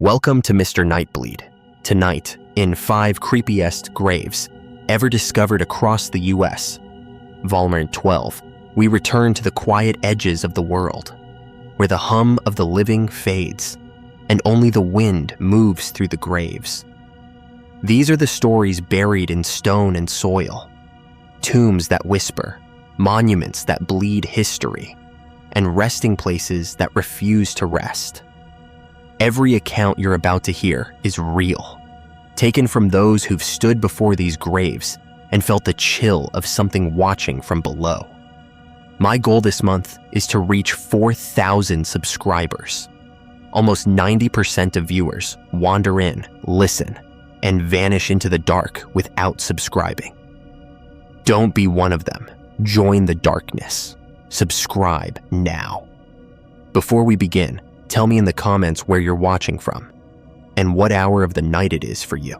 Welcome to Mr. Nightbleed. Tonight, in 5 creepiest graves ever discovered across the US, Volume 12, we return to the quiet edges of the world, where the hum of the living fades, and only the wind moves through the graves. These are the stories buried in stone and soil, tombs that whisper, monuments that bleed history, and resting places that refuse to rest. Every account you're about to hear is real, taken from those who've stood before these graves and felt the chill of something watching from below. My goal this month is to reach 4,000 subscribers. Almost 90% of viewers wander in, listen, and vanish into the dark without subscribing. Don't be one of them. Join the darkness. Subscribe now. Before we begin, tell me in the comments where you're watching from and what hour of the night it is for you.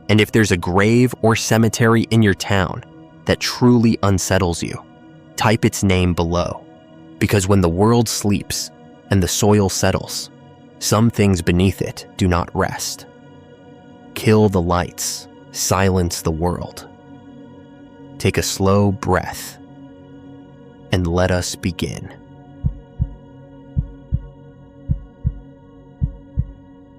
And if there's a grave or cemetery in your town that truly unsettles you, type its name below. Because when the world sleeps and the soil settles, some things beneath it do not rest. Kill the lights, silence the world. Take a slow breath and let us begin.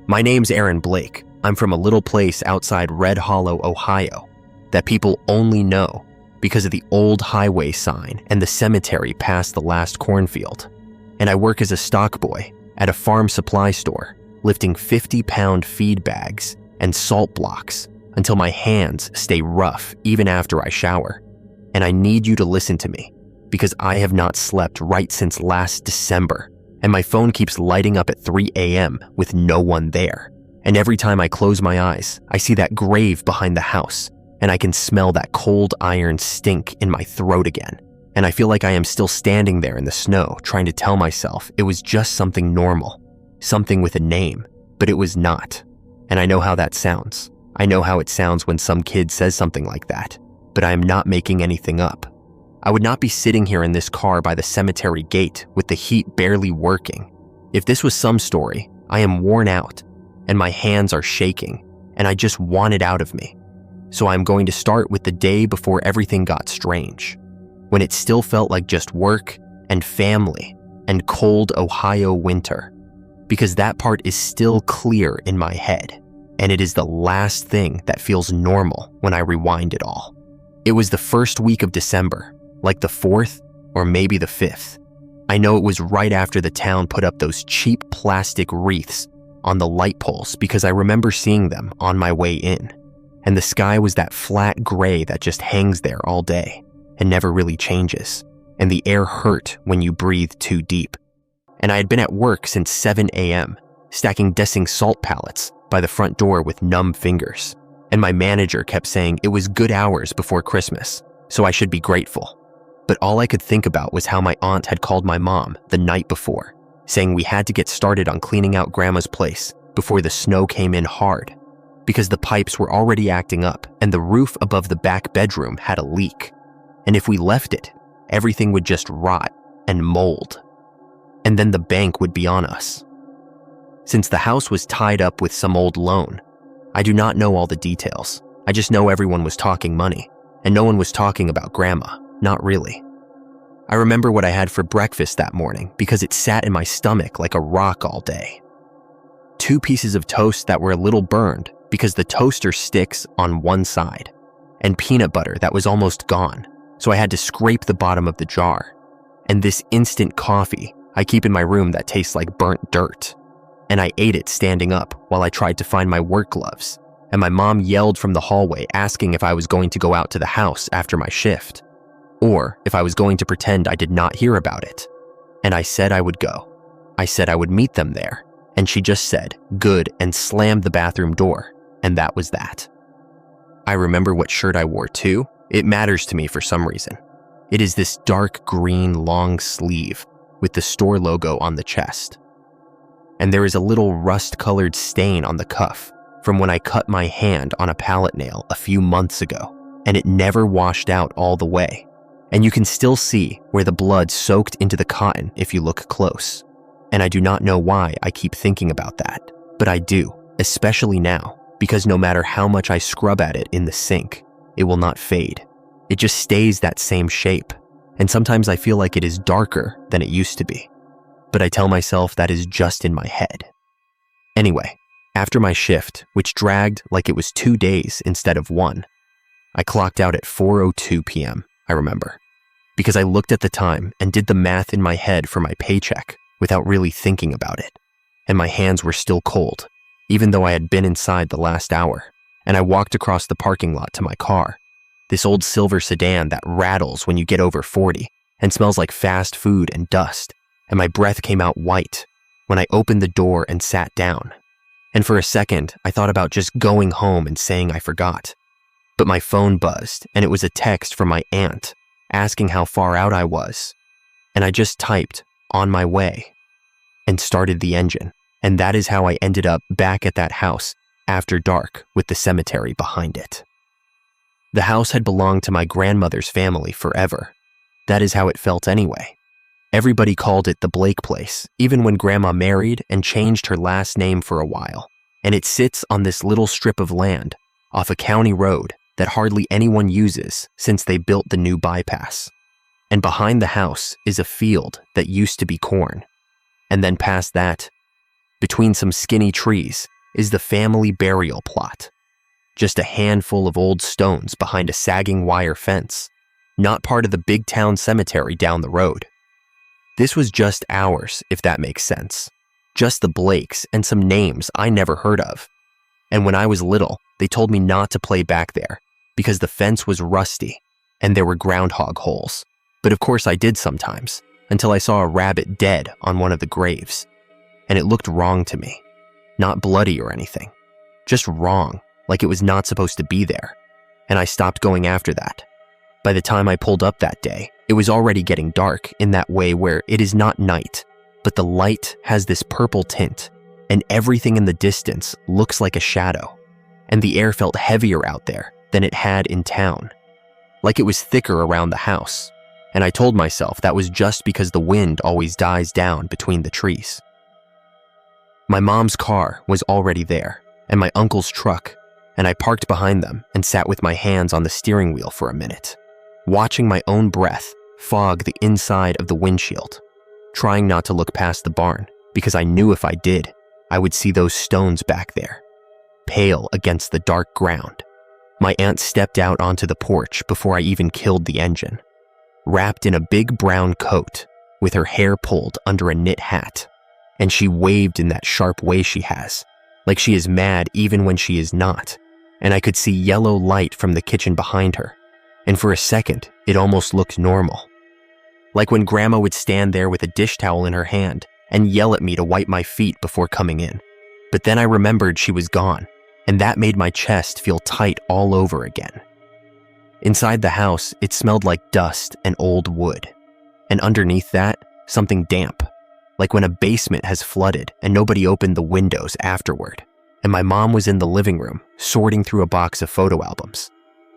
My name's Aaron Blake. I'm from a little place outside Red Hollow, Ohio, that people only know because of the old highway sign and the cemetery past the last cornfield. And I work as a stock boy at a farm supply store, lifting 50-pound feed bags and salt blocks until my hands stay rough even after I shower. And I need you to listen to me because I have not slept right since last December. And my phone keeps lighting up at 3 a.m. with no one there. And every time I close my eyes, I see that grave behind the house, and I can smell that cold iron stink in my throat again. And I feel like I am still standing there in the snow, trying to tell myself it was just something normal, something with a name, but it was not. And I know how that sounds. I know how it sounds when some kid says something like that, but I am not making anything up. I would not be sitting here in this car by the cemetery gate with the heat barely working. If this was some story, I am worn out and my hands are shaking and I just want it out of me. So I'm going to start with the day before everything got strange, when it still felt like just work and family and cold Ohio winter, because that part is still clear in my head and it is the last thing that feels normal when I rewind it all. It was the first week of December, like the 4th or maybe the 5th. I know it was right after the town put up those cheap plastic wreaths on the light poles because I remember seeing them on my way in. And the sky was that flat gray that just hangs there all day and never really changes. And the air hurt when you breathe too deep. And I had been at work since 7 a.m., stacking dessing salt pallets by the front door with numb fingers. And my manager kept saying it was good hours before Christmas, so I should be grateful. But all I could think about was how my aunt had called my mom the night before, saying we had to get started on cleaning out Grandma's place before the snow came in hard, because the pipes were already acting up and the roof above the back bedroom had a leak. And if we left it, everything would just rot and mold. And then the bank would be on us. Since the house was tied up with some old loan, I do not know all the details. I just know everyone was talking money, and no one was talking about Grandma. Not really. I remember what I had for breakfast that morning because it sat in my stomach like a rock all day. 2 pieces of toast that were a little burned because the toaster sticks on one side, and peanut butter that was almost gone, so I had to scrape the bottom of the jar. And this instant coffee I keep in my room that tastes like burnt dirt. And I ate it standing up while I tried to find my work gloves, and my mom yelled from the hallway asking if I was going to go out to the house after my shift, or if I was going to pretend I did not hear about it. And I said I would go. I said I would meet them there, and she just said, "Good," and slammed the bathroom door, and that was that. I remember what shirt I wore too. It matters to me for some reason. It is this dark green long sleeve with the store logo on the chest. And there is a little rust-colored stain on the cuff from when I cut my hand on a pallet nail a few months ago, and it never washed out all the way. And you can still see where the blood soaked into the cotton if you look close. And I do not know why I keep thinking about that, But I do, especially now, because no matter how much I scrub at it in the sink, it will not fade. It just stays that same shape, and sometimes I feel like it is darker than it used to be. But I tell myself that is just in my head. Anyway, after my shift, which dragged like it was 2 days instead of 1, I clocked out at 4:02 p.m., I remember, because I looked at the time and did the math in my head for my paycheck without really thinking about it, and my hands were still cold, even though I had been inside the last hour, and I walked across the parking lot to my car, this old silver sedan that rattles when you get over 40 and smells like fast food and dust, and my breath came out white when I opened the door and sat down. And for a second, I thought about just going home and saying I forgot. But my phone buzzed, and it was a text from my aunt asking how far out I was. And I just typed, "on my way," and started the engine. And that is how I ended up back at that house after dark with the cemetery behind it. The house had belonged to my grandmother's family forever. That is how it felt anyway. Everybody called it the Blake place, even when Grandma married and changed her last name for a while. And it sits on this little strip of land off a county road that hardly anyone uses since they built the new bypass. And behind the house is a field that used to be corn. And then past that, between some skinny trees, is the family burial plot. Just a handful of old stones behind a sagging wire fence, not part of the big town cemetery down the road. This was just ours, if that makes sense. Just the Blakes and some names I never heard of. And when I was little, they told me not to play back there because the fence was rusty and there were groundhog holes. But of course I did sometimes, until I saw a rabbit dead on one of the graves. And it looked wrong to me. Not bloody or anything. Just wrong, like it was not supposed to be there. And I stopped going after that. By the time I pulled up that day, it was already getting dark in that way where it is not night, but the light has this purple tint, and everything in the distance looks like a shadow. And the air felt heavier out there than it had in town. Like it was thicker around the house. And I told myself that was just because the wind always dies down between the trees. My mom's car was already there, and my uncle's truck, and I parked behind them and sat with my hands on the steering wheel for a minute, watching my own breath fog the inside of the windshield, trying not to look past the barn because I knew if I did, I would see those stones back there, pale against the dark ground. My aunt stepped out onto the porch before I even killed the engine, wrapped in a big brown coat with her hair pulled under a knit hat, and she waved in that sharp way she has, like she is mad even when she is not, and I could see yellow light from the kitchen behind her, and for a second, it almost looked normal. Like when Grandma would stand there with a dish towel in her hand and yell at me to wipe my feet before coming in. But then I remembered she was gone, and that made my chest feel tight all over again. Inside the house, it smelled like dust and old wood, and underneath that, something damp, like when a basement has flooded and nobody opened the windows afterward. And my mom was in the living room, sorting through a box of photo albums,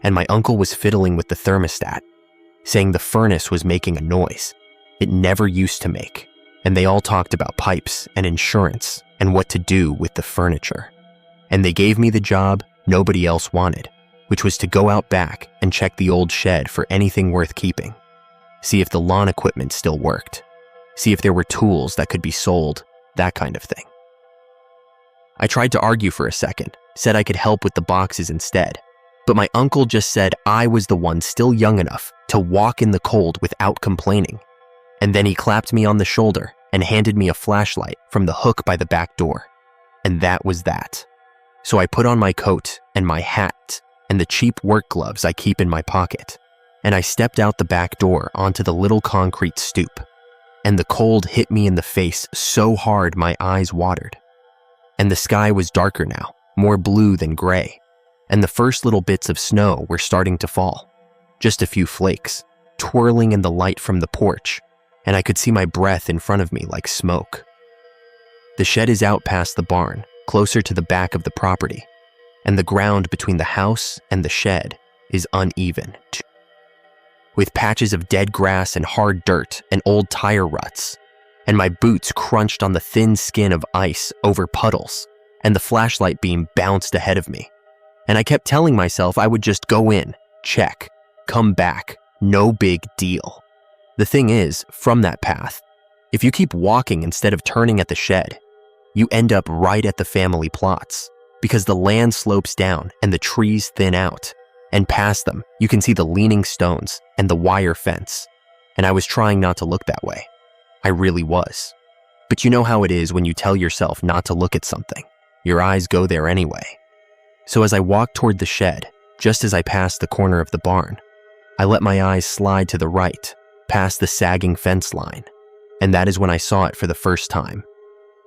and my uncle was fiddling with the thermostat, saying the furnace was making a noise it never used to make, and they all talked about pipes and insurance and what to do with the furniture. And they gave me the job nobody else wanted, which was to go out back and check the old shed for anything worth keeping, see if the lawn equipment still worked, see if there were tools that could be sold, that kind of thing. I tried to argue for a second, said I could help with the boxes instead, but my uncle just said I was the one still young enough to walk in the cold without complaining. And then he clapped me on the shoulder and handed me a flashlight from the hook by the back door. And that was that. So I put on my coat and my hat and the cheap work gloves I keep in my pocket, and I stepped out the back door onto the little concrete stoop. And the cold hit me in the face so hard my eyes watered. And the sky was darker now, more blue than gray. And the first little bits of snow were starting to fall. Just a few flakes, twirling in the light from the porch, and I could see my breath in front of me like smoke. The shed is out past the barn, closer to the back of the property, and the ground between the house and the shed is uneven, with patches of dead grass and hard dirt and old tire ruts, and my boots crunched on the thin skin of ice over puddles and the flashlight beam bounced ahead of me. And I kept telling myself I would just go in, check, come back, no big deal. The thing is, from that path, if you keep walking instead of turning at the shed, you end up right at the family plots, because the land slopes down and the trees thin out, and past them, you can see the leaning stones and the wire fence. And I was trying not to look that way. I really was. But you know how it is when you tell yourself not to look at something. Your eyes go there anyway. So as I walked toward the shed, just as I passed the corner of the barn, I let my eyes slide to the right, past the sagging fence line. And that is when I saw it for the first time.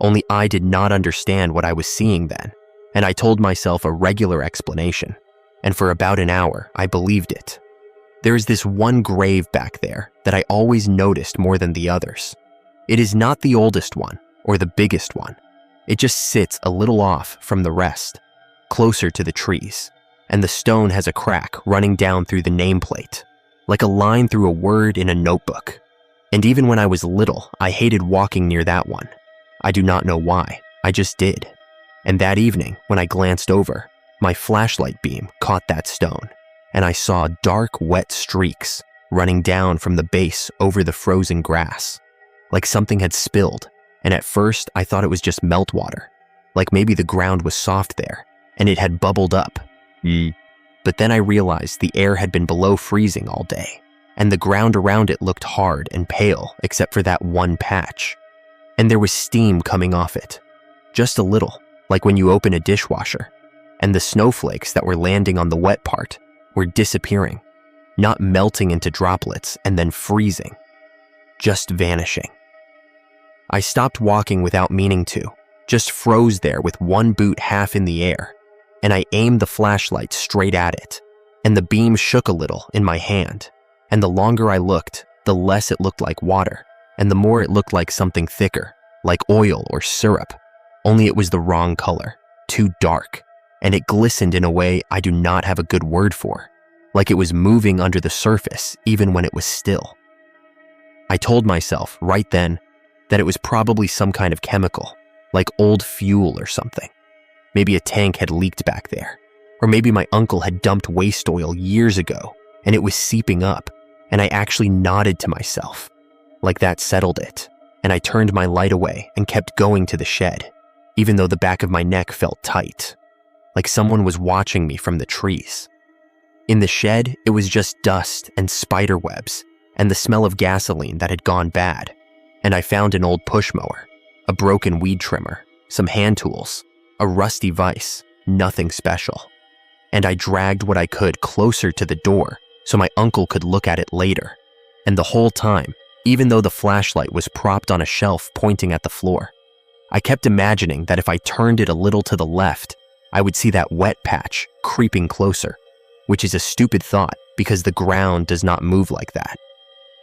Only I did not understand what I was seeing then, and I told myself a regular explanation. And for about an hour, I believed it. There is this one grave back there that I always noticed more than the others. It is not the oldest one or the biggest one. It just sits a little off from the rest, closer to the trees, and the stone has a crack running down through the nameplate, like a line through a word in a notebook. And even when I was little, I hated walking near that one. I do not know why, I just did. And that evening, when I glanced over, my flashlight beam caught that stone, and I saw dark, wet streaks running down from the base over the frozen grass, like something had spilled, and at first I thought it was just meltwater, like maybe the ground was soft there, and it had bubbled up. But then I realized the air had been below freezing all day, and the ground around it looked hard and pale except for that one patch. And there was steam coming off it, just a little, like when you open a dishwasher, and the snowflakes that were landing on the wet part were disappearing, not melting into droplets and then freezing, just vanishing. I stopped walking without meaning to, just froze there with one boot half in the air, and I aimed the flashlight straight at it, and the beam shook a little in my hand, and the longer I looked, the less it looked like water, and the more it looked like something thicker, like oil or syrup, only it was the wrong color, too dark, and it glistened in a way I do not have a good word for, like it was moving under the surface even when it was still. I told myself right then that it was probably some kind of chemical, like old fuel or something. Maybe a tank had leaked back there, or maybe my uncle had dumped waste oil years ago and it was seeping up, and I actually nodded to myself, like that settled it, and I turned my light away and kept going to the shed, even though the back of my neck felt tight, like someone was watching me from the trees. In the shed, it was just dust and spider webs and the smell of gasoline that had gone bad, and I found an old push mower, a broken weed trimmer, some hand tools, a rusty vise, nothing special. And I dragged what I could closer to the door so my uncle could look at it later. And the whole time, even though the flashlight was propped on a shelf pointing at the floor, I kept imagining that if I turned it a little to the left, I would see that wet patch creeping closer, which is a stupid thought because the ground does not move like that.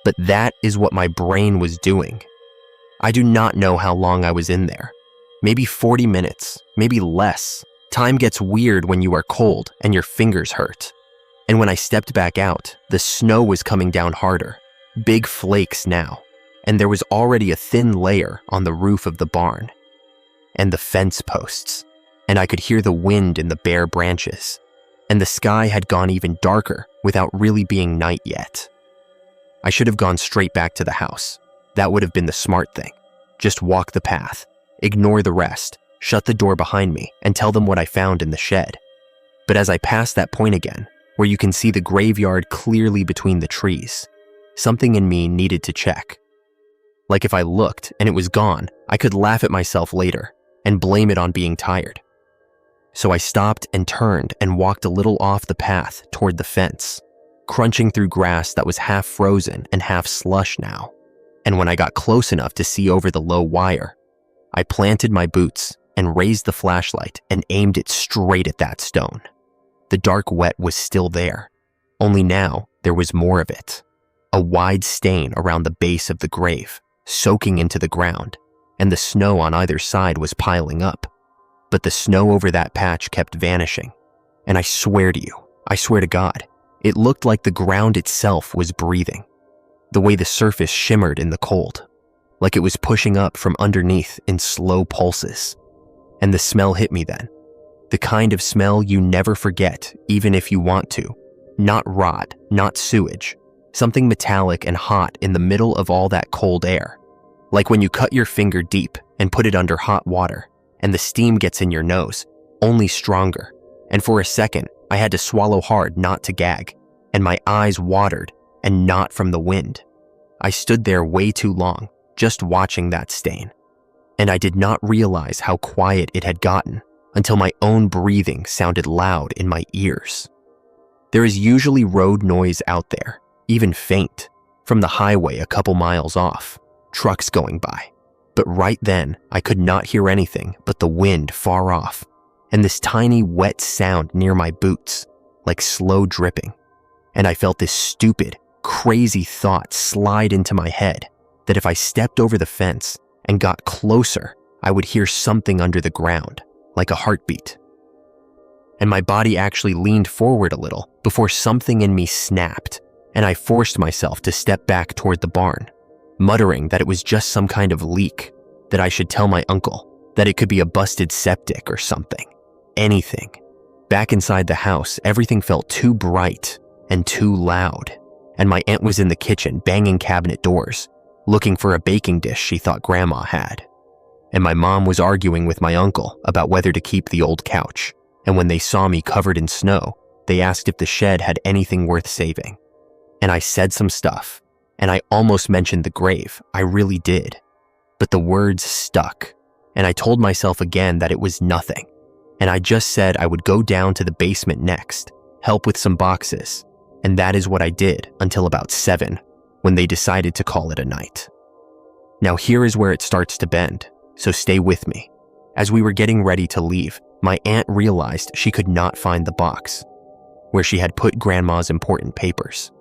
But that is what my brain was doing. I do not know how long I was in there. Maybe 40 minutes, maybe less. Time gets weird when you are cold and your fingers hurt. And when I stepped back out, the snow was coming down harder, big flakes now, and there was already a thin layer on the roof of the barn, and the fence posts, and I could hear the wind in the bare branches, and the sky had gone even darker without really being night yet. I should have gone straight back to the house. That would have been the smart thing. Just walk the path, ignore the rest, shut the door behind me, and tell them what I found in the shed. But as I passed that point again, where you can see the graveyard clearly between the trees, something in me needed to check. Like if I looked and it was gone, I could laugh at myself later and blame it on being tired. So I stopped and turned and walked a little off the path toward the fence, crunching through grass that was half frozen and half slush now. And when I got close enough to see over the low wire, I planted my boots and raised the flashlight and aimed it straight at that stone. The dark wet was still there, only now there was more of it. A wide stain around the base of the grave, soaking into the ground, and the snow on either side was piling up. But the snow over that patch kept vanishing, and I swear to God, it looked like the ground itself was breathing, the way the surface shimmered in the cold, like it was pushing up from underneath in slow pulses. And the smell hit me then. The kind of smell you never forget, even if you want to. Not rot, not sewage. Something metallic and hot in the middle of all that cold air. Like when you cut your finger deep and put it under hot water, and the steam gets in your nose, only stronger. And for a second, I had to swallow hard not to gag, and my eyes watered, and not from the wind. I stood there way too long, just watching that stain. And I did not realize how quiet it had gotten until my own breathing sounded loud in my ears. There is usually road noise out there, even faint, from the highway a couple miles off, trucks going by. But right then, I could not hear anything but the wind far off, and this tiny wet sound near my boots, like slow dripping. And I felt this stupid, crazy thought slide into my head that if I stepped over the fence and got closer, I would hear something under the ground, like a heartbeat. And my body actually leaned forward a little before something in me snapped, and I forced myself to step back toward the barn, muttering that it was just some kind of leak, that I should tell my uncle, that it could be a busted septic or something. Anything. Back inside the house, everything felt too bright and too loud, and my aunt was in the kitchen banging cabinet doors, looking for a baking dish she thought Grandma had. And my mom was arguing with my uncle about whether to keep the old couch, and when they saw me covered in snow, they asked if the shed had anything worth saving. And I said some stuff, and I almost mentioned the grave, I really did. But the words stuck, and I told myself again that it was nothing, and I just said I would go down to the basement next, help with some boxes, and that is what I did until about 7, when they decided to call it a night. Now here is where it starts to bend, so stay with me. As we were getting ready to leave, my aunt realized she could not find the box, where she had put Grandma's important papers.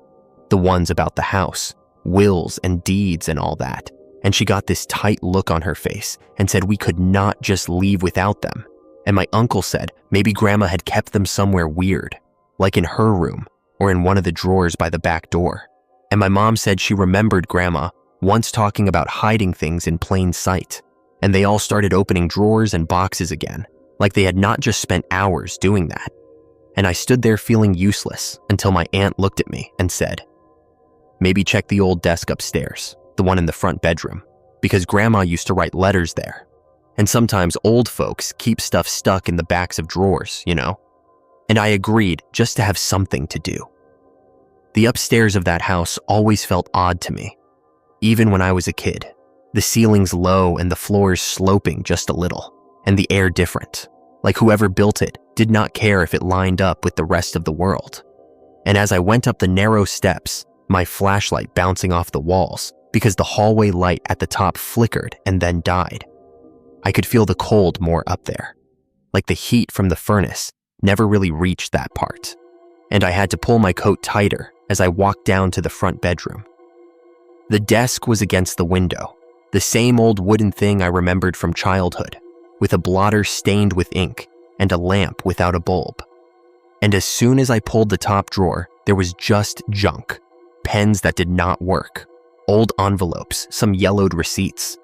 The ones about the house, wills and deeds and all that, and she got this tight look on her face and said we could not just leave without them. And my uncle said maybe Grandma had kept them somewhere weird, like in her room or in one of the drawers by the back door. And my mom said she remembered Grandma once talking about hiding things in plain sight, and they all started opening drawers and boxes again, like they had not just spent hours doing that. And I stood there feeling useless until my aunt looked at me and said, maybe check the old desk upstairs, the one in the front bedroom, because Grandma used to write letters there. And sometimes old folks keep stuff stuck in the backs of drawers, you know? And I agreed just to have something to do. The upstairs of that house always felt odd to me, even when I was a kid. The ceilings low and the floors sloping just a little, and the air different, like whoever built it did not care if it lined up with the rest of the world. And as I went up the narrow steps, my flashlight bouncing off the walls because the hallway light at the top flickered and then died, I could feel the cold more up there, like the heat from the furnace never really reached that part, and I had to pull my coat tighter as I walked down to the front bedroom. The desk was against the window, the same old wooden thing I remembered from childhood, with a blotter stained with ink and a lamp without a bulb. And as soon as I pulled the top drawer, there was just junk, pens that did not work, old envelopes, some yellowed receipts,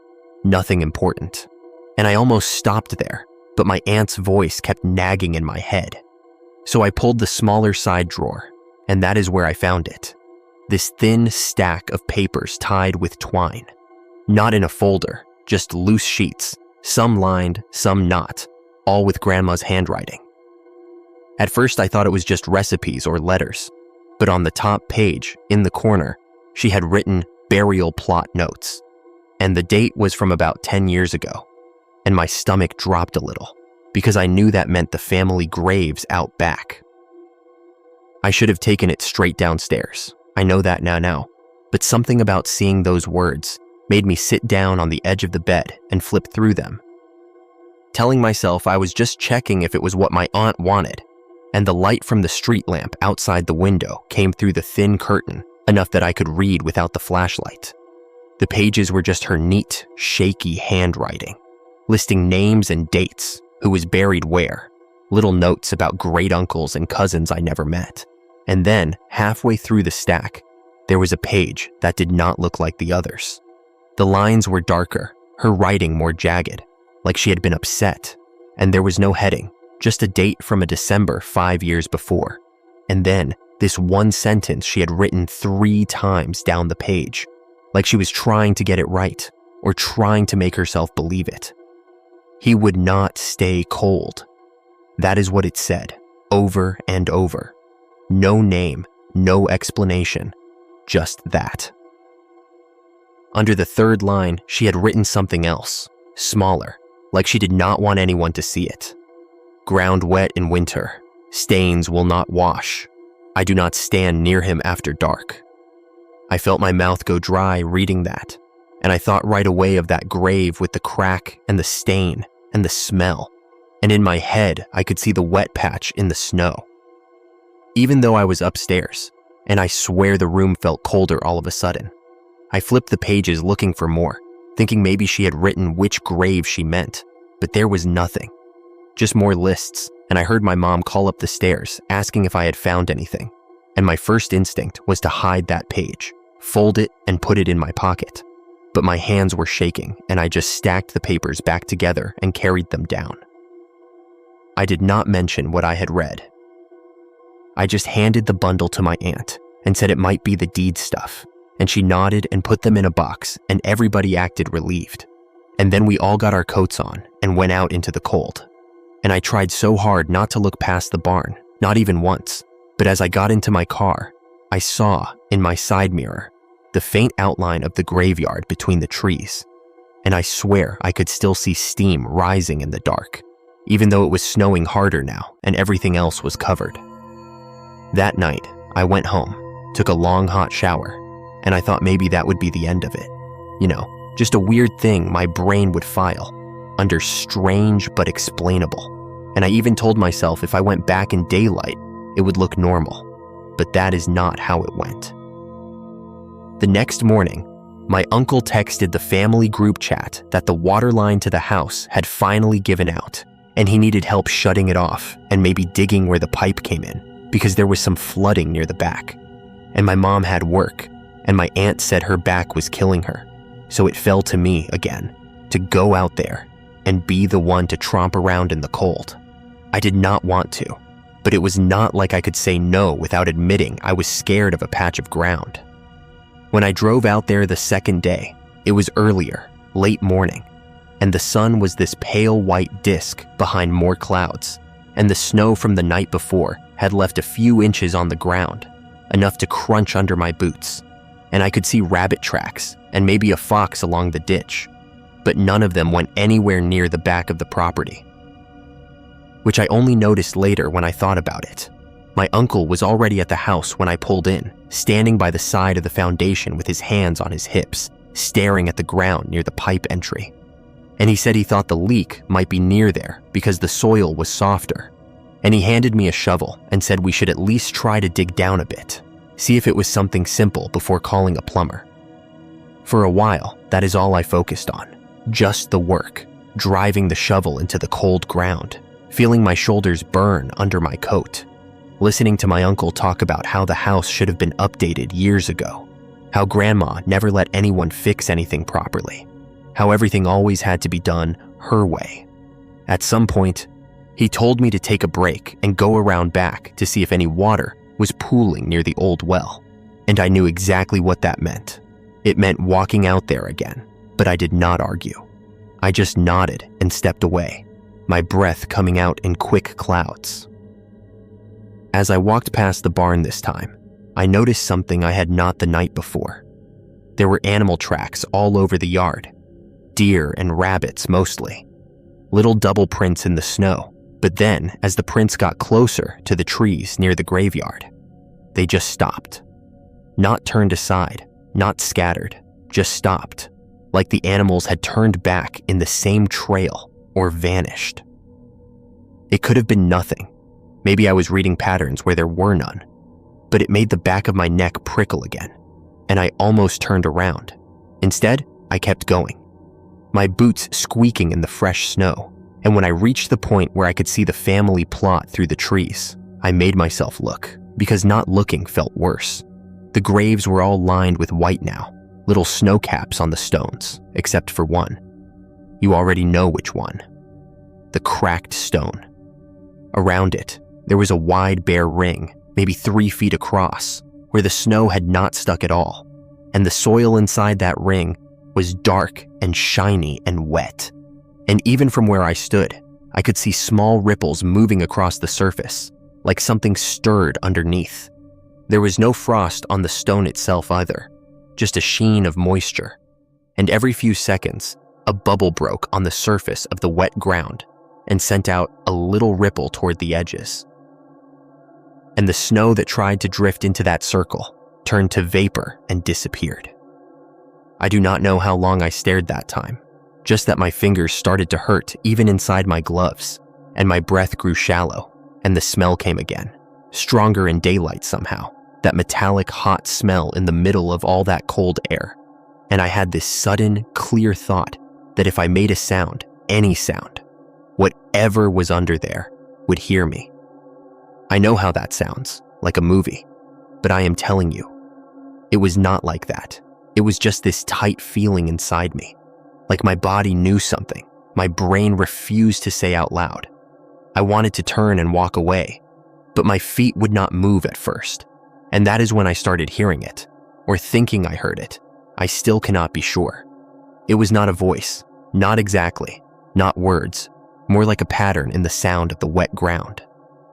nothing important. And I almost stopped there, but my aunt's voice kept nagging in my head. So I pulled the smaller side drawer, and that is where I found it. This thin stack of papers tied with twine. Not in a folder, just loose sheets, some lined, some not, all with Grandma's handwriting. At first I thought it was just recipes or letters, but on the top page, in the corner, she had written burial plot notes, and the date was from about 10 years ago, and my stomach dropped a little, because I knew that meant the family grave's out back. I should have taken it straight downstairs, I know that now, but something about seeing those words made me sit down on the edge of the bed and flip through them, telling myself I was just checking if it was what my aunt wanted, and the light from the street lamp outside the window came through the thin curtain enough that I could read without the flashlight. The pages were just her neat, shaky handwriting, listing names and dates, who was buried where, little notes about great uncles and cousins I never met. And then, halfway through the stack, there was a page that did not look like the others. The lines were darker, her writing more jagged, like she had been upset, and there was no heading, just a date from a December 5 years before. And then this one sentence she had written 3 times down the page, like she was trying to get it right or trying to make herself believe it. He would not stay cold. That is what it said, over and over. No name, no explanation, just that. Under the 3rd line, she had written something else, smaller, like she did not want anyone to see it. Ground wet in winter, stains will not wash. I do not stand near him after dark. I felt my mouth go dry reading that, and I thought right away of that grave with the crack and the stain and the smell, and in my head I could see the wet patch in the snow. Even though I was upstairs, and I swear the room felt colder all of a sudden, I flipped the pages looking for more, thinking maybe she had written which grave she meant, but there was nothing. Just more lists, and I heard my mom call up the stairs asking if I had found anything, and my first instinct was to hide that page, fold it, and put it in my pocket. But my hands were shaking, and I just stacked the papers back together and carried them down. I did not mention what I had read. I just handed the bundle to my aunt and said it might be the deed stuff, and she nodded and put them in a box, and everybody acted relieved. And then we all got our coats on and went out into the cold. And I tried so hard not to look past the barn, not even once, but as I got into my car, I saw, in my side mirror, the faint outline of the graveyard between the trees, and I swear I could still see steam rising in the dark, even though it was snowing harder now and everything else was covered. That night, I went home, took a long hot shower, and I thought maybe that would be the end of it. You know, just a weird thing my brain would file under strange but explainable. And I even told myself if I went back in daylight, it would look normal. But that is not how it went. The next morning, my uncle texted the family group chat that the water line to the house had finally given out, and he needed help shutting it off and maybe digging where the pipe came in, because there was some flooding near the back. And my mom had work, and my aunt said her back was killing her, so it fell to me again to go out there and be the one to tromp around in the cold. I did not want to, but it was not like I could say no without admitting I was scared of a patch of ground. When I drove out there the second day, it was earlier, late morning, and the sun was this pale white disk behind more clouds, and the snow from the night before had left a few inches on the ground, enough to crunch under my boots, and I could see rabbit tracks and maybe a fox along the ditch, but none of them went anywhere near the back of the property, which I only noticed later when I thought about it. My uncle was already at the house when I pulled in, standing by the side of the foundation with his hands on his hips, staring at the ground near the pipe entry. And he said he thought the leak might be near there because the soil was softer. And he handed me a shovel and said we should at least try to dig down a bit, see if it was something simple before calling a plumber. For a while, that is all I focused on, just the work, driving the shovel into the cold ground, feeling my shoulders burn under my coat, listening to my uncle talk about how the house should have been updated years ago, how grandma never let anyone fix anything properly, how everything always had to be done her way. At some point, he told me to take a break and go around back to see if any water was pooling near the old well, and I knew exactly what that meant. It meant walking out there again, but I did not argue. I just nodded and stepped away, my breath coming out in quick clouds. As I walked past the barn this time, I noticed something I had not the night before. There were animal tracks all over the yard, deer and rabbits mostly, little double prints in the snow, but then as the prints got closer to the trees near the graveyard, they just stopped. Not turned aside, not scattered, just stopped, like the animals had turned back in the same trail or vanished. It could have been nothing. Maybe I was reading patterns where there were none, but it made the back of my neck prickle again, and I almost turned around. Instead, I kept going, my boots squeaking in the fresh snow, and when I reached the point where I could see the family plot through the trees, I made myself look, because not looking felt worse. The graves were all lined with white now, little snow caps on the stones, except for one. You already know which one. the cracked stone. Around it, there was a wide bare ring, maybe 3 feet across, where the snow had not stuck at all, and the soil inside that ring was dark and shiny and wet. And even from where I stood, I could see small ripples moving across the surface, like something stirred underneath. There was no frost on the stone itself either, just a sheen of moisture. And every few seconds, a bubble broke on the surface of the wet ground and sent out a little ripple toward the edges. And the snow that tried to drift into that circle turned to vapor and disappeared. I do not know how long I stared that time, just that my fingers started to hurt even inside my gloves, and my breath grew shallow, and the smell came again, stronger in daylight somehow, that metallic hot smell in the middle of all that cold air. And I had this sudden, clear thought that if I made a sound, any sound, whatever was under there would hear me. I know how that sounds, like a movie, but I am telling you, it was not like that. It was just this tight feeling inside me, like my body knew something. My brain refused to say out loud. I wanted to turn and walk away, but my feet would not move at first. And that is when I started hearing it, or thinking I heard it. I still cannot be sure. It was not a voice, not exactly, not words, more like a pattern in the sound of the wet ground,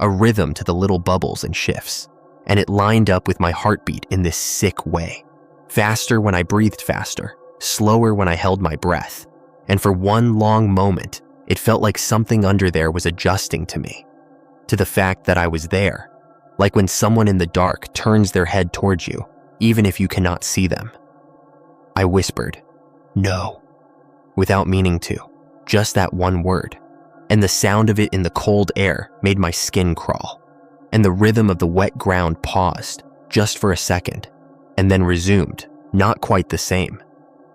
a rhythm to the little bubbles and shifts, and it lined up with my heartbeat in this sick way. Faster when I breathed faster, slower when I held my breath, and for one long moment, it felt like something under there was adjusting to me, to the fact that I was there, like when someone in the dark turns their head towards you, even if you cannot see them. I whispered, "No," without meaning to, just that one word, and the sound of it in the cold air made my skin crawl, and the rhythm of the wet ground paused, just for a second, and then resumed, not quite the same.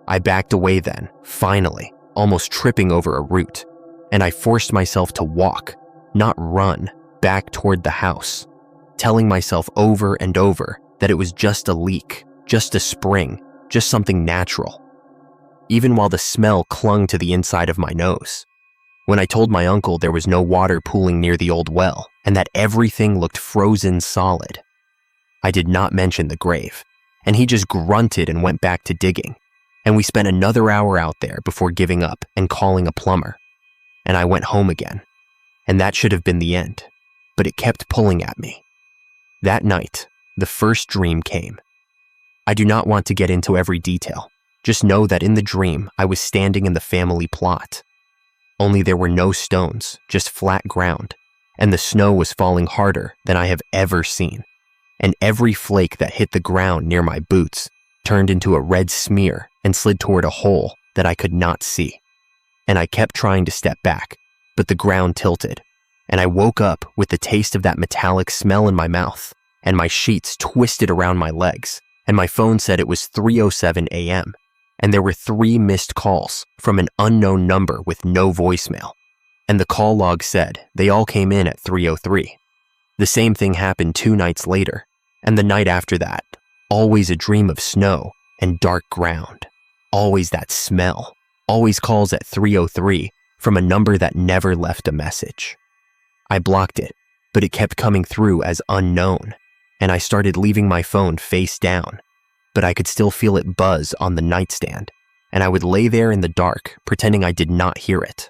I backed away then, finally, almost tripping over a root, and I forced myself to walk, not run, back toward the house, telling myself over and over that it was just a leak, just a spring, just something natural, even while the smell clung to the inside of my nose. When I told my uncle there was no water pooling near the old well and that everything looked frozen solid, I did not mention the grave, and he just grunted and went back to digging, and we spent another hour out there before giving up and calling a plumber, and I went home again, and that should have been the end, but it kept pulling at me. That night, the first dream came. I do not want to get into every detail, just know that in the dream I was standing in the family plot. Only there were no stones, just flat ground, and the snow was falling harder than I have ever seen, and every flake that hit the ground near my boots turned into a red smear and slid toward a hole that I could not see. And I kept trying to step back, but the ground tilted, and I woke up with the taste of that metallic smell in my mouth, and my sheets twisted around my legs, and my phone said it was 3:07 a.m., and there were 3 missed calls from an unknown number with no voicemail, and the call log said they all came in at 3:03. The same thing happened 2 nights later, and the night after that, always a dream of snow and dark ground, always that smell, always calls at 3:03 from a number that never left a message. I blocked it, but it kept coming through as unknown, and I started leaving my phone face down, but I could still feel it buzz on the nightstand, and I would lay there in the dark, pretending I did not hear it.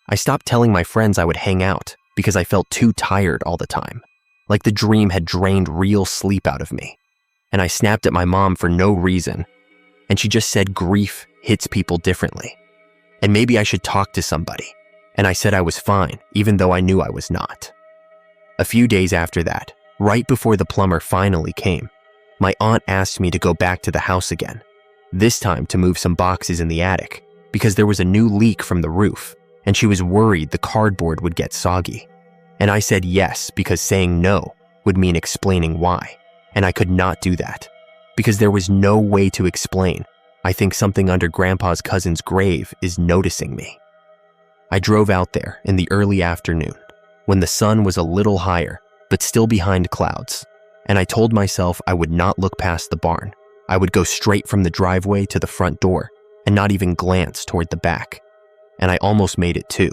I stopped telling my friends I would hang out because I felt too tired all the time, like the dream had drained real sleep out of me, and I snapped at my mom for no reason, and she just said grief hits people differently, and maybe I should talk to somebody, and I said I was fine, even though I knew I was not. A few days after that, right before the plumber finally came, my aunt asked me to go back to the house again, this time to move some boxes in the attic, because there was a new leak from the roof, and she was worried the cardboard would get soggy. And I said yes, because saying no would mean explaining why, and I could not do that, because there was no way to explain. I think something under Grandpa's cousin's grave is noticing me. I drove out there in the early afternoon, when the sun was a little higher, but still behind clouds, and I told myself I would not look past the barn. I would go straight from the driveway to the front door and not even glance toward the back. And I almost made it too.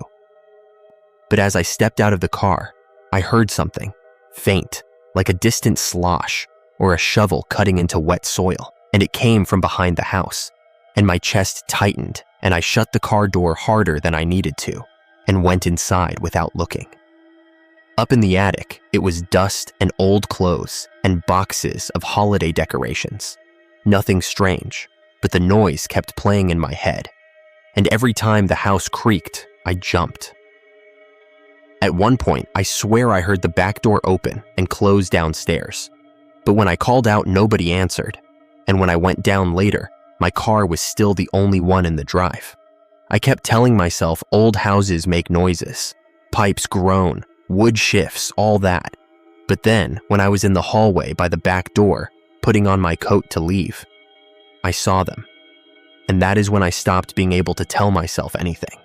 But as I stepped out of the car, I heard something, faint, like a distant slosh or a shovel cutting into wet soil, and it came from behind the house. And my chest tightened, and I shut the car door harder than I needed to, and went inside without looking. Up in the attic, it was dust and old clothes and boxes of holiday decorations. Nothing strange, but the noise kept playing in my head, and every time the house creaked, I jumped. At one point, I swear I heard the back door open and close downstairs, but when I called out, nobody answered, and when I went down later, my car was still the only one in the drive. I kept telling myself old houses make noises, pipes groan, wood shifts, all that. But then, when I was in the hallway by the back door, putting on my coat to leave, I saw them. And that is when I stopped being able to tell myself anything.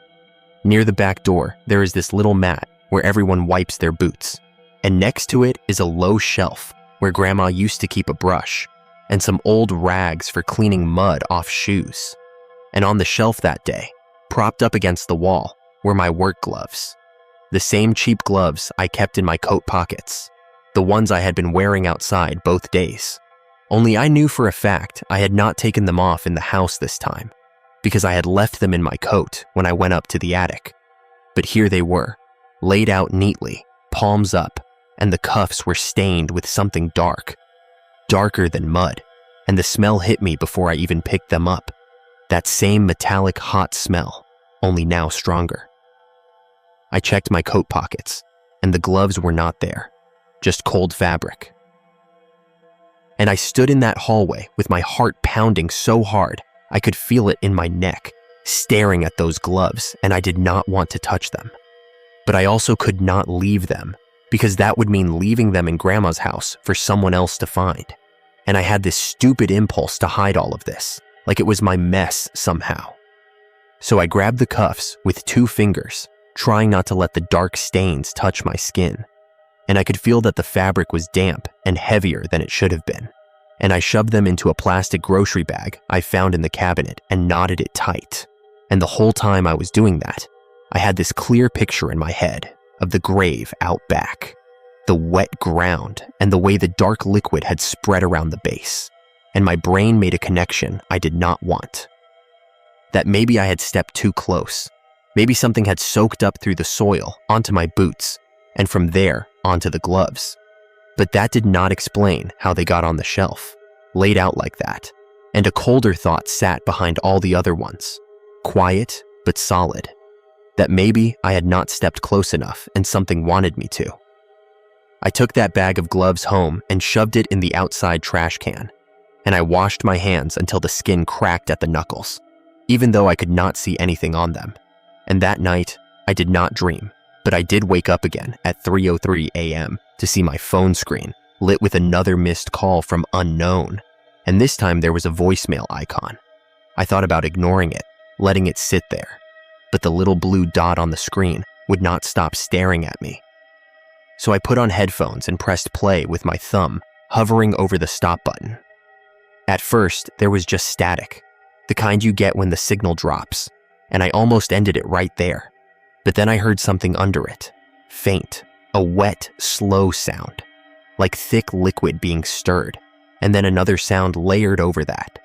Near the back door, there is this little mat where everyone wipes their boots, and next to it is a low shelf where Grandma used to keep a brush and some old rags for cleaning mud off shoes. And on the shelf that day, propped up against the wall, were my work gloves. The same cheap gloves I kept in my coat pockets, the ones I had been wearing outside both days. Only I knew for a fact I had not taken them off in the house this time, because I had left them in my coat when I went up to the attic. But here they were, laid out neatly, palms up, and the cuffs were stained with something dark, darker than mud, and the smell hit me before I even picked them up. That same metallic hot smell, only now stronger. I checked my coat pockets, and the gloves were not there, just cold fabric. And I stood in that hallway with my heart pounding so hard I could feel it in my neck, staring at those gloves, and I did not want to touch them. But I also could not leave them, because that would mean leaving them in Grandma's house for someone else to find. And I had this stupid impulse to hide all of this, like it was my mess somehow. So I grabbed the cuffs with 2 fingers, trying not to let the dark stains touch my skin. And I could feel that the fabric was damp and heavier than it should have been. And I shoved them into a plastic grocery bag I found in the cabinet and knotted it tight. And the whole time I was doing that, I had this clear picture in my head of the grave out back, the wet ground, and the way the dark liquid had spread around the base. And my brain made a connection I did not want. That maybe I had stepped too close. Maybe something had soaked up through the soil onto my boots, and from there onto the gloves. But that did not explain how they got on the shelf, laid out like that. And a colder thought sat behind all the other ones, quiet but solid, that maybe I had not stepped close enough and something wanted me to. I took that bag of gloves home and shoved it in the outside trash can, and I washed my hands until the skin cracked at the knuckles, even though I could not see anything on them. And that night, I did not dream, but I did wake up again at 3:03 a.m. to see my phone screen lit with another missed call from unknown, and this time there was a voicemail icon. I thought about ignoring it, letting it sit there, but the little blue dot on the screen would not stop staring at me. So I put on headphones and pressed play with my thumb hovering over the stop button. At first, there was just static, the kind you get when the signal drops, and I almost ended it right there. But then I heard something under it, faint, a wet, slow sound, like thick liquid being stirred, and then another sound layered over that,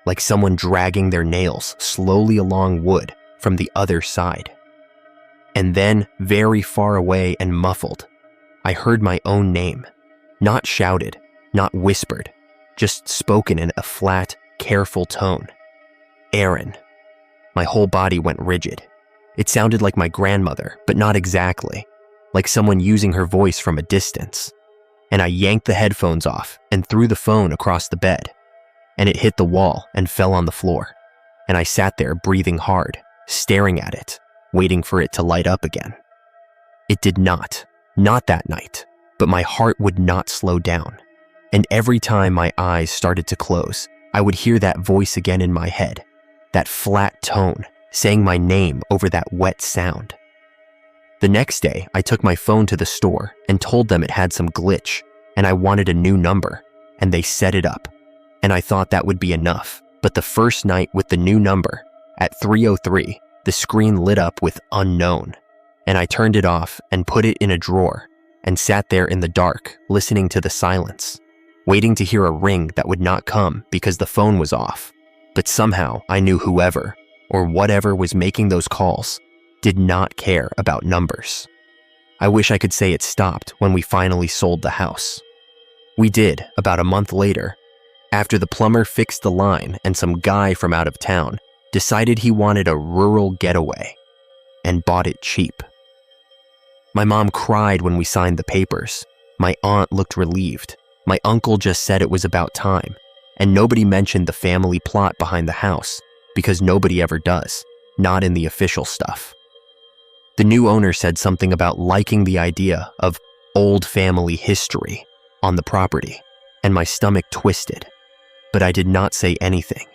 like someone dragging their nails slowly along wood from the other side. And then, very far away and muffled, I heard my own name, not shouted, not whispered, just spoken in a flat, careful tone. Aaron. My whole body went rigid. It sounded like my grandmother, but not exactly, like someone using her voice from a distance. And I yanked the headphones off and threw the phone across the bed, and it hit the wall and fell on the floor. And I sat there breathing hard, staring at it, waiting for it to light up again. It did not that night, but my heart would not slow down. And every time my eyes started to close, I would hear that voice again in my head, that flat tone, saying my name over that wet sound. The next day, I took my phone to the store and told them it had some glitch and I wanted a new number, and they set it up. And I thought that would be enough, but the first night with the new number, at 3:03, the screen lit up with unknown, and I turned it off and put it in a drawer and sat there in the dark, listening to the silence, waiting to hear a ring that would not come because the phone was off. But somehow I knew whoever or whatever was making those calls did not care about numbers. I wish I could say it stopped when we finally sold the house. We did about a month later, after the plumber fixed the line and some guy from out of town decided he wanted a rural getaway and bought it cheap. My mom cried when we signed the papers. My aunt looked relieved. My uncle just said it was about time, and nobody mentioned the family plot behind the house because nobody ever does, not in the official stuff. The new owner said something about liking the idea of old family history on the property, and my stomach twisted. But I did not say anything,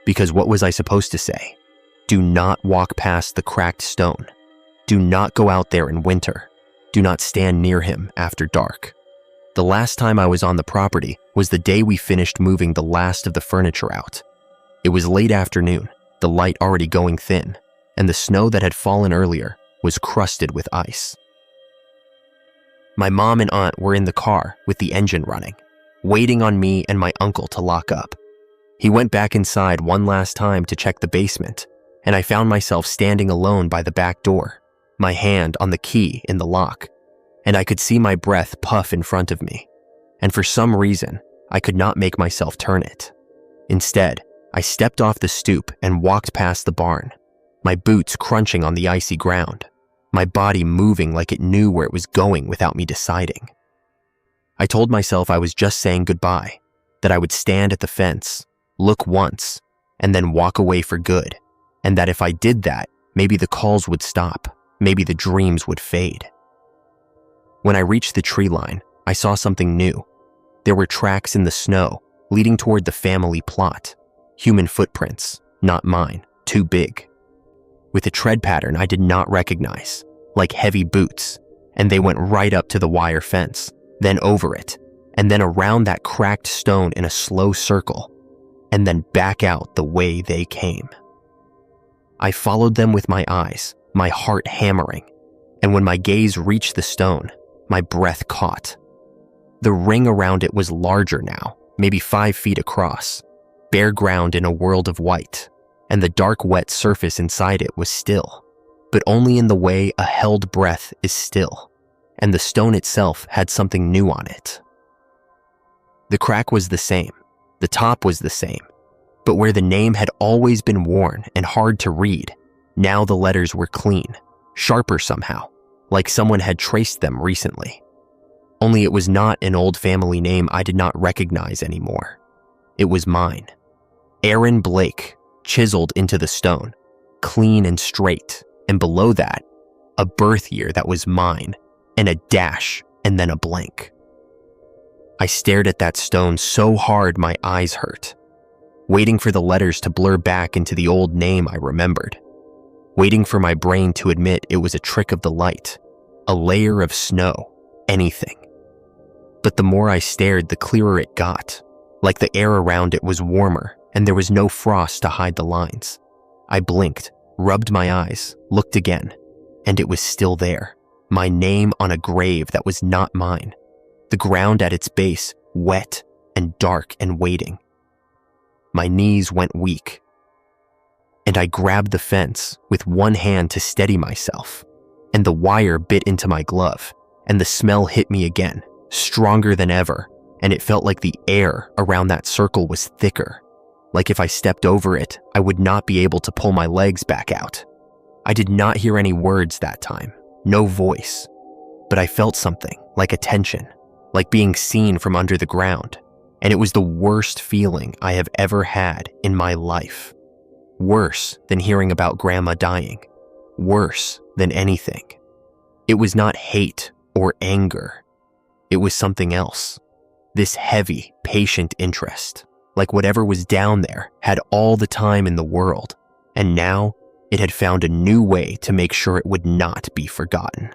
because what was I supposed to say? Do not walk past the cracked stone. Do not go out there in winter. Do not stand near him after dark. The last time I was on the property was the day we finished moving the last of the furniture out. It was late afternoon, the light already going thin, and the snow that had fallen earlier was crusted with ice. My mom and aunt were in the car with the engine running, waiting on me and my uncle to lock up. He went back inside one last time to check the basement, and I found myself standing alone by the back door, my hand on the key in the lock, and I could see my breath puff in front of me, and for some reason, I could not make myself turn it. Instead, I stepped off the stoop and walked past the barn, my boots crunching on the icy ground, my body moving like it knew where it was going without me deciding. I told myself I was just saying goodbye, that I would stand at the fence, look once, and then walk away for good, and that if I did that, maybe the calls would stop, maybe the dreams would fade. When I reached the tree line, I saw something new. There were tracks in the snow leading toward the family plot, human footprints, not mine, too big, with a tread pattern I did not recognize, like heavy boots, and they went right up to the wire fence, then over it, and then around that cracked stone in a slow circle, and then back out the way they came. I followed them with my eyes, my heart hammering, and when my gaze reached the stone, my breath caught. The ring around it was larger now, maybe 5 feet across, bare ground in a world of white, and the dark wet surface inside it was still, but only in the way a held breath is still, and the stone itself had something new on it. The crack was the same, the top was the same, but where the name had always been worn and hard to read, now the letters were clean, sharper somehow, like someone had traced them recently. Only it was not an old family name I did not recognize anymore. It was mine. Aaron Blake, chiseled into the stone, clean and straight, and below that, a birth year that was mine, and a dash, and then a blank. I stared at that stone so hard my eyes hurt, waiting for the letters to blur back into the old name I remembered, waiting for my brain to admit it was a trick of the light, a layer of snow, anything. But the more I stared, the clearer it got, like the air around it was warmer and there was no frost to hide the lines. I blinked, rubbed my eyes, looked again, and it was still there, my name on a grave that was not mine, the ground at its base wet and dark and waiting. My knees went weak, and I grabbed the fence with one hand to steady myself, and the wire bit into my glove, and the smell hit me again, stronger than ever, and it felt like the air around that circle was thicker, like if I stepped over it, I would not be able to pull my legs back out. I did not hear any words that time, no voice, but I felt something, like attention, like being seen from under the ground, and it was the worst feeling I have ever had in my life. Worse than hearing about Grandma dying, worse than anything. It was not hate or anger. It was something else. This heavy, patient interest, like whatever was down there had all the time in the world, and now it had found a new way to make sure it would not be forgotten.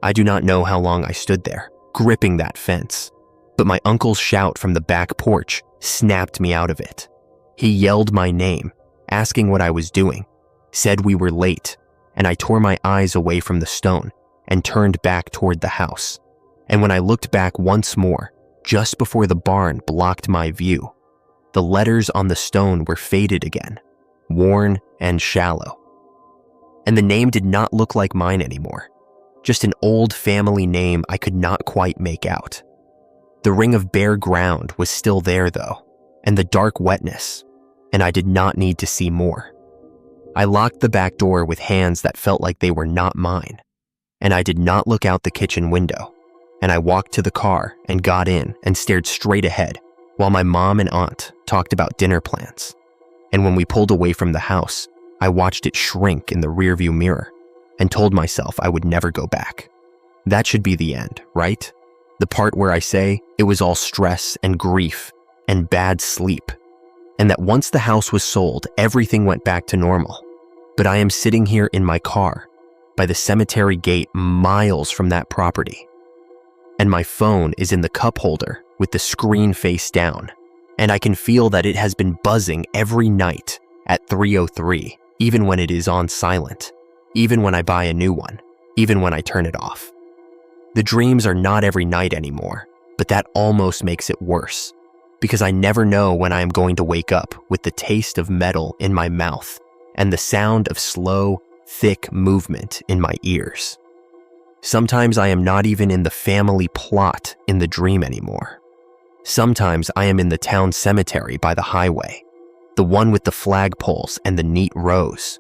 I do not know how long I stood there, gripping that fence, but my uncle's shout from the back porch snapped me out of it. He yelled my name, asking what I was doing, said we were late, and I tore my eyes away from the stone and turned back toward the house. And when I looked back once more, just before the barn blocked my view, the letters on the stone were faded again, worn and shallow. And the name did not look like mine anymore, just an old family name I could not quite make out. The ring of bare ground was still there though, and the dark wetness, and I did not need to see more. I locked the back door with hands that felt like they were not mine, and I did not look out the kitchen window, and I walked to the car and got in and stared straight ahead while my mom and aunt talked about dinner plans. And when we pulled away from the house, I watched it shrink in the rearview mirror and told myself I would never go back. That should be the end, right? The part where I say it was all stress and grief and bad sleep, and that once the house was sold, everything went back to normal. But I am sitting here in my car by the cemetery gate miles from that property, and my phone is in the cup holder with the screen face down, and I can feel that it has been buzzing every night at 3:03, even when it is on silent, even when I buy a new one, even when I turn it off. The dreams are not every night anymore, but that almost makes it worse, because I never know when I am going to wake up with the taste of metal in my mouth and the sound of slow, thick movement in my ears. Sometimes I am not even in the family plot in the dream anymore. Sometimes I am in the town cemetery by the highway, the one with the flagpoles and the neat rows,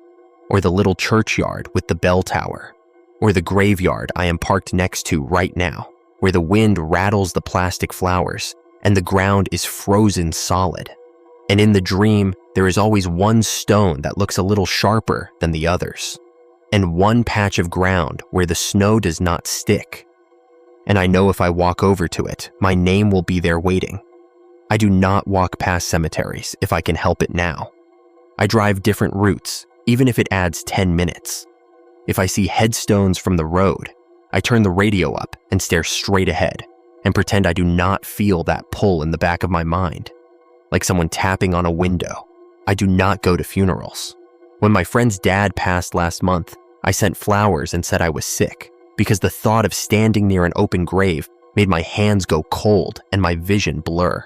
or the little churchyard with the bell tower, or the graveyard I am parked next to right now, where the wind rattles the plastic flowers and the ground is frozen solid. And in the dream, there is always one stone that looks a little sharper than the others, and one patch of ground where the snow does not stick. And I know if I walk over to it, my name will be there waiting. I do not walk past cemeteries if I can help it now. I drive different routes, even if it adds 10 minutes. If I see headstones from the road, I turn the radio up and stare straight ahead and pretend I do not feel that pull in the back of my mind, like someone tapping on a window. I do not go to funerals. When my friend's dad passed last month, I sent flowers and said I was sick because the thought of standing near an open grave made my hands go cold and my vision blur.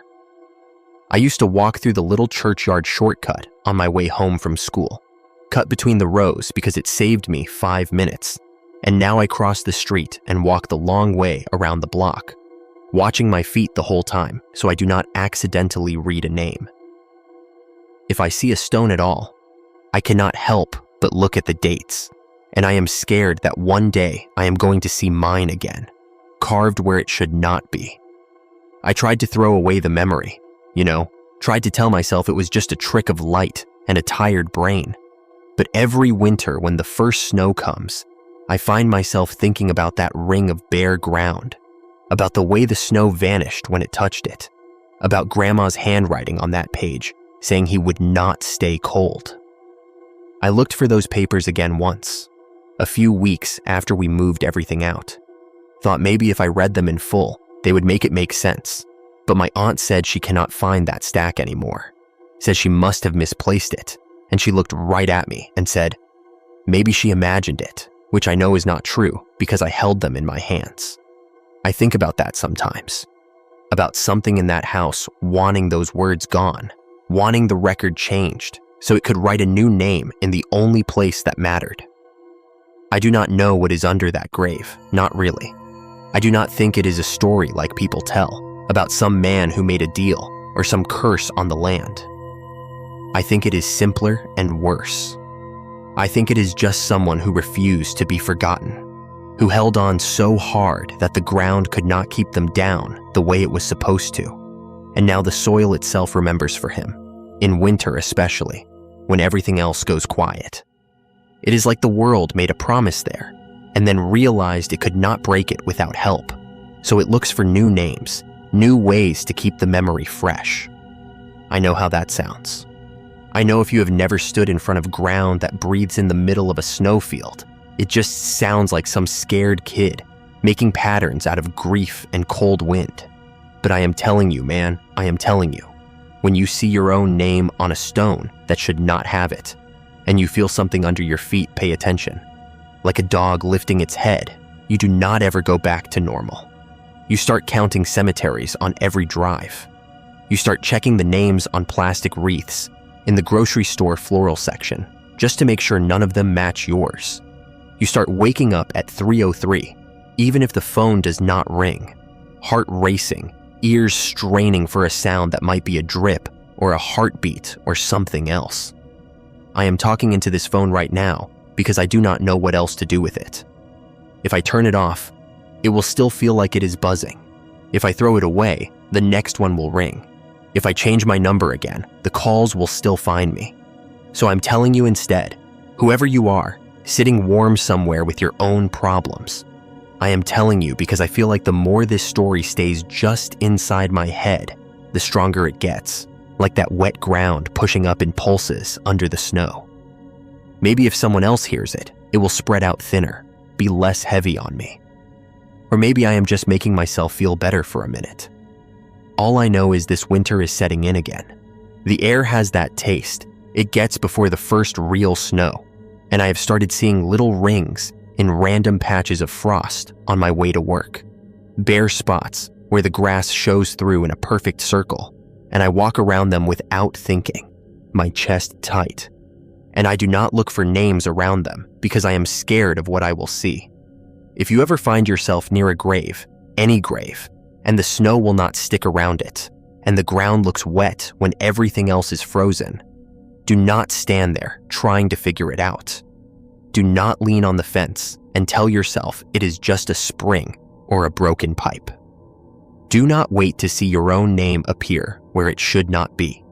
I used to walk through the little churchyard shortcut on my way home from school, cut between the rows because it saved me 5 minutes, and now I cross the street and walk the long way around the block, watching my feet the whole time so I do not accidentally read a name. If I see a stone at all, I cannot help but look at the dates, and I am scared that one day I am going to see mine again, carved where it should not be. I tried to throw away the memory, tried to tell myself it was just a trick of light and a tired brain. But every winter when the first snow comes, I find myself thinking about that ring of bare ground, about the way the snow vanished when it touched it, about Grandma's handwriting on that page saying he would not stay cold. I looked for those papers again once, a few weeks after we moved everything out. Thought maybe if I read them in full, they would make it make sense. But my aunt said she cannot find that stack anymore, says she must have misplaced it. And she looked right at me and said, maybe she imagined it, which I know is not true because I held them in my hands. I think about that sometimes, about something in that house wanting those words gone, wanting the record changed so it could write a new name in the only place that mattered. I do not know what is under that grave, not really. I do not think it is a story like people tell about some man who made a deal or some curse on the land. I think it is simpler and worse. I think it is just someone who refused to be forgotten, who held on so hard that the ground could not keep them down the way it was supposed to, and now the soil itself remembers for him, in winter especially, when everything else goes quiet. It is like the world made a promise there, and then realized it could not break it without help, so it looks for new names, new ways to keep the memory fresh. I know how that sounds. I know if you have never stood in front of ground that breathes in the middle of a snowfield, it just sounds like some scared kid making patterns out of grief and cold wind. But I am telling you, man, I am telling you, when you see your own name on a stone that should not have it, and you feel something under your feet, pay attention, Like a dog lifting its head, you do not ever go back to normal. You start counting cemeteries on every drive. You start checking the names on plastic wreaths in the grocery store floral section, just to make sure none of them match yours. You start waking up at 3:03, even if the phone does not ring, heart racing, ears straining for a sound that might be a drip or a heartbeat or something else. I am talking into this phone right now because I do not know what else to do with it. If I turn it off, it will still feel like it is buzzing. If I throw it away, the next one will ring. If I change my number again, the calls will still find me. So I'm telling you instead, whoever you are, sitting warm somewhere with your own problems, I am telling you because I feel like the more this story stays just inside my head, the stronger it gets, like that wet ground pushing up in pulses under the snow. Maybe if someone else hears it, it will spread out thinner, be less heavy on me. Or maybe I am just making myself feel better for a minute. All I know is this winter is setting in again. The air has that taste it gets before the first real snow, and I have started seeing little rings in random patches of frost on my way to work. Bare spots where the grass shows through in a perfect circle, and I walk around them without thinking, my chest tight. And I do not look for names around them because I am scared of what I will see. If you ever find yourself near a grave, any grave, and the snow will not stick around it, and the ground looks wet when everything else is frozen, do not stand there trying to figure it out. Do not lean on the fence and tell yourself it is just a spring or a broken pipe. Do not wait to see your own name appear where it should not be.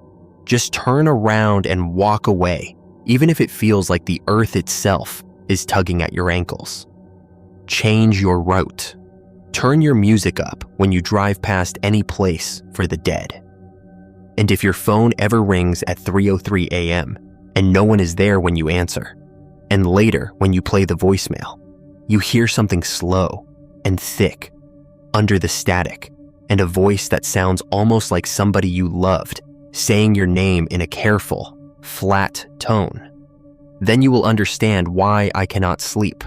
Just turn around and walk away, even if it feels like the earth itself is tugging at your ankles. Change your route. Turn your music up when you drive past any place for the dead. And if your phone ever rings at 3:03 a.m. and no one is there when you answer, and later when you play the voicemail, you hear something slow and thick under the static and a voice that sounds almost like somebody you loved saying your name in a careful, flat tone, then you will understand why I cannot sleep.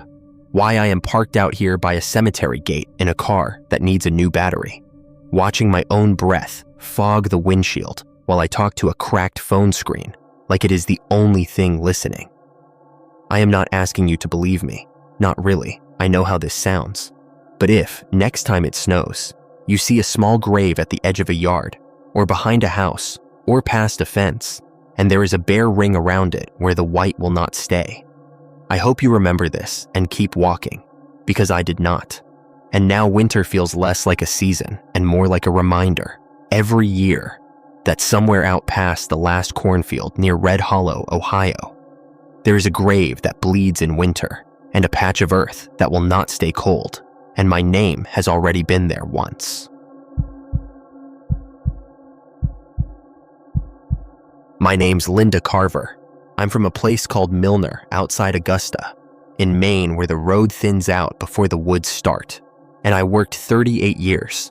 Why I am parked out here by a cemetery gate in a car that needs a new battery, watching my own breath fog the windshield while I talk to a cracked phone screen like it is the only thing listening. I am not asking you to believe me. Not really. I know how this sounds. But if, next time it snows, you see a small grave at the edge of a yard, or behind a house, or past a fence, and there is a bare ring around it where the white will not stay, I hope you remember this and keep walking, because I did not. And now winter feels less like a season and more like a reminder, every year, that somewhere out past the last cornfield near Red Hollow, Ohio, there is a grave that bleeds in winter and a patch of earth that will not stay cold, and my name has already been there once. My name's Linda Carver. I'm from a place called Milner outside Augusta, in Maine, where the road thins out before the woods start, and I worked 38 years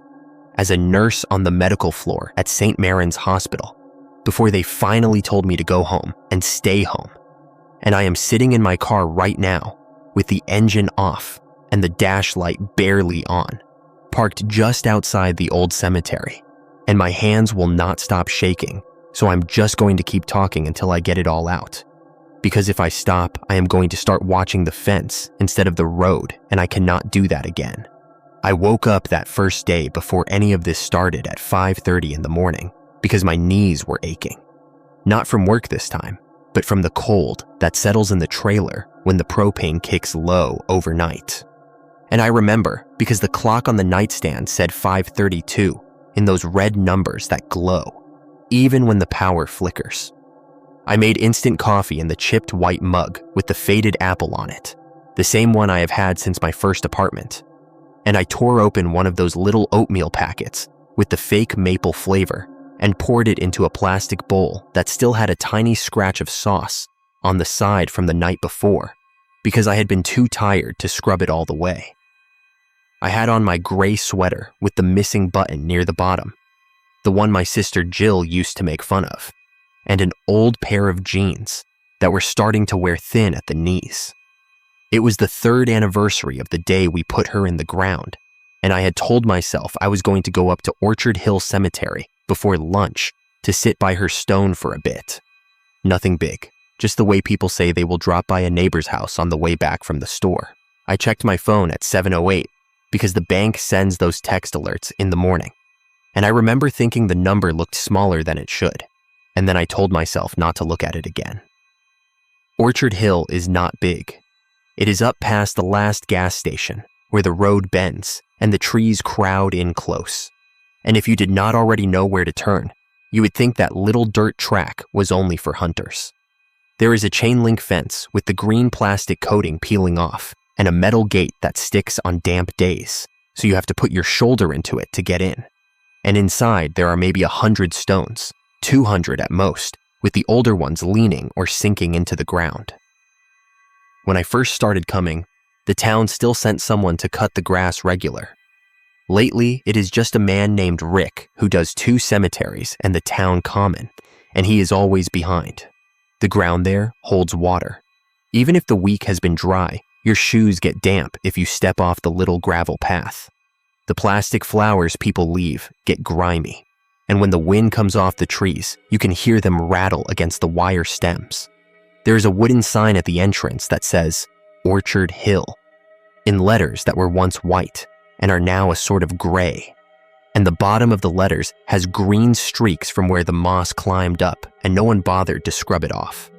as a nurse on the medical floor at St. Mary's Hospital before they finally told me to go home and stay home. And I am sitting in my car right now with the engine off and the dash light barely on, parked just outside the old cemetery, and my hands will not stop shaking. So I'm just going to keep talking until I get it all out. Because if I stop, I am going to start watching the fence instead of the road, and I cannot do that again. I woke up that first day before any of this started at 5:30 in the morning because my knees were aching. Not from work this time, but from the cold that settles in the trailer when the propane kicks low overnight. And I remember because the clock on the nightstand said 5:32 in those red numbers that glow, even when the power flickers. I made instant coffee in the chipped white mug with the faded apple on it, the same one I have had since my first apartment. And I tore open one of those little oatmeal packets with the fake maple flavor and poured it into a plastic bowl that still had a tiny scratch of sauce on the side from the night before because I had been too tired to scrub it all the way. I had on my gray sweater with the missing button near the bottom, the one my sister Jill used to make fun of, and an old pair of jeans that were starting to wear thin at the knees. It was the 3rd anniversary of the day we put her in the ground, and I had told myself I was going to go up to Orchard Hill Cemetery before lunch to sit by her stone for a bit. Nothing big, just the way people say they will drop by a neighbor's house on the way back from the store. I checked my phone at 7:08 because the bank sends those text alerts in the morning, and I remember thinking the number looked smaller than it should, and then I told myself not to look at it again. Orchard Hill is not big. It is up past the last gas station, where the road bends and the trees crowd in close. And if you did not already know where to turn, you would think that little dirt track was only for hunters. There is a chain link fence with the green plastic coating peeling off and a metal gate that sticks on damp days, so you have to put your shoulder into it to get in. And inside there are maybe 100 stones, 200 at most, with the older ones leaning or sinking into the ground. When I first started coming, the town still sent someone to cut the grass regular. Lately, it is just a man named Rick who does 2 cemeteries and the town common, and he is always behind. The ground there holds water. Even if the week has been dry, your shoes get damp if you step off the little gravel path. The plastic flowers people leave get grimy, and when the wind comes off the trees, you can hear them rattle against the wire stems. There is a wooden sign at the entrance that says, Orchard Hill, in letters that were once white and are now a sort of gray. And the bottom of the letters has green streaks from where the moss climbed up, and no one bothered to scrub it off.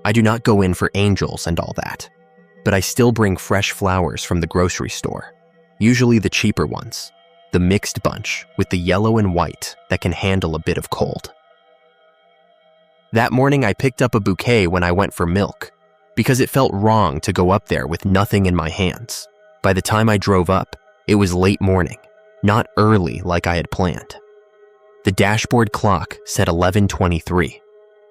I do not go in for angels and all that, but I still bring fresh flowers from the grocery store, usually the cheaper ones, the mixed bunch with the yellow and white that can handle a bit of cold. That morning I picked up a bouquet when I went for milk, because it felt wrong to go up there with nothing in my hands. By the time I drove up, it was late morning, not early like I had planned. The dashboard clock said 11:23.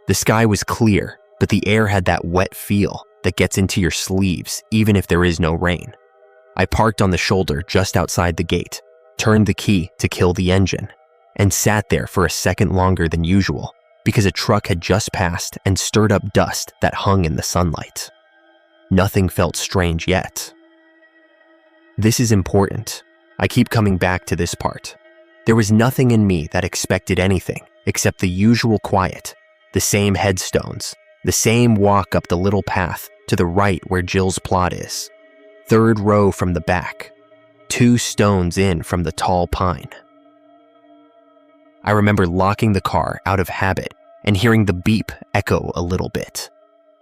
The sky was clear, but the air had that wet feel that gets into your sleeves even if there is no rain. I parked on the shoulder just outside the gate, turned the key to kill the engine, and sat there for a second longer than usual because a truck had just passed and stirred up dust that hung in the sunlight. Nothing felt strange yet. This is important. I keep coming back to this part. There was nothing in me that expected anything except the usual quiet, the same headstones, the same walk up the little path to the right where Jill's plot is. 3rd row from the back, 2 stones in from the tall pine. I remember locking the car out of habit and hearing the beep echo a little bit.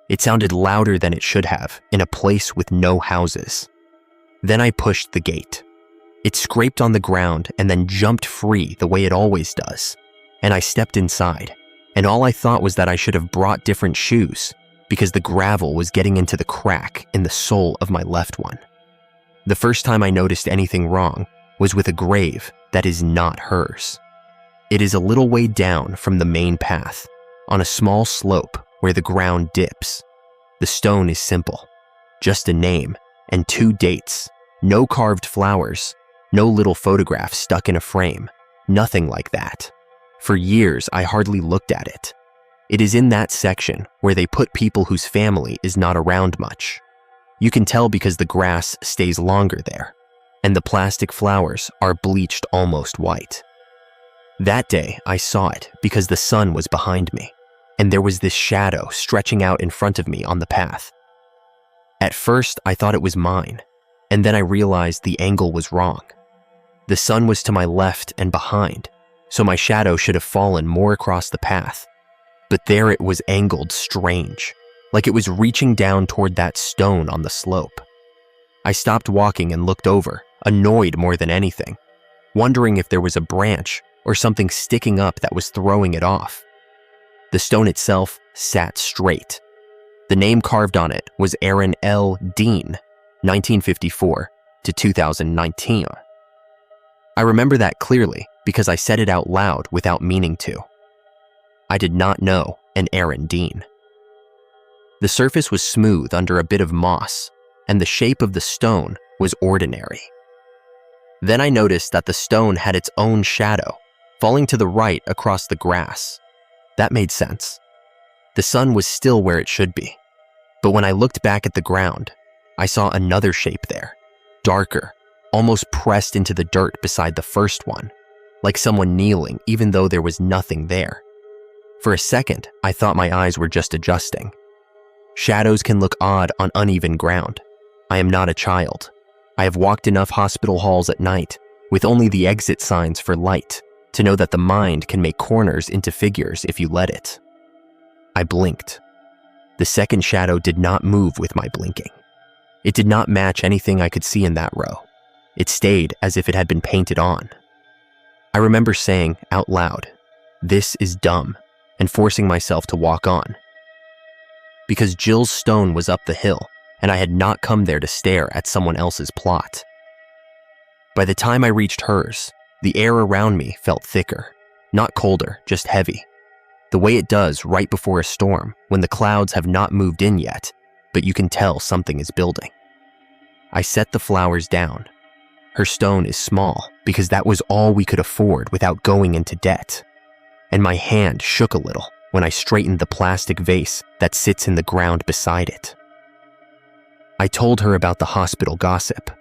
It sounded louder than it should have in a place with no houses. Then I pushed the gate. It scraped on the ground and then jumped free the way it always does, and I stepped inside, and all I thought was that I should have brought different shoes because the gravel was getting into the crack in the sole of my left one. The first time I noticed anything wrong was with a grave that is not hers. It is a little way down from the main path, on a small slope where the ground dips. The stone is simple, just a name and 2 dates, no carved flowers, no little photograph stuck in a frame, nothing like that. For years, I hardly looked at it. It is in that section where they put people whose family is not around much. You can tell because the grass stays longer there, and the plastic flowers are bleached almost white. That day, I saw it because the sun was behind me, and there was this shadow stretching out in front of me on the path. At first, I thought it was mine, and then I realized the angle was wrong. The sun was to my left and behind, so my shadow should have fallen more across the path. But there it was angled strange, like it was reaching down toward that stone on the slope. I stopped walking and looked over, annoyed more than anything, wondering if there was a branch or something sticking up that was throwing it off. The stone itself sat straight. The name carved on it was Aaron L. Dean, 1954 to 2019. I remember that clearly because I said it out loud without meaning to. I did not know an Aaron Dean. The surface was smooth under a bit of moss, and the shape of the stone was ordinary. Then I noticed that the stone had its own shadow, falling to the right across the grass. That made sense. The sun was still where it should be. But when I looked back at the ground, I saw another shape there, darker, almost pressed into the dirt beside the first one, like someone kneeling even though there was nothing there. For a second, I thought my eyes were just adjusting. Shadows can look odd on uneven ground. I am not a child. I have walked enough hospital halls at night, with only the exit signs for light, to know that the mind can make corners into figures if you let it. I blinked. The second shadow did not move with my blinking. It did not match anything I could see in that row. It stayed as if it had been painted on. I remember saying out loud, "This is dumb," and forcing myself to walk on. Because Jill's stone was up the hill, and I had not come there to stare at someone else's plot. By the time I reached hers, the air around me felt thicker, not colder, just heavy. The way it does right before a storm, when the clouds have not moved in yet, but you can tell something is building. I set the flowers down. Her stone is small because that was all we could afford without going into debt. And my hand shook a little when I straightened the plastic vase that sits in the ground beside it. I told her about the hospital gossip,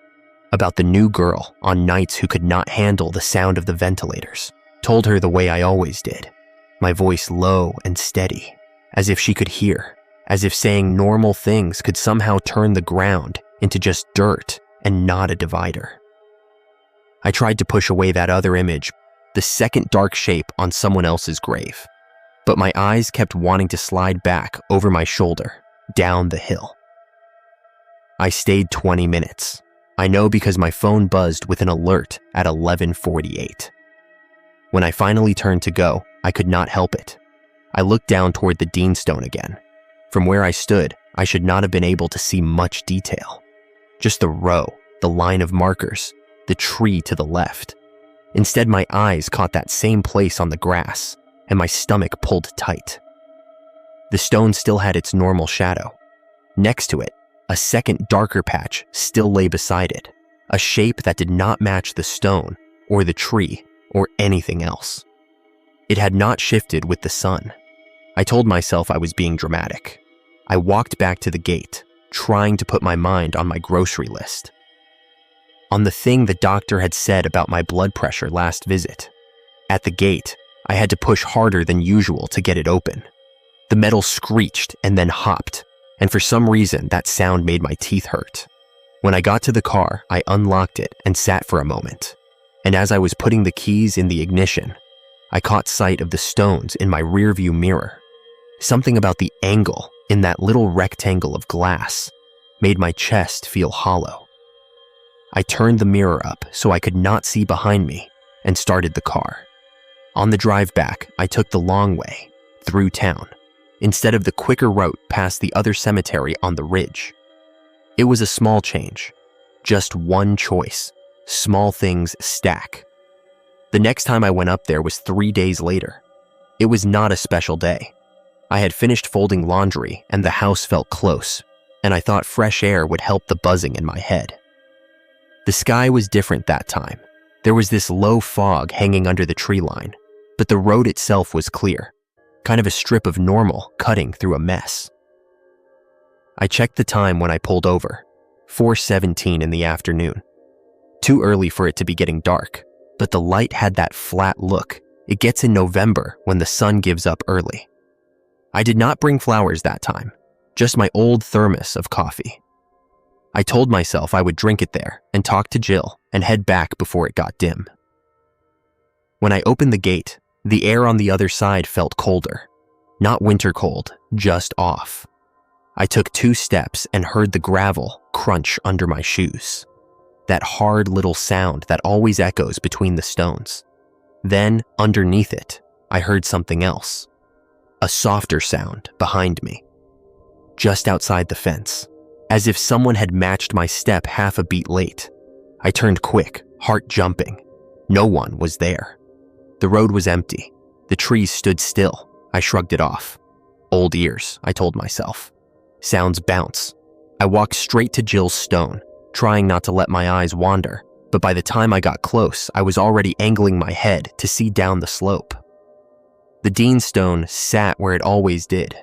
about the new girl on nights who could not handle the sound of the ventilators. Told her the way I always did, my voice low and steady, as if she could hear, as if saying normal things could somehow turn the ground into just dirt and not a divider. I tried to push away that other image, the second dark shape on someone else's grave, but my eyes kept wanting to slide back over my shoulder, down the hill. I stayed 20 minutes. I know because my phone buzzed with an alert at 11:48. When I finally turned to go, I could not help it. I looked down toward the Deanstone again. From where I stood, I should not have been able to see much detail. Just the row, the line of markers, the tree to the left. Instead, my eyes caught that same place on the grass, and my stomach pulled tight. The stone still had its normal shadow. Next to it, a second darker patch still lay beside it, a shape that did not match the stone or the tree or anything else. It had not shifted with the sun. I told myself I was being dramatic. I walked back to the gate, trying to put my mind on my grocery list, on the thing the doctor had said about my blood pressure last visit. At the gate, I had to push harder than usual to get it open. The metal screeched and then hopped, and for some reason that sound made my teeth hurt. When I got to the car, I unlocked it and sat for a moment, and as I was putting the keys in the ignition, I caught sight of the stones in my rearview mirror. Something about the angle in that little rectangle of glass made my chest feel hollow. I turned the mirror up so I could not see behind me and started the car. On the drive back, I took the long way, through town, instead of the quicker route past the other cemetery on the ridge. It was a small change, just one choice. Small things stack. The next time I went up there was 3 days later. It was not a special day. I had finished folding laundry and the house felt close, and I thought fresh air would help the buzzing in my head. The sky was different that time. There was this low fog hanging under the tree line, but the road itself was clear, kind of a strip of normal cutting through a mess. I checked the time when I pulled over, 4:17 in the afternoon. Too early for it to be getting dark, but the light had that flat look it gets in November when the sun gives up early. I did not bring flowers that time, just my old thermos of coffee. I told myself I would drink it there and talk to Jill and head back before it got dim. When I opened the gate, the air on the other side felt colder. Not winter cold, just off. I took 2 steps and heard the gravel crunch under my shoes. That hard little sound that always echoes between the stones. Then, underneath it, I heard something else. A softer sound behind me. Just outside the fence, as if someone had matched my step half a beat late. I turned quick, heart jumping. No one was there. The road was empty. The trees stood still. I shrugged it off. Old ears, I told myself. Sounds bounce. I walked straight to Jill's stone, trying not to let my eyes wander, but by the time I got close, I was already angling my head to see down the slope. The Deanstone sat where it always did.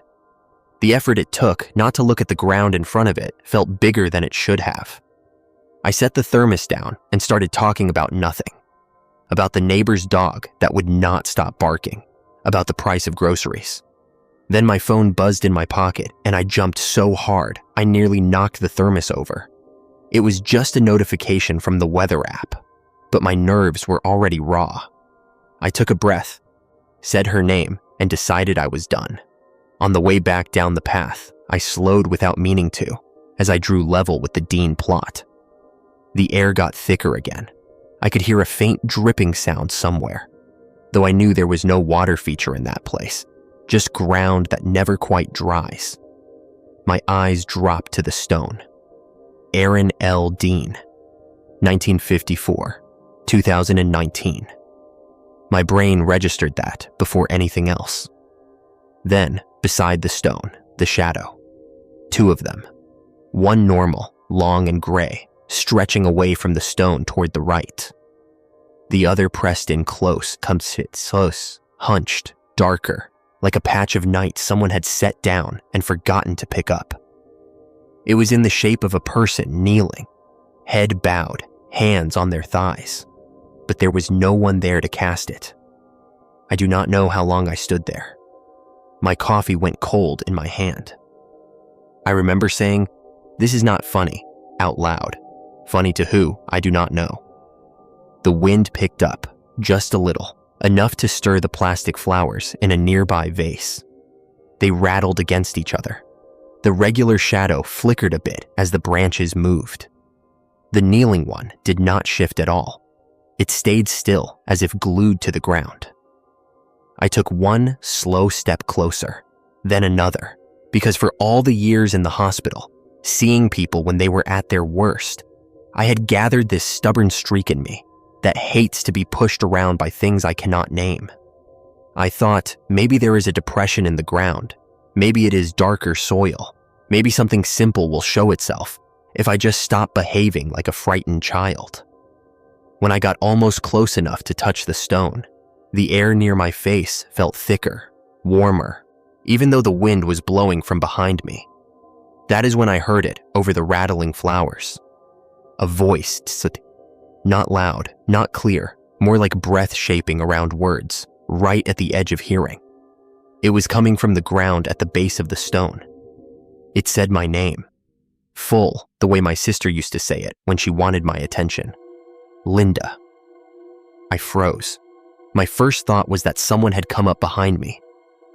The effort it took not to look at the ground in front of it felt bigger than it should have. I set the thermos down and started talking about nothing. About the neighbor's dog that would not stop barking. About the price of groceries. Then my phone buzzed in my pocket and I jumped so hard I nearly knocked the thermos over. It was just a notification from the weather app, but my nerves were already raw. I took a breath, said her name, and decided I was done. On the way back down the path, I slowed without meaning to, as I drew level with the Dean plot. The air got thicker again. I could hear a faint dripping sound somewhere, though I knew there was no water feature in that place, just ground that never quite dries. My eyes dropped to the stone. Aaron L. Dean, 1954, 2019. My brain registered that before anything else. Then, beside the stone, the shadow. Two of them. One normal, long and gray, stretching away from the stone toward the right. The other pressed in close, hunched, darker, like a patch of night someone had set down and forgotten to pick up. It was in the shape of a person kneeling, head bowed, hands on their thighs, but there was no one there to cast it. I do not know how long I stood there. My coffee went cold in my hand. I remember saying, "This is not funny," out loud. Funny to who, I do not know. The wind picked up, just a little, enough to stir the plastic flowers in a nearby vase. They rattled against each other. The regular shadow flickered a bit as the branches moved. The kneeling one did not shift at all. It stayed still, as if glued to the ground. I took one slow step closer, then another, because for all the years in the hospital, seeing people when they were at their worst, I had gathered this stubborn streak in me that hates to be pushed around by things I cannot name. I thought, maybe there is a depression in the ground. Maybe it is darker soil. Maybe something simple will show itself if I just stop behaving like a frightened child. When I got almost close enough to touch the stone, the air near my face felt thicker, warmer, even though the wind was blowing from behind me. That is when I heard it over the rattling flowers. A voice, not loud, not clear, more like breath shaping around words, right at the edge of hearing. It was coming from the ground at the base of the stone. It said my name, full, the way my sister used to say it when she wanted my attention. Linda. I froze. My first thought was that someone had come up behind me.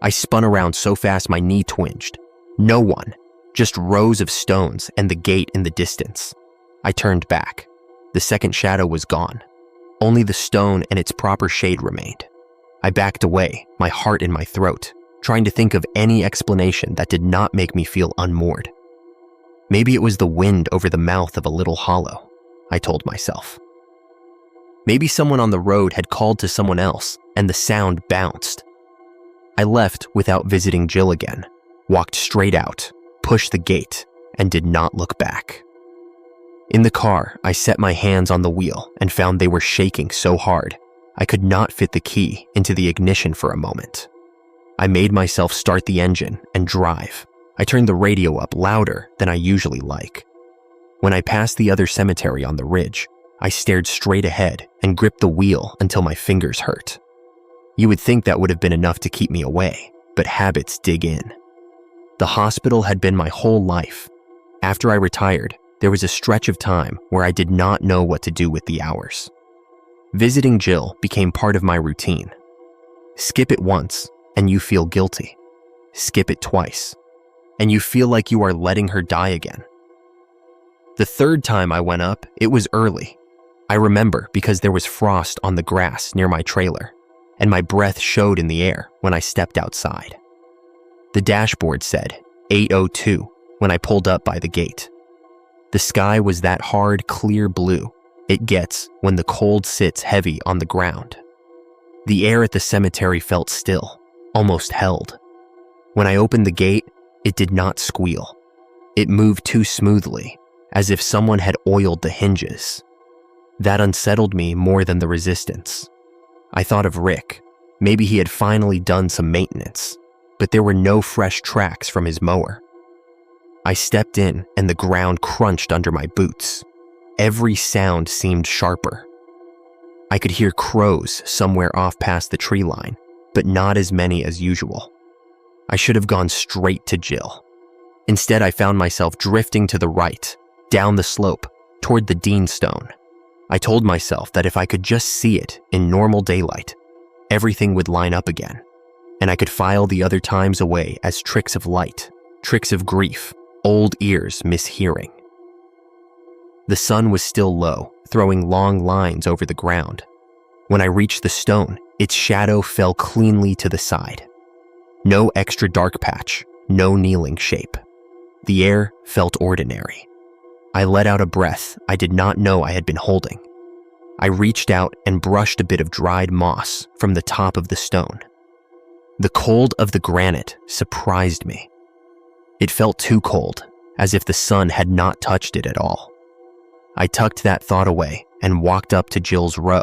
I spun around so fast my knee twinged. No one, just rows of stones and the gate in the distance. I turned back. The second shadow was gone. Only the stone and its proper shade remained. I backed away, my heart in my throat, trying to think of any explanation that did not make me feel unmoored. Maybe it was the wind over the mouth of a little hollow, I told myself. Maybe someone on the road had called to someone else and the sound bounced. I left without visiting Jill again, walked straight out, pushed the gate, and did not look back. In the car, I set my hands on the wheel and found they were shaking so hard I could not fit the key into the ignition for a moment. I made myself start the engine and drive. I turned the radio up louder than I usually like. When I passed the other cemetery on the ridge, I stared straight ahead and gripped the wheel until my fingers hurt. You would think that would have been enough to keep me away, but habits dig in. The hospital had been my whole life. After I retired, there was a stretch of time where I did not know what to do with the hours. Visiting Jill became part of my routine. Skip it once, and you feel guilty. Skip it twice, and you feel like you are letting her die again. The third time I went up, it was early. I remember because there was frost on the grass near my trailer, and my breath showed in the air when I stepped outside. The dashboard said 8:02 when I pulled up by the gate. The sky was that hard, clear blue it gets when the cold sits heavy on the ground. The air at the cemetery felt still, almost held. When I opened the gate, it did not squeal. It moved too smoothly, as if someone had oiled the hinges. That unsettled me more than the resistance. I thought of Rick. Maybe he had finally done some maintenance. but there were no fresh tracks from his mower. I stepped in and the ground crunched under my boots. Every sound seemed sharper. I could hear crows somewhere off past the tree line, but not as many as usual. I should have gone straight to Jill. Instead, I found myself drifting to the right, down the slope, toward the Dean Stone. I told myself that if I could just see it in normal daylight, everything would line up again, and I could file the other times away as tricks of light, tricks of grief, old ears mishearing. The sun was still low, throwing long lines over the ground. When I reached the stone, its shadow fell cleanly to the side. No extra dark patch, no kneeling shape. The air felt ordinary. I let out a breath I did not know I had been holding. I reached out and brushed a bit of dried moss from the top of the stone. The cold of the granite surprised me. It felt too cold, as if the sun had not touched it at all. I tucked that thought away and walked up to Jill's row,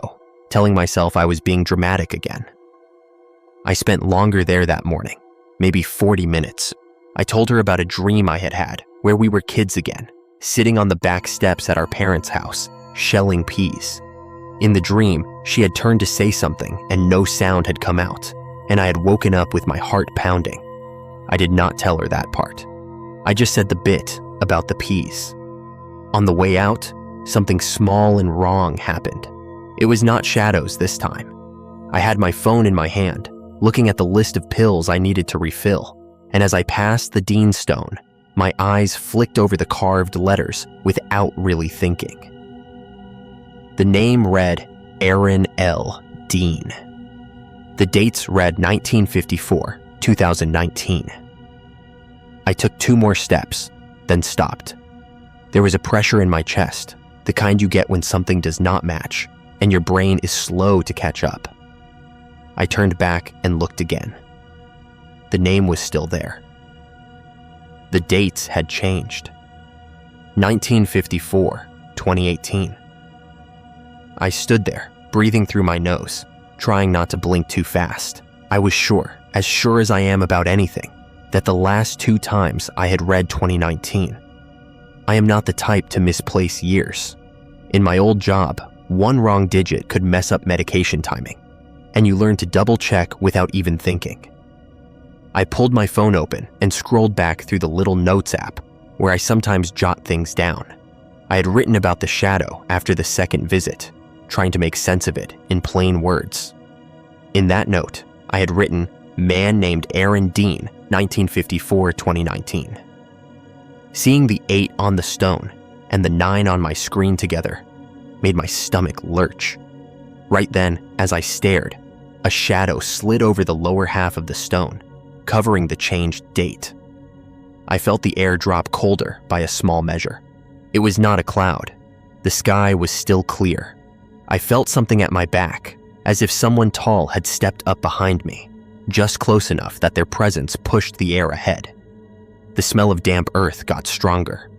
telling myself I was being dramatic again. I spent longer there that morning, maybe 40 minutes. I told her about a dream I had had where we were kids again, sitting on the back steps at our parents' house, shelling peas. In the dream, she had turned to say something and no sound had come out, and I had woken up with my heart pounding. I did not tell her that part. I just said the bit about the peas. On the way out, something small and wrong happened. It was not shadows this time. I had my phone in my hand, looking at the list of pills I needed to refill, and as I passed the Dean Stone, my eyes flicked over the carved letters without really thinking. The name read Aaron L. Dean. The dates read 1954, 2019. I took 2 more steps, then stopped. There was a pressure in my chest, the kind you get when something does not match, and your brain is slow to catch up. I turned back and looked again. The name was still there. The dates had changed. 1954, 2018. I stood there, breathing through my nose, trying not to blink too fast. I was sure as I am about anything, that the last 2 times I had read 2019. I am not the type to misplace years. In my old job, 1 wrong digit could mess up medication timing, and you learn to double-check without even thinking. I pulled my phone open and scrolled back through the little notes app, where I sometimes jot things down. I had written about the shadow after the second visit, trying to make sense of it in plain words. In that note, I had written, "Man named Aaron Dean, 1954-2019. Seeing the 8 on the stone and the 9 on my screen together made my stomach lurch. Right then, as I stared, a shadow slid over the lower half of the stone, covering the changed date. I felt the air drop colder by a small measure. It was not a cloud. The sky was still clear. I felt something at my back, as if someone tall had stepped up behind me, just close enough that their presence pushed the air ahead. The smell of damp earth got stronger.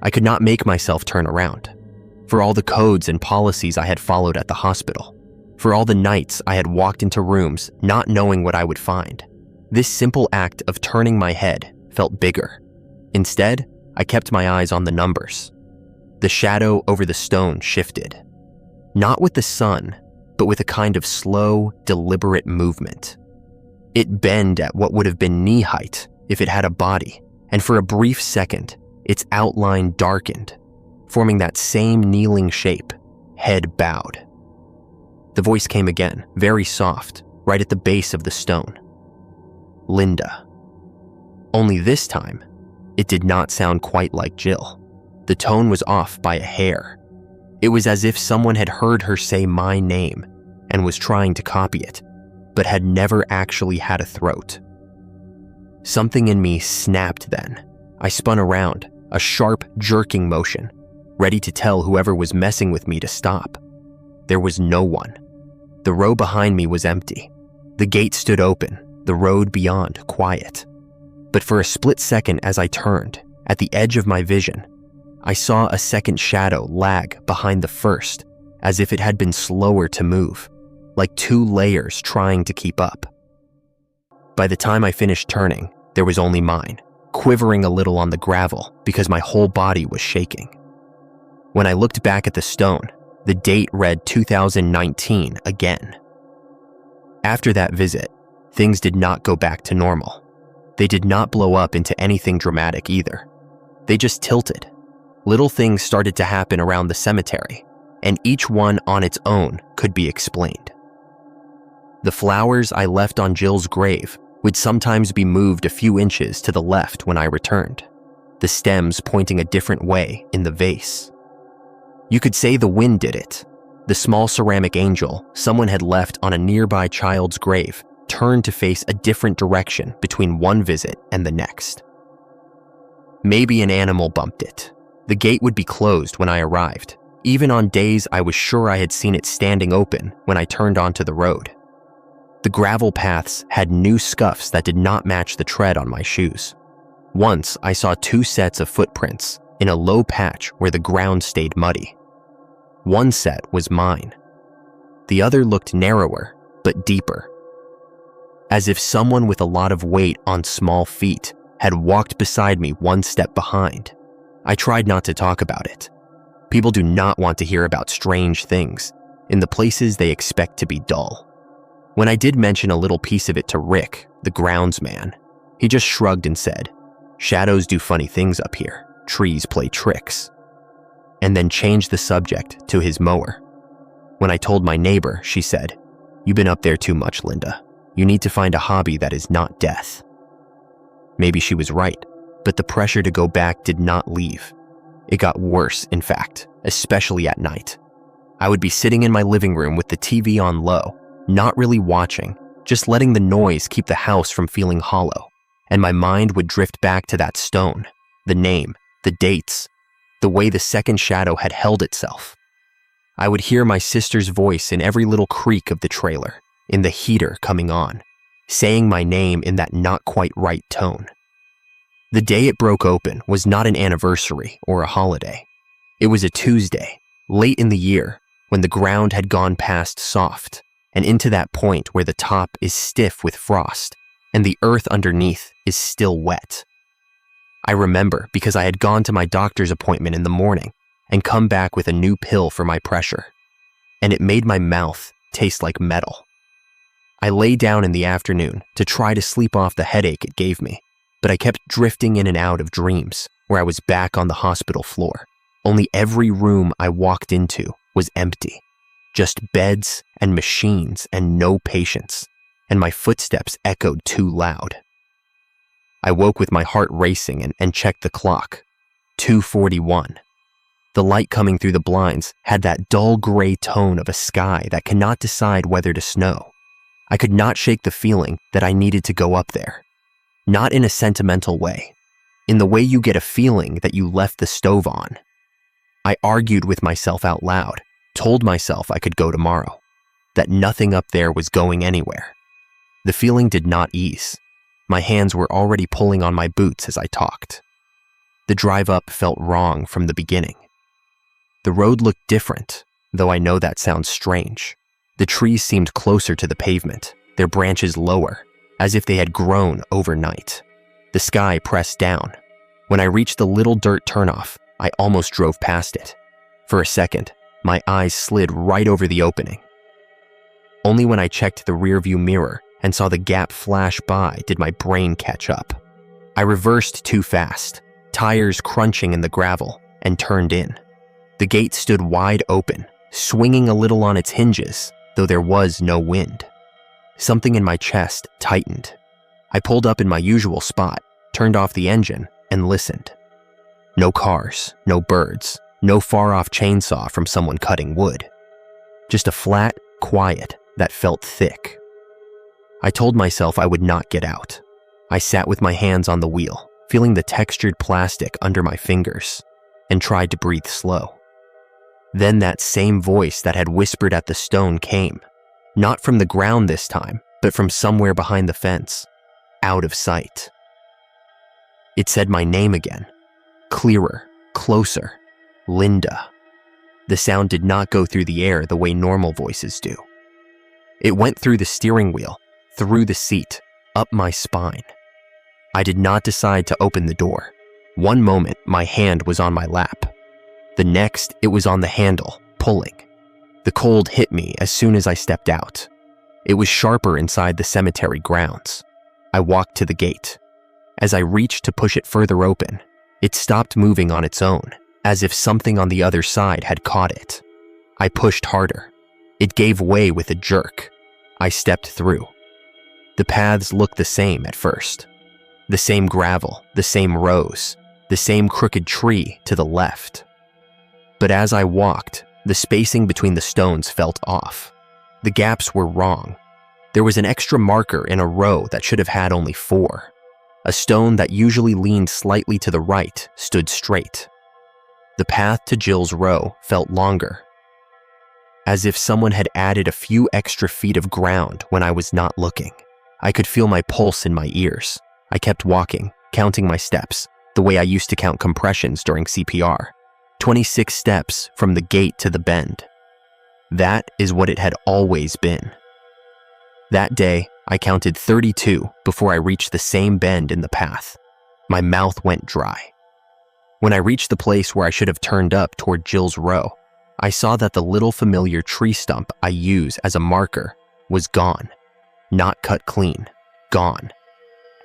I could not make myself turn around. For all the codes and policies I had followed at the hospital, for all the nights I had walked into rooms not knowing what I would find, this simple act of turning my head felt bigger. Instead, I kept my eyes on the numbers. The shadow over the stone shifted. Not with the sun, but with a kind of slow, deliberate movement. It bent at what would have been knee height if it had a body, and for a brief second, its outline darkened, forming that same kneeling shape, head bowed. The voice came again, very soft, right at the base of the stone. Linda. Only this time, it did not sound quite like Jill. The tone was off by a hair. It was as if someone had heard her say my name and was trying to copy it, but had never actually had a throat. Something in me snapped then. I spun around, a sharp, jerking motion, ready to tell whoever was messing with me to stop. There was no one. The row behind me was empty. The gate stood open, the road beyond quiet. But for a split second as I turned, at the edge of my vision, I saw a second shadow lag behind the first, as if it had been slower to move, like 2 layers trying to keep up. By the time I finished turning, there was only mine, quivering a little on the gravel because my whole body was shaking. When I looked back at the stone, the date read 2019 again. After that visit, things did not go back to normal. They did not blow up into anything dramatic either. They just tilted. Little things started to happen around the cemetery, and each one on its own could be explained. The flowers I left on Jill's grave would sometimes be moved a few inches to the left when I returned, the stems pointing a different way in the vase. You could say the wind did it. The small ceramic angel someone had left on a nearby child's grave turned to face a different direction between one visit and the next. Maybe an animal bumped it. The gate would be closed when I arrived, even on days I was sure I had seen it standing open when I turned onto the road. The gravel paths had new scuffs that did not match the tread on my shoes. Once I saw 2 sets of footprints in a low patch where the ground stayed muddy. One set was mine. The other looked narrower, but deeper. As if someone with a lot of weight on small feet had walked beside me one step behind. I tried not to talk about it. People do not want to hear about strange things in the places they expect to be dull. When I did mention a little piece of it to Rick, the groundsman, he just shrugged and said, "Shadows do funny things up here. Trees play tricks." And then changed the subject to his mower. When I told my neighbor, she said, "You've been up there too much, Linda. You need to find a hobby that is not death." Maybe she was right, but the pressure to go back did not leave. It got worse, in fact, especially at night. I would be sitting in my living room with the TV on low, not really watching, just letting the noise keep the house from feeling hollow, and my mind would drift back to that stone, the name, the dates, the way the second shadow had held itself. I would hear my sister's voice in every little creak of the trailer, in the heater coming on, saying my name in that not quite right tone. The day it broke open was not an anniversary or a holiday. It was a Tuesday, late in the year, when the ground had gone past soft and into that point where the top is stiff with frost and the earth underneath is still wet. I remember because I had gone to my doctor's appointment in the morning and come back with a new pill for my pressure, and it made my mouth taste like metal. I lay down in the afternoon to try to sleep off the headache it gave me, but I kept drifting in and out of dreams where I was back on the hospital floor. Only every room I walked into was empty, just beds and machines and no patients, and my footsteps echoed too loud. I woke with my heart racing and checked the clock. 2:41. The light coming through the blinds had that dull gray tone of a sky that cannot decide whether to snow. I could not shake the feeling that I needed to go up there. Not in a sentimental way, in the way you get a feeling that you left the stove on. I argued with myself out loud, told myself I could go tomorrow, that nothing up there was going anywhere. The feeling did not ease. My hands were already pulling on my boots as I talked. The drive up felt wrong from the beginning. The road looked different, though I know that sounds strange. The trees seemed closer to the pavement, their branches lower, as if they had grown overnight. The sky pressed down. When I reached the little dirt turnoff, I almost drove past it. For a second, my eyes slid right over the opening. Only when I checked the rearview mirror and saw the gap flash by did my brain catch up. I reversed too fast, tires crunching in the gravel, and turned in. The gate stood wide open, swinging a little on its hinges, though there was no wind. Something in my chest tightened. I pulled up in my usual spot, turned off the engine, and listened. No cars, no birds, no far-off chainsaw from someone cutting wood. Just a flat quiet that felt thick. I told myself I would not get out. I sat with my hands on the wheel, feeling the textured plastic under my fingers, and tried to breathe slow. Then that same voice that had whispered at the stone came, not from the ground this time, but from somewhere behind the fence, out of sight. It said my name again, clearer, closer, Linda. The sound did not go through the air the way normal voices do. It went through the steering wheel, through the seat, up my spine. I did not decide to open the door. One moment, my hand was on my lap. The next, it was on the handle, pulling. The cold hit me as soon as I stepped out. It was sharper inside the cemetery grounds. I walked to the gate. As I reached to push it further open, it stopped moving on its own, as if something on the other side had caught it. I pushed harder. It gave way with a jerk. I stepped through. The paths looked the same at first. The same gravel, the same rows, the same crooked tree to the left. But as I walked, the spacing between the stones felt off. The gaps were wrong. There was an extra marker in a row that should have had only 4. A stone that usually leaned slightly to the right stood straight. The path to Jill's row felt longer, as if someone had added a few extra feet of ground when I was not looking. I could feel my pulse in my ears. I kept walking, counting my steps, the way I used to count compressions during CPR. 26 steps from the gate to the bend. That is what it had always been. That day, I counted 32 before I reached the same bend in the path. My mouth went dry. When I reached the place where I should have turned up toward Jill's row, I saw that the little familiar tree stump I use as a marker was gone. Not cut clean, gone,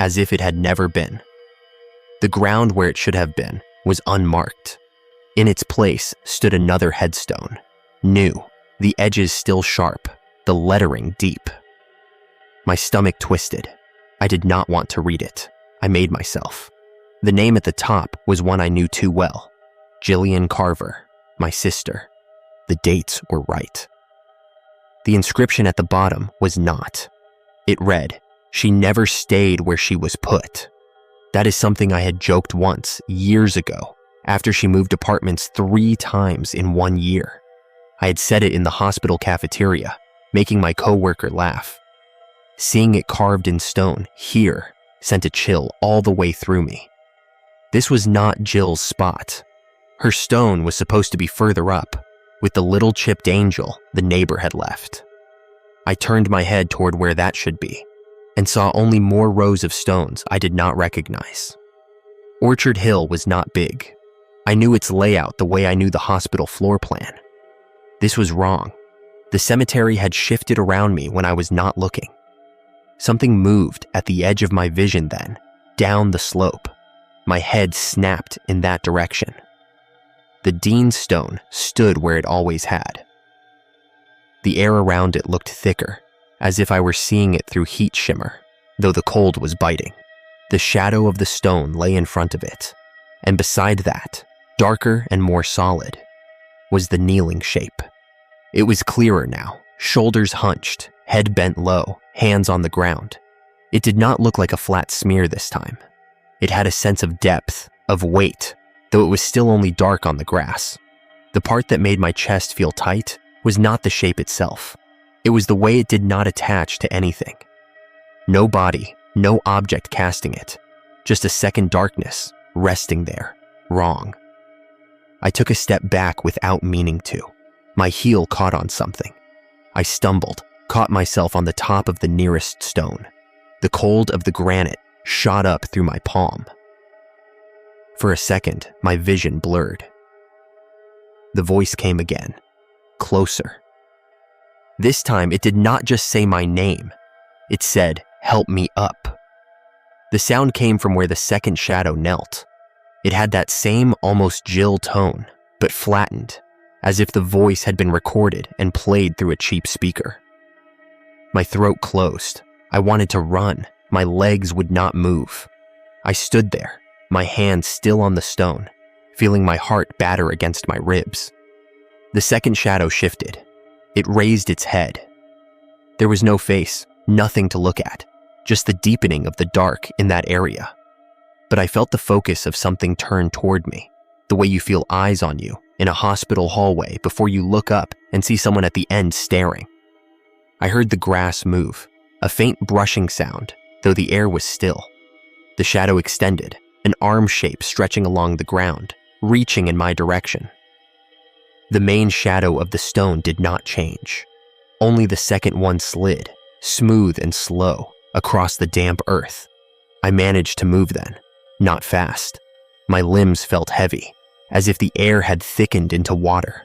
as if it had never been. The ground where it should have been was unmarked. In its place stood another headstone, new, the edges still sharp, the lettering deep. My stomach twisted. I did not want to read it. I made myself. The name at the top was one I knew too well. Jillian Carver, my sister. The dates were right. The inscription at the bottom was not. It read, "She never stayed where she was put." That is something I had joked once, years ago, after she moved apartments 3 times in 1 year. I had said it in the hospital cafeteria, making my coworker laugh. Seeing it carved in stone here sent a chill all the way through me. This was not Jill's spot. Her stone was supposed to be further up, with the little chipped angel the neighbor had left. I turned my head toward where that should be, and saw only more rows of stones I did not recognize. Orchard Hill was not big. I knew its layout the way I knew the hospital floor plan. This was wrong. The cemetery had shifted around me when I was not looking. Something moved at the edge of my vision then, down the slope. My head snapped in that direction. The Dean stone stood where it always had. The air around it looked thicker, as if I were seeing it through heat shimmer, though the cold was biting. The shadow of the stone lay in front of it, and beside that, darker and more solid, was the kneeling shape. It was clearer now, shoulders hunched, head bent low, hands on the ground. It did not look like a flat smear this time. It had a sense of depth, of weight, though it was still only dark on the grass. The part that made my chest feel tight was not the shape itself. It was the way it did not attach to anything. No body, no object casting it, just a second darkness, resting there, wrong. I took a step back without meaning to. My heel caught on something. I stumbled, caught myself on the top of the nearest stone. The cold of the granite shot up through my palm. For a second, my vision blurred. The voice came again, closer. This time, it did not just say my name. It said, "Help me up." The sound came from where the second shadow knelt. It had that same almost Jill tone, but flattened, as if the voice had been recorded and played through a cheap speaker. My throat closed. I wanted to run. My legs would not move. I stood there, my hand still on the stone, feeling my heart batter against my ribs. The second shadow shifted. It raised its head. There was no face, nothing to look at, just the deepening of the dark in that area. But I felt the focus of something turn toward me, the way you feel eyes on you in a hospital hallway before you look up and see someone at the end staring. I heard the grass move, a faint brushing sound, though the air was still. The shadow extended, an arm shape stretching along the ground, reaching in my direction. The main shadow of the stone did not change. Only the second one slid, smooth and slow, across the damp earth. I managed to move then, not fast. My limbs felt heavy, as if the air had thickened into water.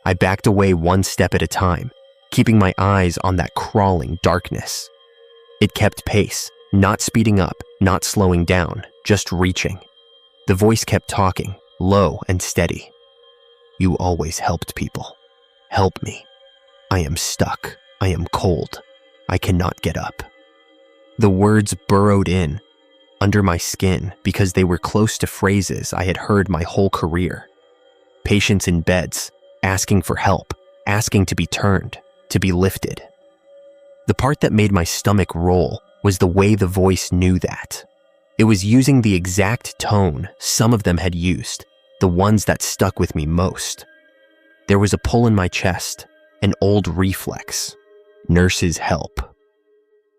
I backed away one step at a time, keeping my eyes on that crawling darkness. It kept pace, not speeding up, not slowing down, just reaching. The voice kept talking, low and steady. "You always helped people. Help me. I am stuck. I am cold. I cannot get up." The words burrowed in, under my skin, because they were close to phrases I had heard my whole career. Patients in beds, asking for help, asking to be turned, to be lifted. The part that made my stomach roll was the way the voice knew that. It was using the exact tone some of them had used, the ones that stuck with me most. There was a pull in my chest, an old reflex. Nurses help.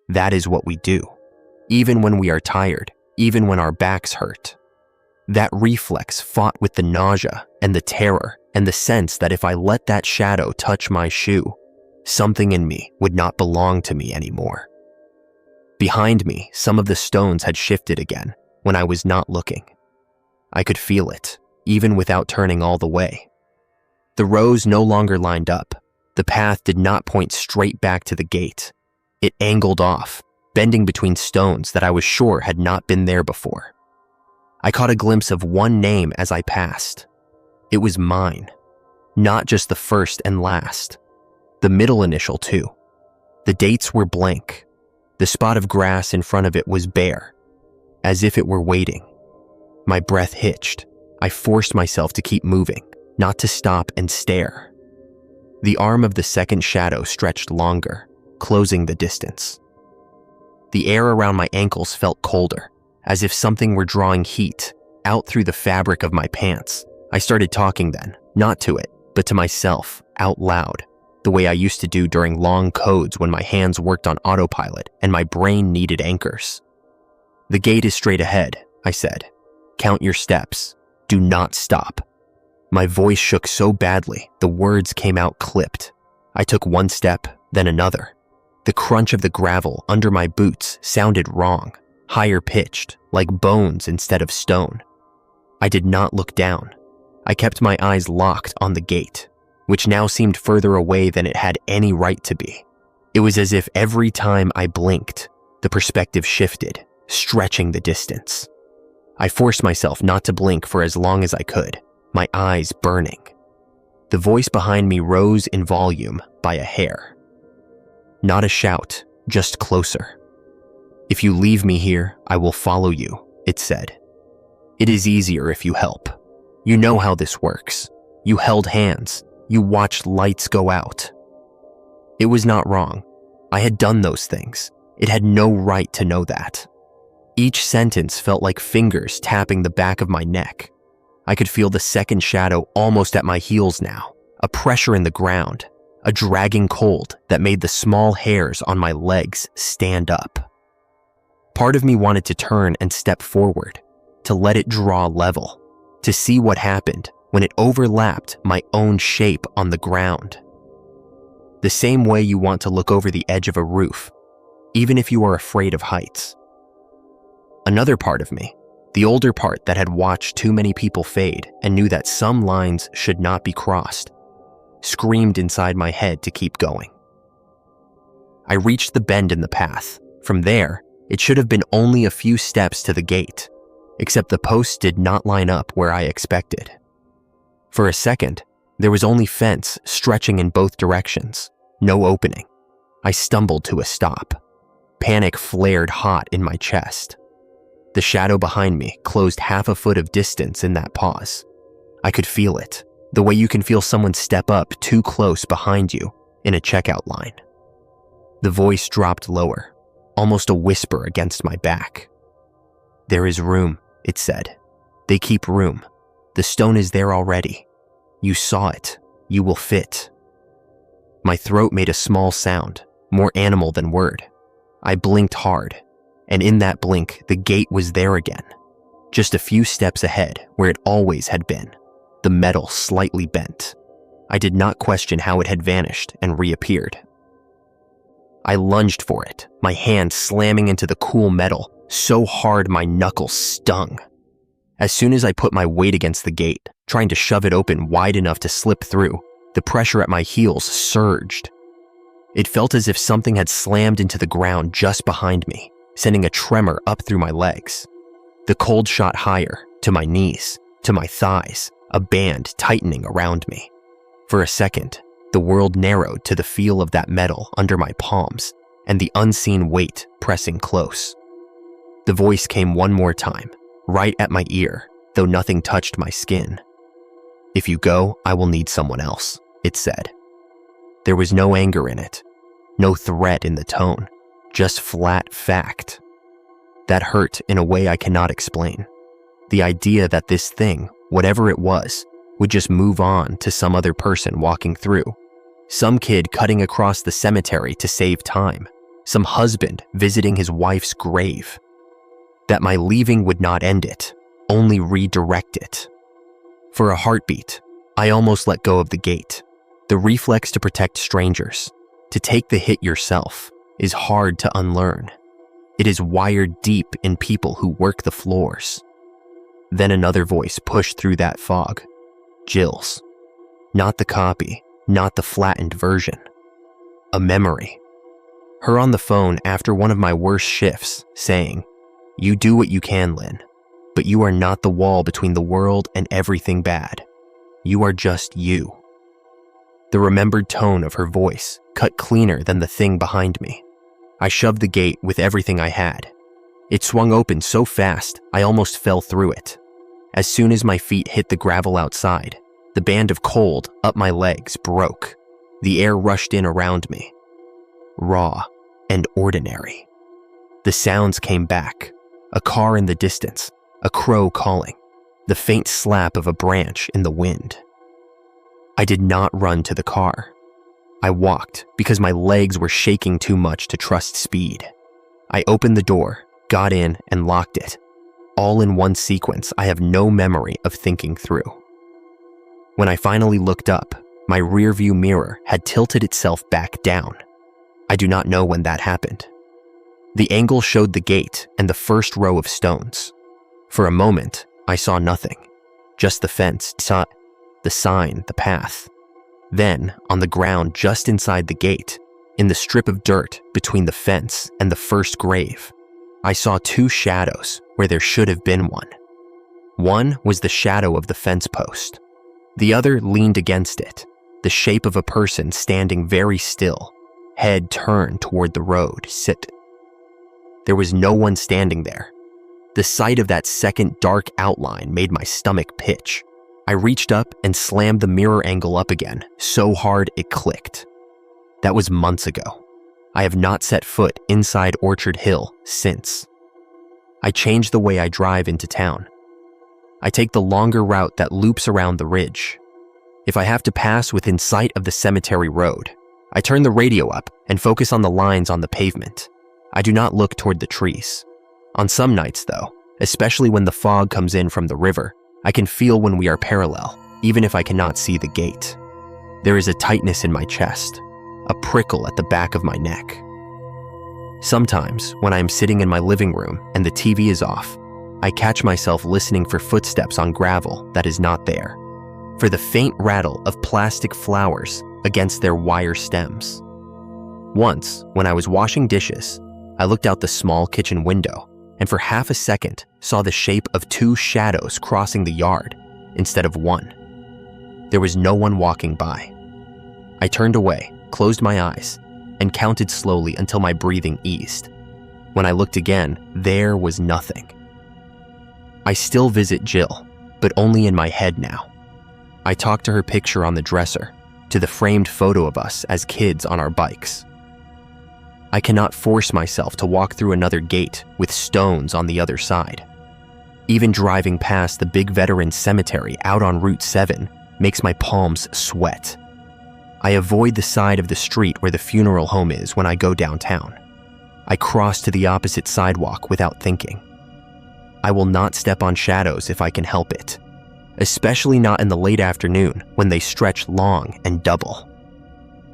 That is what we do, even when we are tired, even when our backs hurt. That reflex fought with the nausea and the terror and the sense that if I let that shadow touch my shoe, something in me would not belong to me anymore. Behind me, some of the stones had shifted again when I was not looking. I could feel it, even without turning all the way. The rows no longer lined up. The path did not point straight back to the gate. It angled off, bending between stones that I was sure had not been there before. I caught a glimpse of one name as I passed. It was mine. Not just the first and last. The middle initial, too. The dates were blank. The spot of grass in front of it was bare, as if it were waiting. My breath hitched. I forced myself to keep moving, not to stop and stare. The arm of the second shadow stretched longer, closing the distance. The air around my ankles felt colder, as if something were drawing heat out through the fabric of my pants. I started talking then, not to it, but to myself, out loud, the way I used to do during long codes when my hands worked on autopilot and my brain needed anchors. "The gate is straight ahead," I said. "Count your steps. Do not stop." My voice shook so badly, the words came out clipped. I took one step, then another. The crunch of the gravel under my boots sounded wrong, higher pitched, like bones instead of stone. I did not look down. I kept my eyes locked on the gate, which now seemed further away than it had any right to be. It was as if every time I blinked, the perspective shifted, stretching the distance. I forced myself not to blink for as long as I could, my eyes burning. The voice behind me rose in volume by a hair. Not a shout, just closer. "If you leave me here, I will follow you," it said. "It is easier if you help. You know how this works. You held hands. You watched lights go out." It was not wrong. I had done those things. It had no right to know that. Each sentence felt like fingers tapping the back of my neck. I could feel the second shadow almost at my heels now, a pressure in the ground, a dragging cold that made the small hairs on my legs stand up. Part of me wanted to turn and step forward, to let it draw level, to see what happened when it overlapped my own shape on the ground. The same way you want to look over the edge of a roof, even if you are afraid of heights. Another part of me, the older part that had watched too many people fade and knew that some lines should not be crossed, screamed inside my head to keep going. I reached the bend in the path. From there, it should have been only a few steps to the gate, except the posts did not line up where I expected. For a second, there was only fence stretching in both directions, no opening. I stumbled to a stop. Panic flared hot in my chest. The shadow behind me closed half a foot of distance in that pause. I could feel it, the way you can feel someone step up too close behind you in a checkout line. The voice dropped lower, almost a whisper against my back. "There is room," it said. "They keep room. The stone is there already. You saw it. You will fit." My throat made a small sound, more animal than word. I blinked hard, and in that blink, the gate was there again, just a few steps ahead where it always had been, the metal slightly bent. I did not question how it had vanished and reappeared. I lunged for it, my hand slamming into the cool metal so hard my knuckles stung. As soon as I put my weight against the gate, trying to shove it open wide enough to slip through, the pressure at my heels surged. It felt as if something had slammed into the ground just behind me, sending a tremor up through my legs. The cold shot higher, to my knees, to my thighs, a band tightening around me. For a second, the world narrowed to the feel of that metal under my palms and the unseen weight pressing close. The voice came one more time, right at my ear, though nothing touched my skin. "If you go, I will need someone else," it said. There was no anger in it, no threat in the tone, just flat fact. That hurt in a way I cannot explain. The idea that this thing, whatever it was, would just move on to some other person walking through. Some kid cutting across the cemetery to save time. Some husband visiting his wife's grave. That my leaving would not end it, only redirect it. For a heartbeat, I almost let go of the gate. The reflex to protect strangers, to take the hit yourself, is hard to unlearn. It is wired deep in people who work the floors. Then another voice pushed through that fog. Jill's. Not the copy, not the flattened version. A memory. Her on the phone after one of my worst shifts, saying, "You do what you can, Lynn, but you are not the wall between the world and everything bad. You are just you." The remembered tone of her voice cut cleaner than the thing behind me. I shoved the gate with everything I had. It swung open so fast, I almost fell through it. As soon as my feet hit the gravel outside, the band of cold up my legs broke. The air rushed in around me. Raw and ordinary. The sounds came back. A car in the distance, a crow calling, the faint slap of a branch in the wind. I did not run to the car. I walked because my legs were shaking too much to trust speed. I opened the door, got in, and locked it. All in one sequence I have no memory of thinking through. When I finally looked up, my rearview mirror had tilted itself back down. I do not know when that happened. The angle showed the gate and the first row of stones. For a moment, I saw nothing. Just the fence, the sign, the path. Then, on the ground just inside the gate, in the strip of dirt between the fence and the first grave, I saw two shadows where there should have been one. One was the shadow of the fence post. The other leaned against it, the shape of a person standing very still, head turned toward the road, There was no one standing there. The sight of that second dark outline made my stomach pitch. I reached up and slammed the mirror angle up again, so hard it clicked. That was months ago. I have not set foot inside Orchard Hill since. I changed the way I drive into town. I take the longer route that loops around the ridge. If I have to pass within sight of the cemetery road, I turn the radio up and focus on the lines on the pavement. I do not look toward the trees. On some nights, though, especially when the fog comes in from the river, I can feel when we are parallel, even if I cannot see the gate. There is a tightness in my chest, a prickle at the back of my neck. Sometimes, when I am sitting in my living room and the TV is off, I catch myself listening for footsteps on gravel that is not there, for the faint rattle of plastic flowers against their wire stems. Once, when I was washing dishes, I looked out the small kitchen window and for half a second saw the shape of two shadows crossing the yard instead of one. There was no one walking by. I turned away, closed my eyes, and counted slowly until my breathing eased. When I looked again, there was nothing. I still visit Jill, but only in my head now. I talk to her picture on the dresser, to the framed photo of us as kids on our bikes. I cannot force myself to walk through another gate with stones on the other side. Even driving past the big veteran cemetery out on Route 7 makes my palms sweat. I avoid the side of the street where the funeral home is when I go downtown. I cross to the opposite sidewalk without thinking. I will not step on shadows if I can help it, especially not in the late afternoon when they stretch long and double.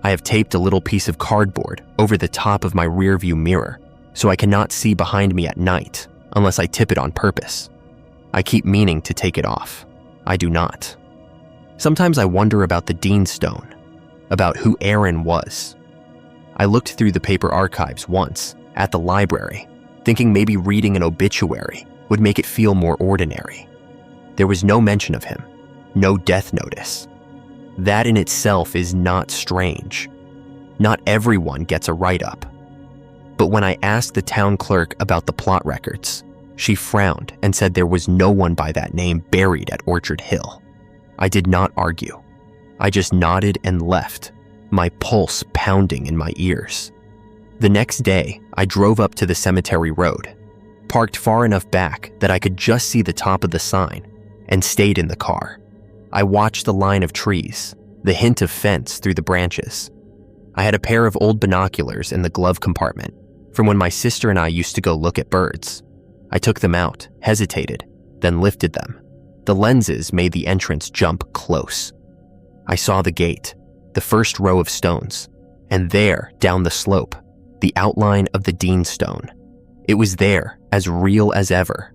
I have taped a little piece of cardboard over the top of my rearview mirror so I cannot see behind me at night unless I tip it on purpose. I keep meaning to take it off. I do not. Sometimes I wonder about the Dean Stone, about who Aaron was. I looked through the paper archives once at the library, thinking maybe reading an obituary would make it feel more ordinary. There was no mention of him, no death notice. That in itself is not strange. Not everyone gets a write-up. But when I asked the town clerk about the plot records, she frowned and said there was no one by that name buried at Orchard Hill. I did not argue. I just nodded and left, my pulse pounding in my ears. The next day, I drove up to the cemetery road, parked far enough back that I could just see the top of the sign, and stayed in the car. I watched the line of trees, the hint of fence through the branches. I had a pair of old binoculars in the glove compartment from when my sister and I used to go look at birds. I took them out, hesitated, then lifted them. The lenses made the entrance jump close. I saw the gate, the first row of stones, and there, down the slope, the outline of the Dean Stone. It was there, as real as ever.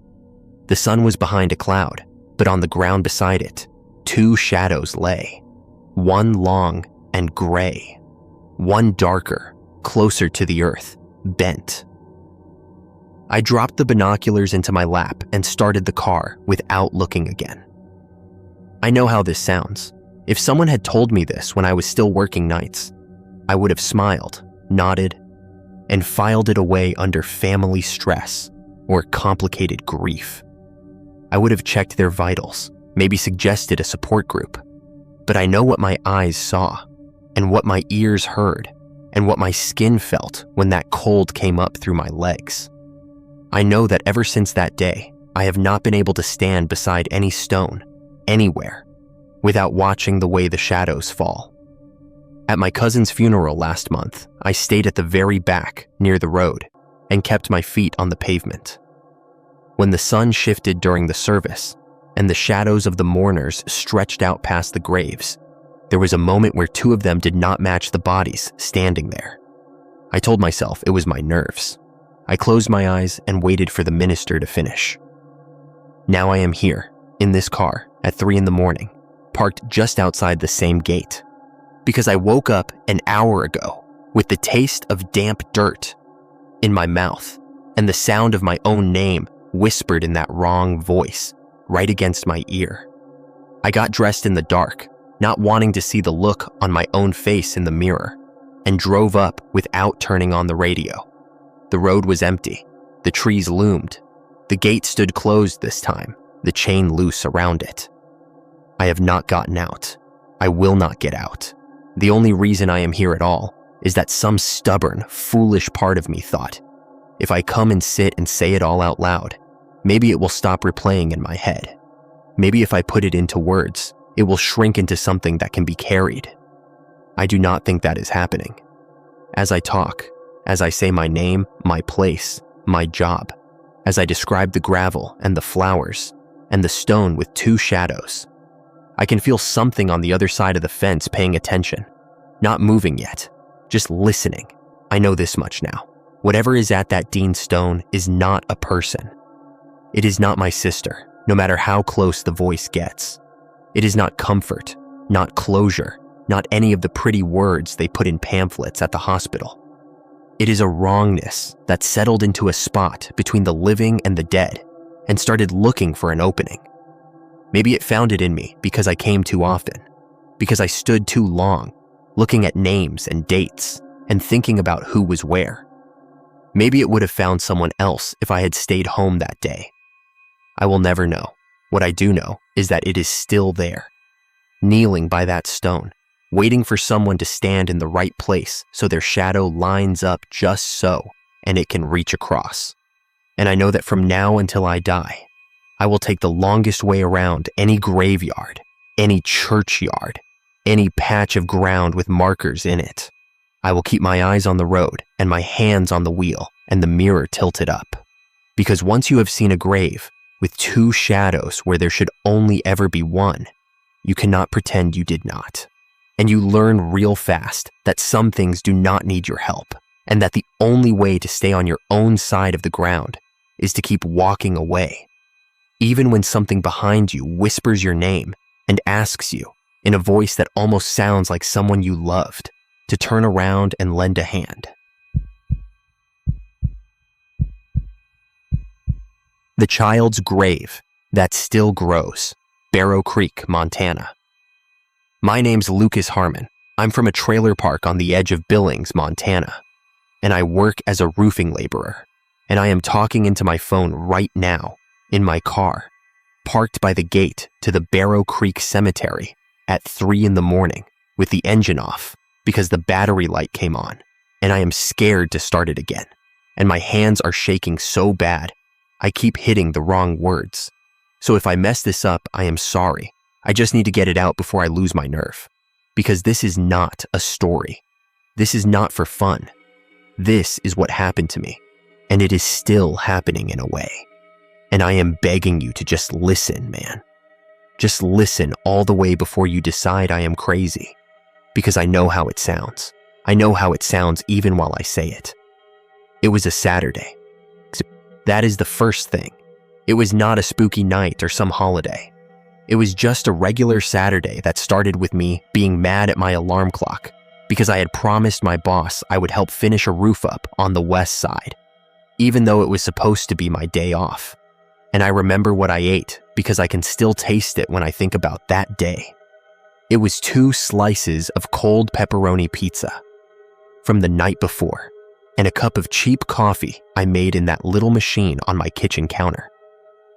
The sun was behind a cloud, but on the ground beside it, two shadows lay. One long and gray. One darker, closer to the earth, bent. I dropped the binoculars into my lap and started the car without looking again. I know how this sounds. If someone had told me this when I was still working nights, I would have smiled, nodded, and filed it away under family stress or complicated grief. I would have checked their vitals, maybe suggested a support group. But I know what my eyes saw, and what my ears heard, and what my skin felt when that cold came up through my legs. I know that ever since that day, I have not been able to stand beside any stone, anywhere, without watching the way the shadows fall. At my cousin's funeral last month, I stayed at the very back, near the road, and kept my feet on the pavement. When the sun shifted during the service, and the shadows of the mourners stretched out past the graves, there was a moment where two of them did not match the bodies standing there. I told myself it was my nerves. I closed my eyes and waited for the minister to finish. Now I am here, in this car, at 3 a.m, parked just outside the same gate, because I woke up an hour ago with the taste of damp dirt in my mouth and the sound of my own name whispered in that wrong voice right against my ear. I got dressed in the dark, not wanting to see the look on my own face in the mirror, and drove up without turning on the radio. The road was empty. The trees loomed. The gate stood closed this time, the chain loose around it. I have not gotten out. I will not get out. The only reason I am here at all is that some stubborn, foolish part of me thought, if I come and sit and say it all out loud, maybe it will stop replaying in my head. Maybe if I put it into words, it will shrink into something that can be carried. I do not think that is happening. As I talk, as I say my name, my place, my job, as I describe the gravel and the flowers and the stone with two shadows, I can feel something on the other side of the fence paying attention, not moving yet, just listening. I know this much now. Whatever is at that Dean Stone is not a person. It is not my sister, no matter how close the voice gets. It is not comfort, not closure, not any of the pretty words they put in pamphlets at the hospital. It is a wrongness that settled into a spot between the living and the dead and started looking for an opening. Maybe it found it in me because I came too often, because I stood too long, looking at names and dates and thinking about who was where. Maybe it would have found someone else if I had stayed home that day. I will never know. What I do know is that it is still there, kneeling by that stone, waiting for someone to stand in the right place so their shadow lines up just so and it can reach across. And I know that from now until I die, I will take the longest way around any graveyard, any churchyard, any patch of ground with markers in it. I will keep my eyes on the road and my hands on the wheel and the mirror tilted up. Because once you have seen a grave with two shadows where there should only ever be one, you cannot pretend you did not. And you learn real fast that some things do not need your help, and that the only way to stay on your own side of the ground is to keep walking away. Even when something behind you whispers your name and asks you, in a voice that almost sounds like someone you loved, to turn around and lend a hand. The child's grave that still grows, Barrow Creek, Montana. My name's Lucas Harmon. I'm from a trailer park on the edge of Billings, Montana, and I work as a roofing laborer. And I am talking into my phone right now in my car, parked by the gate to the Barrow Creek Cemetery at 3 a.m. with the engine off because the battery light came on, and I am scared to start it again. And my hands are shaking so bad, I keep hitting the wrong words. So if I mess this up, I am sorry. I just need to get it out before I lose my nerve. Because this is not a story. This is not for fun. This is what happened to me, and it is still happening in a way. And I am begging you to just listen, man. Just listen all the way before you decide I am crazy. Because I know how it sounds. I know how it sounds even while I say it. It was a Saturday. That is the first thing. It was not a spooky night or some holiday. It was just a regular Saturday that started with me being mad at my alarm clock because I had promised my boss I would help finish a roof up on the west side, even though it was supposed to be my day off. And I remember what I ate because I can still taste it when I think about that day. It was 2 slices of cold pepperoni pizza from the night before and a cup of cheap coffee I made in that little machine on my kitchen counter.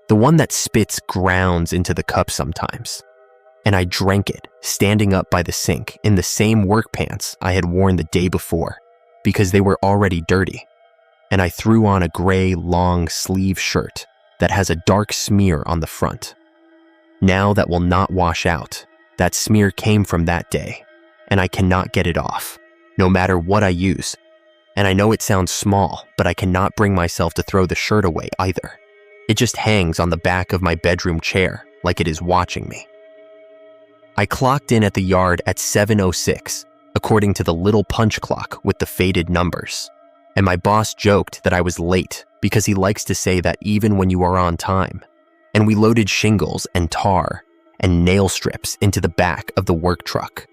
The one that spits grounds into the cup sometimes. And I drank it, standing up by the sink in the same work pants I had worn the day before because they were already dirty. And I threw on a gray, long sleeve shirt that has a dark smear on the front. Now that will not wash out. That smear came from that day, and I cannot get it off, no matter what I use. And I know it sounds small, but I cannot bring myself to throw the shirt away either. It just hangs on the back of my bedroom chair like it is watching me. I clocked in at the yard at 7:06, according to the little punch clock with the faded numbers. And my boss joked that I was late because he likes to say that even when you are on time. And we loaded shingles and tar and nail strips into the back of the work truck.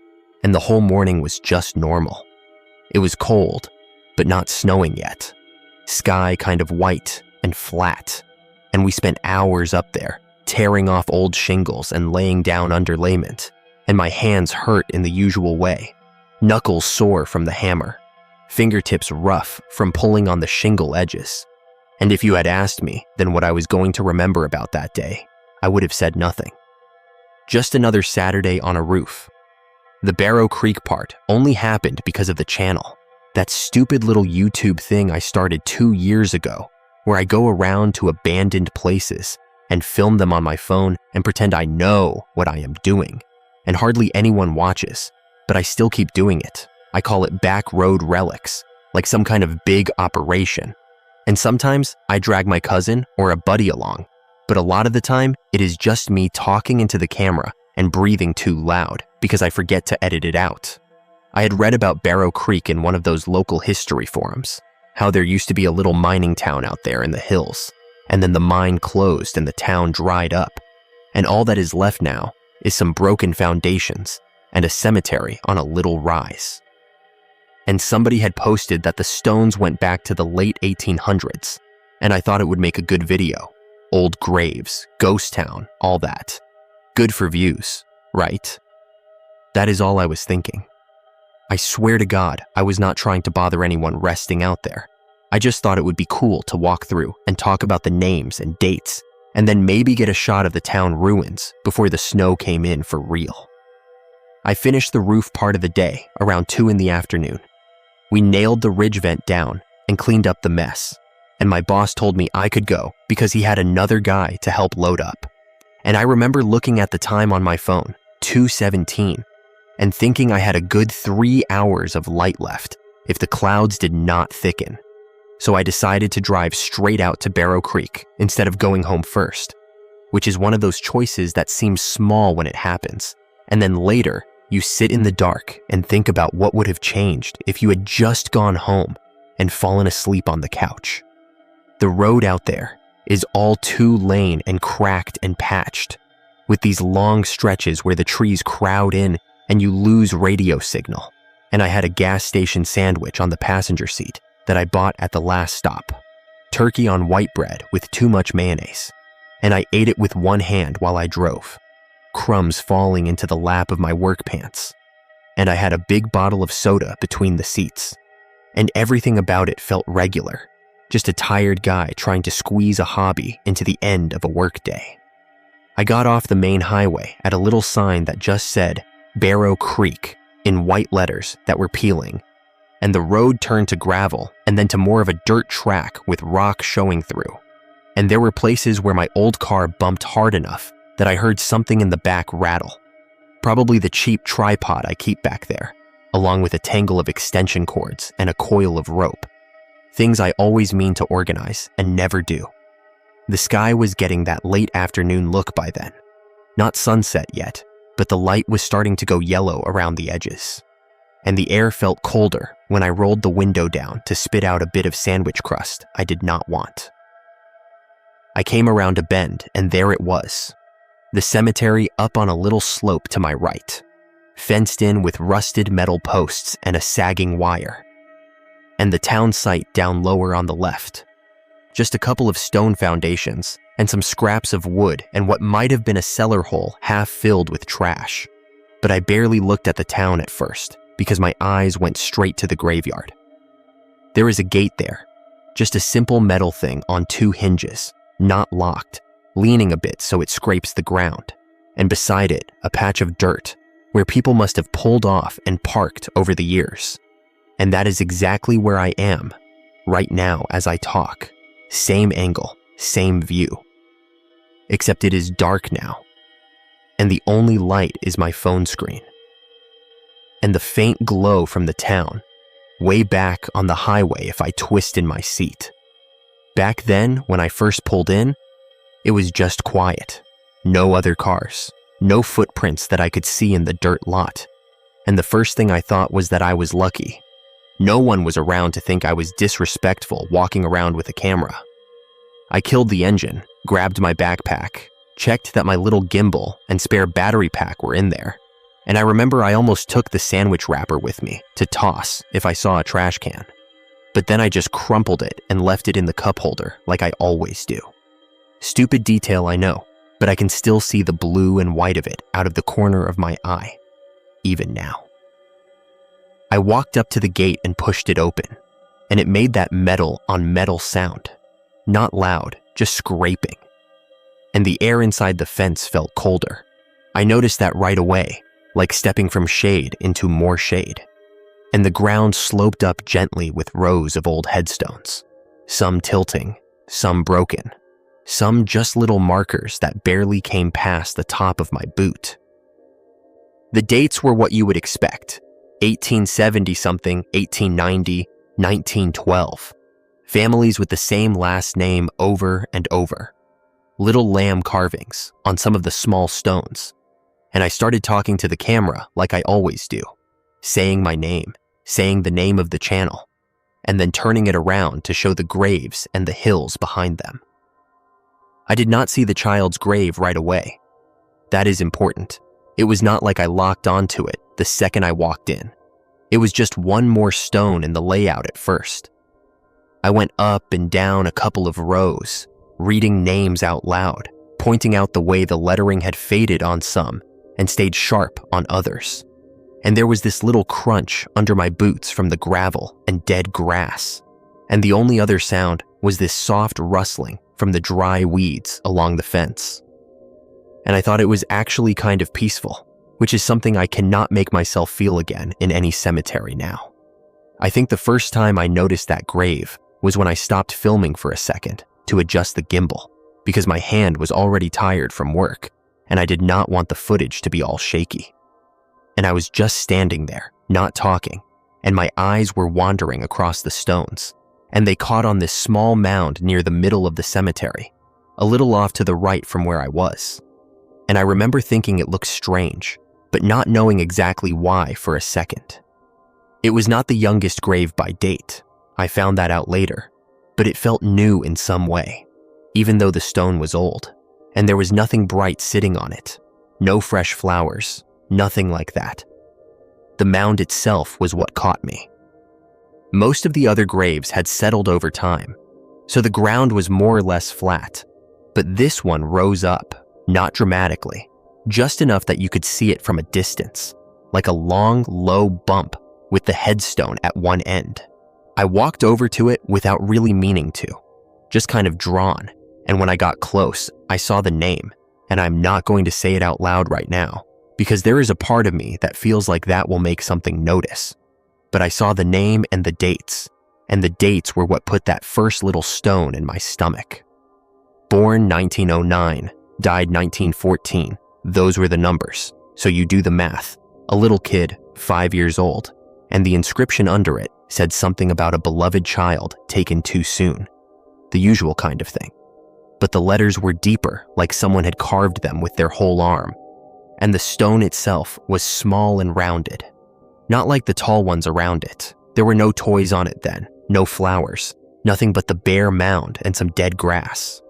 And the whole morning was just normal. It was cold, but not snowing yet. Sky kind of white and flat. And we spent hours up there, tearing off old shingles and laying down underlayment, and my hands hurt in the usual way, knuckles sore from the hammer, fingertips rough from pulling on the shingle edges. And if you had asked me then what I was going to remember about that day, I would have said nothing. Just another Saturday on a roof. The Barrow Creek part only happened because of the channel, that stupid little YouTube thing I started 2 years ago, where I go around to abandoned places and film them on my phone and pretend I know what I am doing. And hardly anyone watches, but I still keep doing it. I call it Back Road Relics, like some kind of big operation. And sometimes I drag my cousin or a buddy along, but a lot of the time it is just me talking into the camera and breathing too loud because I forget to edit it out. I had read about Barrow Creek in one of those local history forums, how there used to be a little mining town out there in the hills, and then the mine closed and the town dried up, and all that is left now is some broken foundations and a cemetery on a little rise. And somebody had posted that the stones went back to the late 1800s, and I thought it would make a good video. Old graves, ghost town, all that. Good for views, right? That is all I was thinking. I swear to God, I was not trying to bother anyone resting out there. I just thought it would be cool to walk through and talk about the names and dates, and then maybe get a shot of the town ruins before the snow came in for real. I finished the roof part of the day around 2 p.m. We nailed the ridge vent down and cleaned up the mess, and my boss told me I could go because he had another guy to help load up. And I remember looking at the time on my phone, 2:17, and thinking I had a good 3 hours of light left if the clouds did not thicken. So I decided to drive straight out to Barrow Creek instead of going home first, which is one of those choices that seems small when it happens, and then later You sit in the dark and think about what would have changed if you had just gone home and fallen asleep on the couch. The road out there is all 2-lane and cracked and patched, with these long stretches where the trees crowd in and you lose radio signal. And I had a gas station sandwich on the passenger seat that I bought at the last stop. Turkey on white bread with too much mayonnaise. And I ate it with one hand while I drove, crumbs falling into the lap of my work pants. And I had a big bottle of soda between the seats. And everything about it felt regular, just a tired guy trying to squeeze a hobby into the end of a workday. I got off the main highway at a little sign that just said Barrow Creek in white letters that were peeling, and the road turned to gravel and then to more of a dirt track with rock showing through. And there were places where my old car bumped hard enough that I heard something in the back rattle. Probably the cheap tripod I keep back there, along with a tangle of extension cords and a coil of rope. Things I always mean to organize and never do. The sky was getting that late afternoon look by then. Not sunset yet, but the light was starting to go yellow around the edges. And the air felt colder when I rolled the window down to spit out a bit of sandwich crust I did not want. I came around a bend, and there it was. The cemetery up on a little slope to my right, fenced in with rusted metal posts and a sagging wire. And the town site down lower on the left. Just a couple of stone foundations and some scraps of wood and what might have been a cellar hole half filled with trash. But I barely looked at the town at first because my eyes went straight to the graveyard. There is a gate there, just a simple metal thing on 2 hinges, not locked, leaning a bit so it scrapes the ground, and beside it, a patch of dirt where people must have pulled off and parked over the years. And that is exactly where I am, right now as I talk. Same angle, same view. Except it is dark now, and the only light is my phone screen. And the faint glow from the town, way back on the highway if I twist in my seat. Back then, when I first pulled in, it was just quiet. No other cars, no footprints that I could see in the dirt lot. And the first thing I thought was that I was lucky. No one was around to think I was disrespectful walking around with a camera. I killed the engine, grabbed my backpack, checked that my little gimbal and spare battery pack were in there, and I remember I almost took the sandwich wrapper with me to toss if I saw a trash can. But then I just crumpled it and left it in the cup holder like I always do. Stupid detail, I know, but I can still see the blue and white of it out of the corner of my eye, even now. I walked up to the gate and pushed it open, and it made that metal on metal sound. Not loud, just scraping. And the air inside the fence felt colder. I noticed that right away, like stepping from shade into more shade. And the ground sloped up gently with rows of old headstones, some tilting, some broken, some just little markers that barely came past the top of my boot. The dates were what you would expect. 1870-something, 1890, 1912. Families with the same last name over and over. Little lamb carvings on some of the small stones. And I started talking to the camera like I always do, saying my name, saying the name of the channel, and then turning it around to show the graves and the hills behind them. I did not see the child's grave right away. That is important. It was not like I locked onto it the second I walked in. It was just one more stone in the layout at first. I went up and down a couple of rows, reading names out loud, pointing out the way the lettering had faded on some and stayed sharp on others. And there was this little crunch under my boots from the gravel and dead grass. And the only other sound was this soft rustling from the dry weeds along the fence. And I thought it was actually kind of peaceful, which is something I cannot make myself feel again in any cemetery now. I think the first time I noticed that grave was when I stopped filming for a second to adjust the gimbal, because my hand was already tired from work, and I did not want the footage to be all shaky. And I was just standing there, not talking, and my eyes were wandering across the stones, and they caught on this small mound near the middle of the cemetery, a little off to the right from where I was. And I remember thinking it looked strange, but not knowing exactly why for a second. It was not the youngest grave by date. I found that out later, but it felt new in some way, even though the stone was old, and there was nothing bright sitting on it. No fresh flowers, nothing like that. The mound itself was what caught me. Most of the other graves had settled over time, so the ground was more or less flat, but this one rose up, not dramatically, just enough that you could see it from a distance, like a long, low bump with the headstone at one end. I walked over to it without really meaning to, just kind of drawn, and when I got close, I saw the name, and I'm not going to say it out loud right now, because there is a part of me that feels like that will make something notice. But I saw the name and the dates were what put that first little stone in my stomach. Born 1909, died 1914. Those were the numbers, so you do the math. A little kid, 5 years old, and the inscription under it said something about a beloved child taken too soon. The usual kind of thing. But the letters were deeper, like someone had carved them with their whole arm. And the stone itself was small and rounded. Not like the tall ones around it. There were no toys on it then, no flowers, nothing but the bare mound and some dead grass.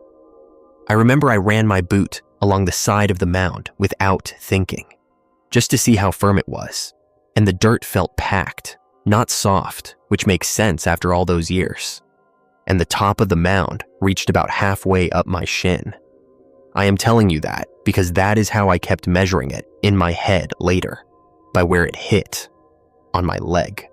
I remember I ran my boot along the side of the mound without thinking, just to see how firm it was. And the dirt felt packed, not soft, which makes sense after all those years. And the top of the mound reached about halfway up my shin. I am telling you that because that is how I kept measuring it in my head later, by where it hit, on my leg.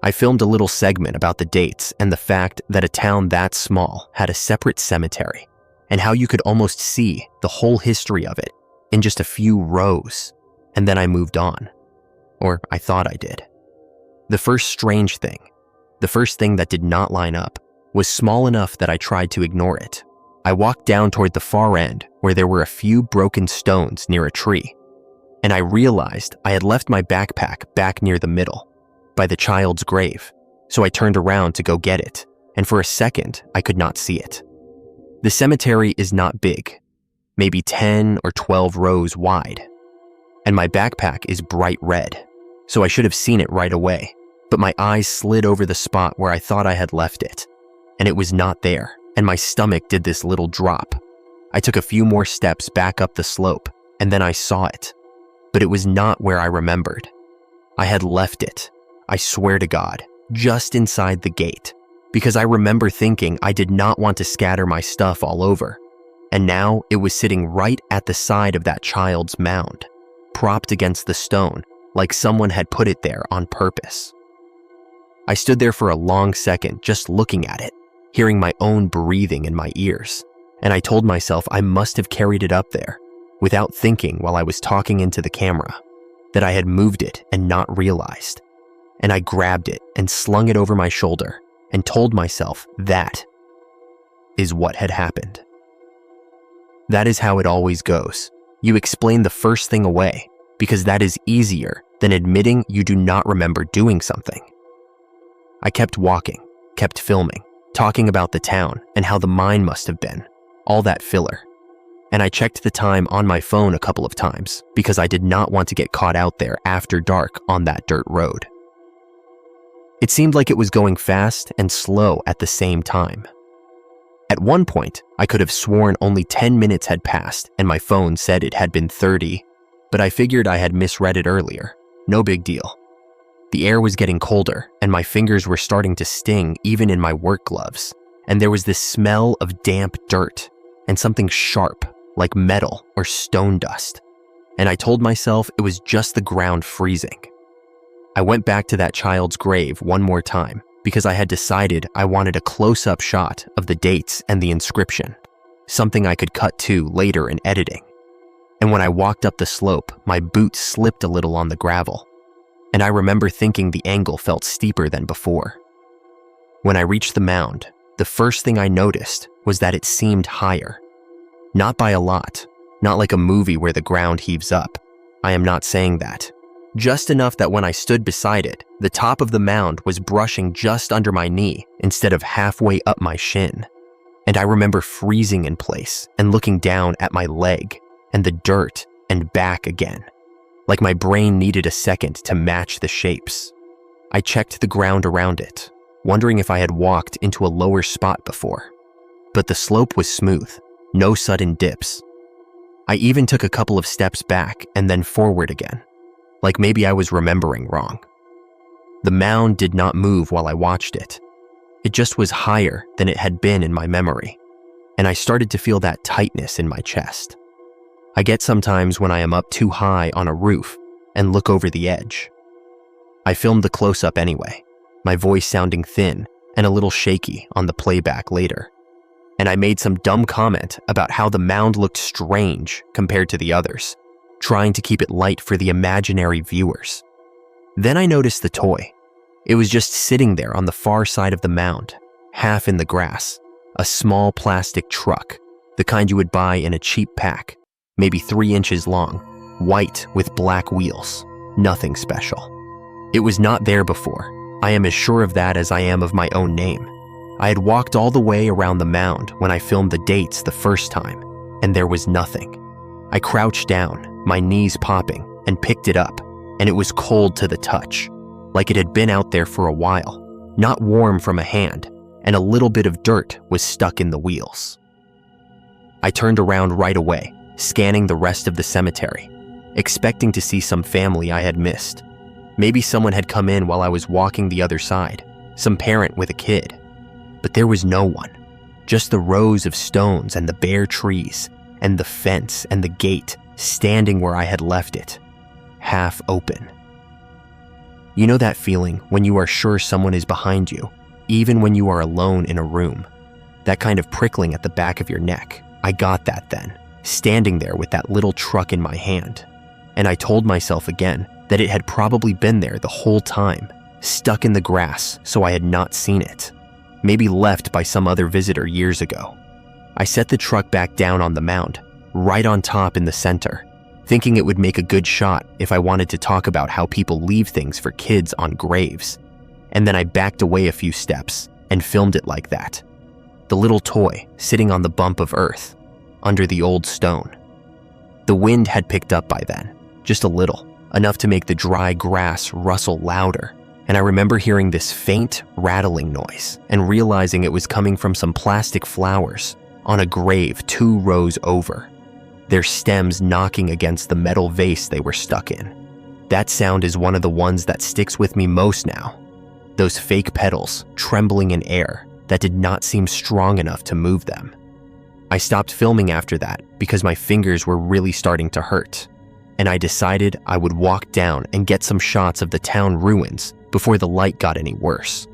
I filmed a little segment about the dates and the fact that a town that small had a separate cemetery, and how you could almost see the whole history of it in just a few rows, and then I moved on. Or I thought I did. The first strange thing, the first thing that did not line up, was small enough that I tried to ignore it. I walked down toward the far end where there were a few broken stones near a tree, and I realized I had left my backpack back near the middle, by the child's grave, so I turned around to go get it, and for a second I could not see it. The cemetery is not big, maybe 10 or 12 rows wide, and my backpack is bright red, so I should have seen it right away, but my eyes slid over the spot where I thought I had left it, and it was not there, and my stomach did this little drop. I took a few more steps back up the slope, and then I saw it, but it was not where I remembered. I had left it, I swear to God, just inside the gate, because I remember thinking I did not want to scatter my stuff all over, and now it was sitting right at the side of that child's mound, propped against the stone, like someone had put it there on purpose. I stood there for a long second just looking at it, hearing my own breathing in my ears, and I told myself I must have carried it up there, without thinking while I was talking into the camera, that I had moved it and not realized. And I grabbed it and slung it over my shoulder and told myself that is what had happened. That is how it always goes. You explain the first thing away because that is easier than admitting you do not remember doing something. I kept walking, kept filming, talking about the town and how the mine must have been, all that filler. And I checked the time on my phone a couple of times because I did not want to get caught out there after dark on that dirt road. It seemed like it was going fast and slow at the same time. At one point, I could have sworn only 10 minutes had passed and my phone said it had been 30, but I figured I had misread it earlier. No big deal. The air was getting colder and my fingers were starting to sting even in my work gloves, and there was this smell of damp dirt and something sharp like metal or stone dust, and I told myself it was just the ground freezing. I went back to that child's grave one more time because I had decided I wanted a close-up shot of the dates and the inscription, something I could cut to later in editing. And when I walked up the slope, my boot slipped a little on the gravel, and I remember thinking the angle felt steeper than before. When I reached the mound, the first thing I noticed was that it seemed higher. Not by a lot, not like a movie where the ground heaves up. I am not saying that. Just enough that when I stood beside it, the top of the mound was brushing just under my knee instead of halfway up my shin. And I remember freezing in place and looking down at my leg and the dirt and back again, like my brain needed a second to match the shapes. I checked the ground around it, wondering if I had walked into a lower spot before. But the slope was smooth, no sudden dips. I even took a couple of steps back and then forward again, like maybe I was remembering wrong. The mound did not move while I watched it. It just was higher than it had been in my memory, and I started to feel that tightness in my chest. I get sometimes when I am up too high on a roof and look over the edge. I filmed the close-up anyway, my voice sounding thin and a little shaky on the playback later. And I made some dumb comment about how the mound looked strange compared to the others, trying to keep it light for the imaginary viewers. Then I noticed the toy. It was just sitting there on the far side of the mound, half in the grass, a small plastic truck, the kind you would buy in a cheap pack, maybe 3 inches long, white with black wheels, nothing special. It was not there before. I am as sure of that as I am of my own name. I had walked all the way around the mound when I filmed the dates the first time, and there was nothing. I crouched down, my knees popping, and picked it up, and it was cold to the touch, like it had been out there for a while, not warm from a hand, and a little bit of dirt was stuck in the wheels. I turned around right away, scanning the rest of the cemetery, expecting to see some family I had missed. Maybe someone had come in while I was walking the other side, some parent with a kid. But there was no one, just the rows of stones and the bare trees, and the fence and the gate standing where I had left it, half open. You know that feeling when you are sure someone is behind you, even when you are alone in a room? That kind of prickling at the back of your neck. I got that then, standing there with that little truck in my hand. And I told myself again that it had probably been there the whole time, stuck in the grass so I had not seen it. Maybe left by some other visitor years ago. I set the truck back down on the mound, right on top in the center, thinking it would make a good shot if I wanted to talk about how people leave things for kids on graves. And then I backed away a few steps and filmed it like that. The little toy sitting on the bump of earth, under the old stone. The wind had picked up by then, just a little, enough to make the dry grass rustle louder. And I remember hearing this faint, rattling noise and realizing it was coming from some plastic flowers on a grave 2 rows over, their stems knocking against the metal vase they were stuck in. That sound is one of the ones that sticks with me most now. Those fake petals trembling in air that did not seem strong enough to move them. I stopped filming after that because my fingers were really starting to hurt, and I decided I would walk down and get some shots of the town ruins before the light got any worse.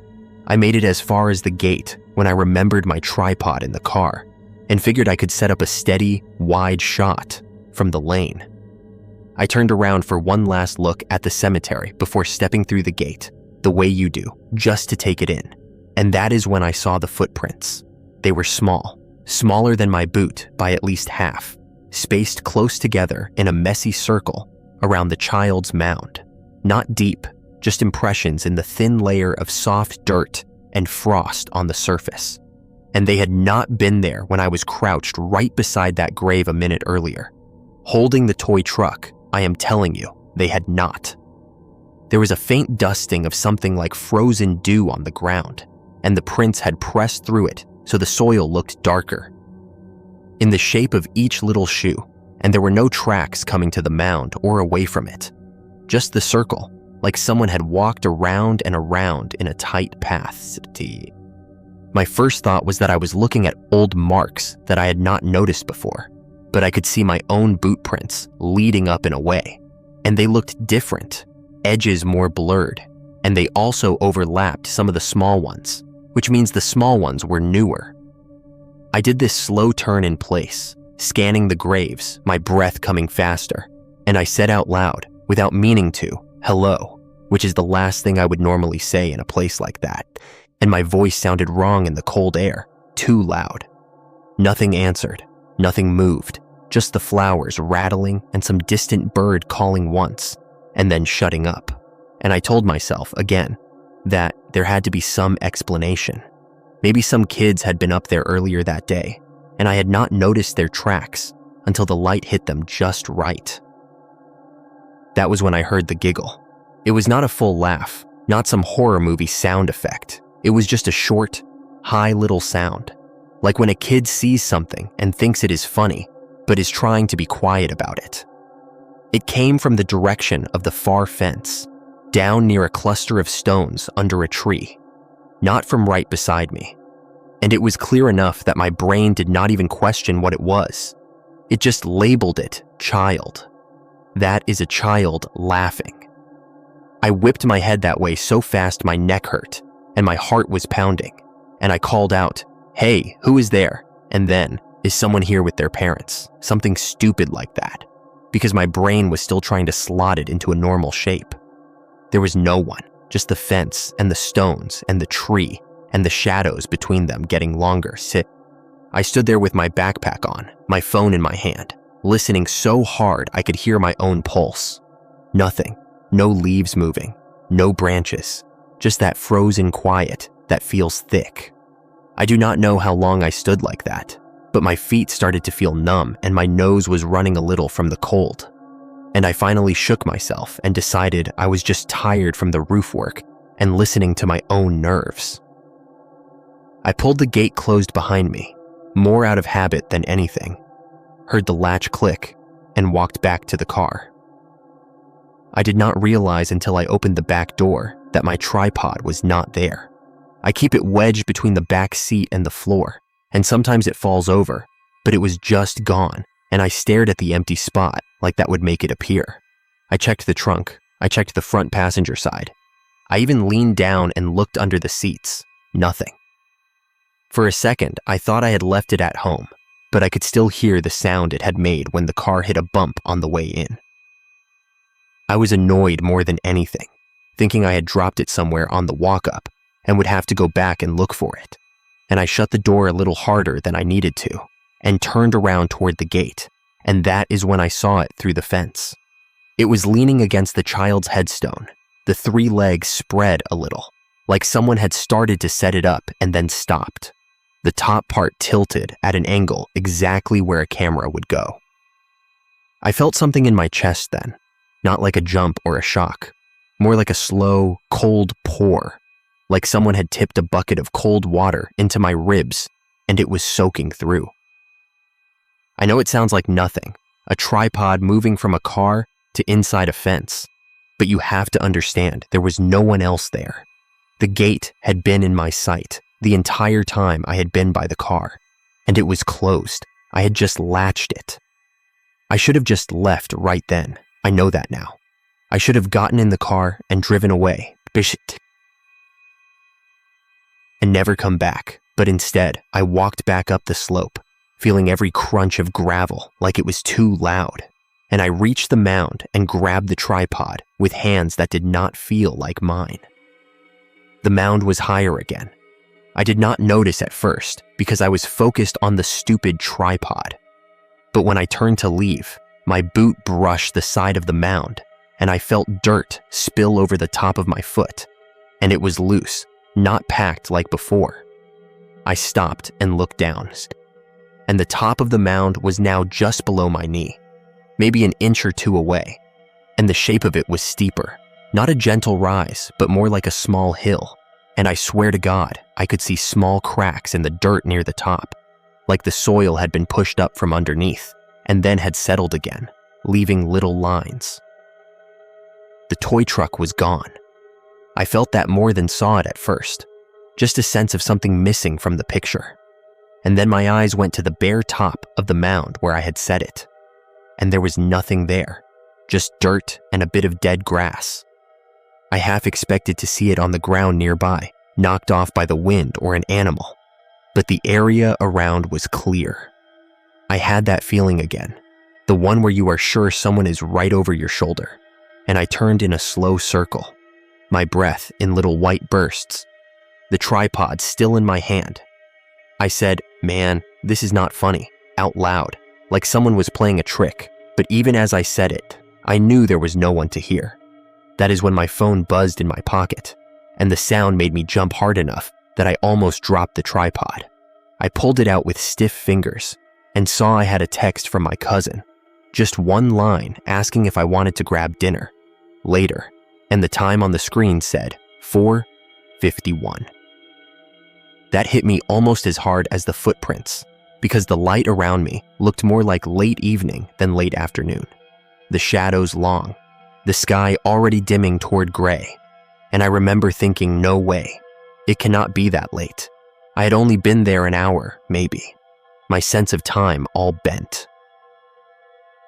I made it as far as the gate when I remembered my tripod in the car and figured I could set up a steady, wide shot from the lane. I turned around for one last look at the cemetery before stepping through the gate, the way you do, just to take it in. And that is when I saw the footprints. They were small, smaller than my boot by at least half, spaced close together in a messy circle around the child's mound. Not deep, just impressions in the thin layer of soft dirt and frost on the surface. And they had not been there when I was crouched right beside that grave a minute earlier. Holding the toy truck, I am telling you, they had not. There was a faint dusting of something like frozen dew on the ground, and the prints had pressed through it so the soil looked darker, in the shape of each little shoe, and there were no tracks coming to the mound or away from it. Just the circle, like someone had walked around and around in a tight path. My first thought was that I was looking at old marks that I had not noticed before, but I could see my own boot prints leading up in a way, and they looked different, edges more blurred, and they also overlapped some of the small ones, which means the small ones were newer. I did this slow turn in place, scanning the graves, my breath coming faster, and I said out loud, without meaning to, "Hello," which is the last thing I would normally say in a place like that, and my voice sounded wrong in the cold air, too loud. Nothing answered, nothing moved, just the flowers rattling and some distant bird calling once, and then shutting up. And I told myself, again, that there had to be some explanation. Maybe some kids had been up there earlier that day, and I had not noticed their tracks until the light hit them just right. That was when I heard the giggle. It was not a full laugh, not some horror movie sound effect. It was just a short, high little sound, like when a kid sees something and thinks it is funny, but is trying to be quiet about it. It came from the direction of the far fence, down near a cluster of stones under a tree, not from right beside me. And it was clear enough that my brain did not even question what it was. It just labeled it child. That is a child laughing. I whipped my head that way so fast my neck hurt and my heart was pounding, and I called out, "Hey, who is there?" And then, "Is someone here with their parents?" Something stupid like that, because my brain was still trying to slot it into a normal shape. There was no one, just the fence and the stones and the tree and the shadows between them getting longer. I stood there with my backpack on, my phone in my hand, listening so hard I could hear my own pulse. Nothing, no leaves moving, no branches, just that frozen quiet that feels thick. I do not know how long I stood like that, but my feet started to feel numb and my nose was running a little from the cold. And I finally shook myself and decided I was just tired from the roof work and listening to my own nerves. I pulled the gate closed behind me, more out of habit than anything, heard the latch click, and walked back to the car. I did not realize until I opened the back door that my tripod was not there. I keep it wedged between the back seat and the floor, and sometimes it falls over, but it was just gone, and I stared at the empty spot like that would make it appear. I checked the trunk, I checked the front passenger side. I even leaned down and looked under the seats. Nothing. For a second, I thought I had left it at home, but I could still hear the sound it had made when the car hit a bump on the way in. I was annoyed more than anything, thinking I had dropped it somewhere on the walk-up and would have to go back and look for it. And I shut the door a little harder than I needed to and turned around toward the gate, and that is when I saw it through the fence. It was leaning against the child's headstone, the 3 legs spread a little, like someone had started to set it up and then stopped. The top part tilted at an angle exactly where a camera would go. I felt something in my chest then, not like a jump or a shock, more like a slow, cold pour, like someone had tipped a bucket of cold water into my ribs and it was soaking through. I know it sounds like nothing, a tripod moving from a car to inside a fence, but you have to understand there was no one else there. The gate had been in my sight the entire time I had been by the car, and it was closed. I had just latched it. I should have just left right then. I know that now. I should have gotten in the car and driven away, and never come back, but instead, I walked back up the slope, feeling every crunch of gravel like it was too loud, and I reached the mound and grabbed the tripod with hands that did not feel like mine. The mound was higher again. I did not notice at first because I was focused on the stupid tripod. But when I turned to leave, my boot brushed the side of the mound and I felt dirt spill over the top of my foot, and it was loose, not packed like before. I stopped and looked down, and the top of the mound was now just below my knee, maybe an inch or 2 away, and the shape of it was steeper, not a gentle rise, but more like a small hill. And I swear to God, I could see small cracks in the dirt near the top, like the soil had been pushed up from underneath and then had settled again, leaving little lines. The toy truck was gone. I felt that more than saw it at first, just a sense of something missing from the picture. And then my eyes went to the bare top of the mound where I had set it, and there was nothing there, just dirt and a bit of dead grass. I half expected to see it on the ground nearby, knocked off by the wind or an animal, but the area around was clear. I had that feeling again, the one where you are sure someone is right over your shoulder, and I turned in a slow circle, my breath in little white bursts, the tripod still in my hand. I said, "Man, this is not funny," out loud, like someone was playing a trick, but even as I said it, I knew there was no one to hear. That is when my phone buzzed in my pocket, and the sound made me jump hard enough that I almost dropped the tripod. I pulled it out with stiff fingers and saw I had a text from my cousin, Just one line asking if I wanted to grab dinner later, and the time on the screen said 4:51. That hit me almost as hard as the footprints, because the light around me looked more like late evening than late afternoon. The shadows long, the sky already dimming toward gray, and I remember thinking, no way, it cannot be that late. I had only been there an hour, maybe. My sense of time all bent.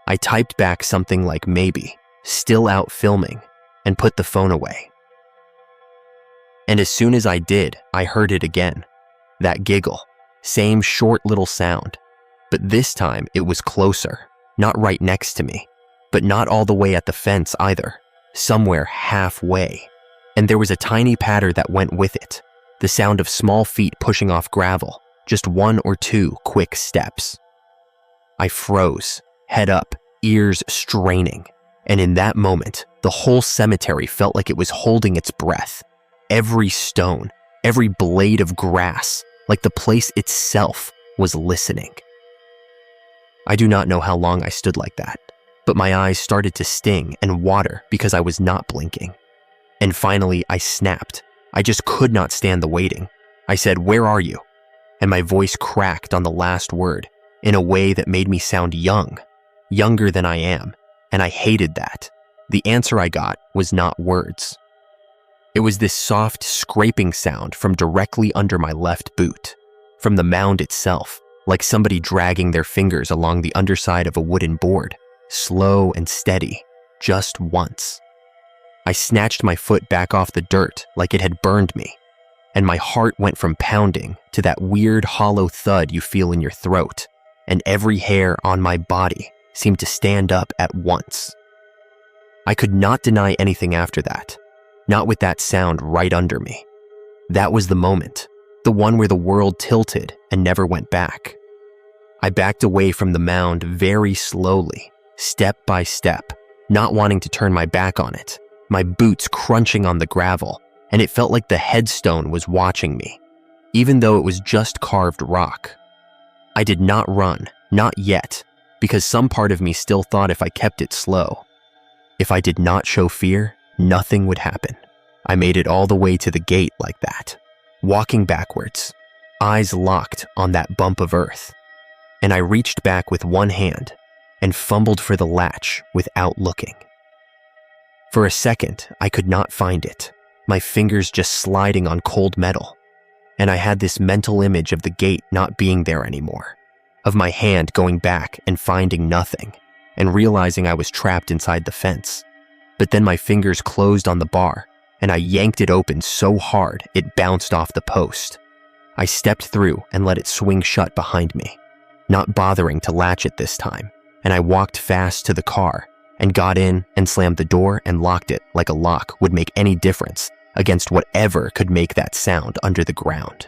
I typed back something like maybe, still out filming, and put the phone away. And as soon as I did, I heard it again. That giggle, same short little sound, but this time it was closer, not right next to me, but not all the way at the fence either, somewhere halfway. And there was a tiny patter that went with it, the sound of small feet pushing off gravel, just one or two quick steps. I froze, head up, ears straining, and in that moment, the whole cemetery felt like it was holding its breath. Every stone, every blade of grass, like the place itself was listening. I do not know how long I stood like that, but my eyes started to sting and water because I was not blinking. And finally, I snapped. I just could not stand the waiting. I said, "Where are you?" And my voice cracked on the last word in a way that made me sound young, younger than I am, and I hated that. The answer I got was not words. It was this soft scraping sound from directly under my left boot, from the mound itself, like somebody dragging their fingers along the underside of a wooden board, slow and steady, just once. I snatched my foot back off the dirt like it had burned me, and my heart went from pounding to that weird hollow thud you feel in your throat, and every hair on my body seemed to stand up at once. I could not deny anything after that, not with that sound right under me. That was the moment, the one where the world tilted and never went back. I backed away from the mound very slowly, step by step, not wanting to turn my back on it, my boots crunching on the gravel, and it felt like the headstone was watching me, even though it was just carved rock. I did not run, not yet, because some part of me still thought if I kept it slow, if I did not show fear, nothing would happen. I made it all the way to the gate like that, walking backwards, eyes locked on that bump of earth, and I reached back with one hand and fumbled for the latch without looking. For a second, I could not find it, my fingers just sliding on cold metal, and I had this mental image of the gate not being there anymore, of my hand going back and finding nothing, and realizing I was trapped inside the fence. But then my fingers closed on the bar, and I yanked it open so hard it bounced off the post. I stepped through and let it swing shut behind me, not bothering to latch it this time, and I walked fast to the car and got in and slammed the door and locked it like a lock would make any difference against whatever could make that sound under the ground.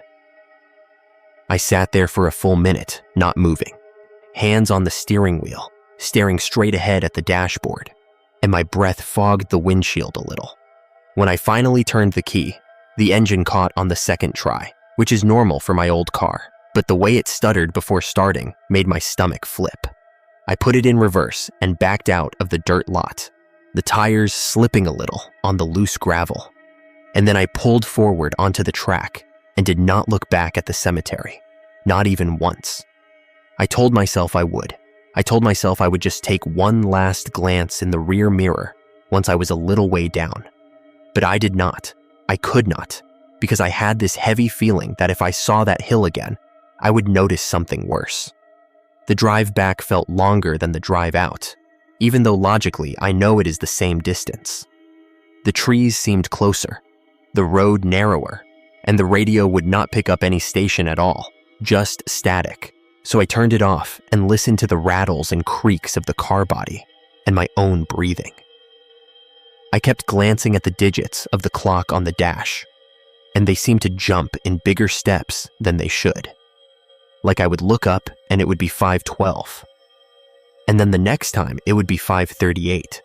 I sat there for a full minute, not moving, hands on the steering wheel, staring straight ahead at the dashboard, and my breath fogged the windshield a little. When I finally turned the key, the engine caught on the second try, which is normal for my old car, but the way it stuttered before starting made my stomach flip. I put it in reverse and backed out of the dirt lot, the tires slipping a little on the loose gravel. And then I pulled forward onto the track and did not look back at the cemetery, not even once. I told myself I would. I told myself I would just take one last glance in the rear mirror once I was a little way down. But I did not. I could not, because I had this heavy feeling that if I saw that hill again, I would notice something worse. The drive back felt longer than the drive out, even though logically I know it is the same distance. The trees seemed closer, the road narrower, and the radio would not pick up any station at all, just static. So I turned it off and listened to the rattles and creaks of the car body and my own breathing. I kept glancing at the digits of the clock on the dash, and they seemed to jump in bigger steps than they should. Like I would look up and it would be 5:12, and then the next time it would be 5:38,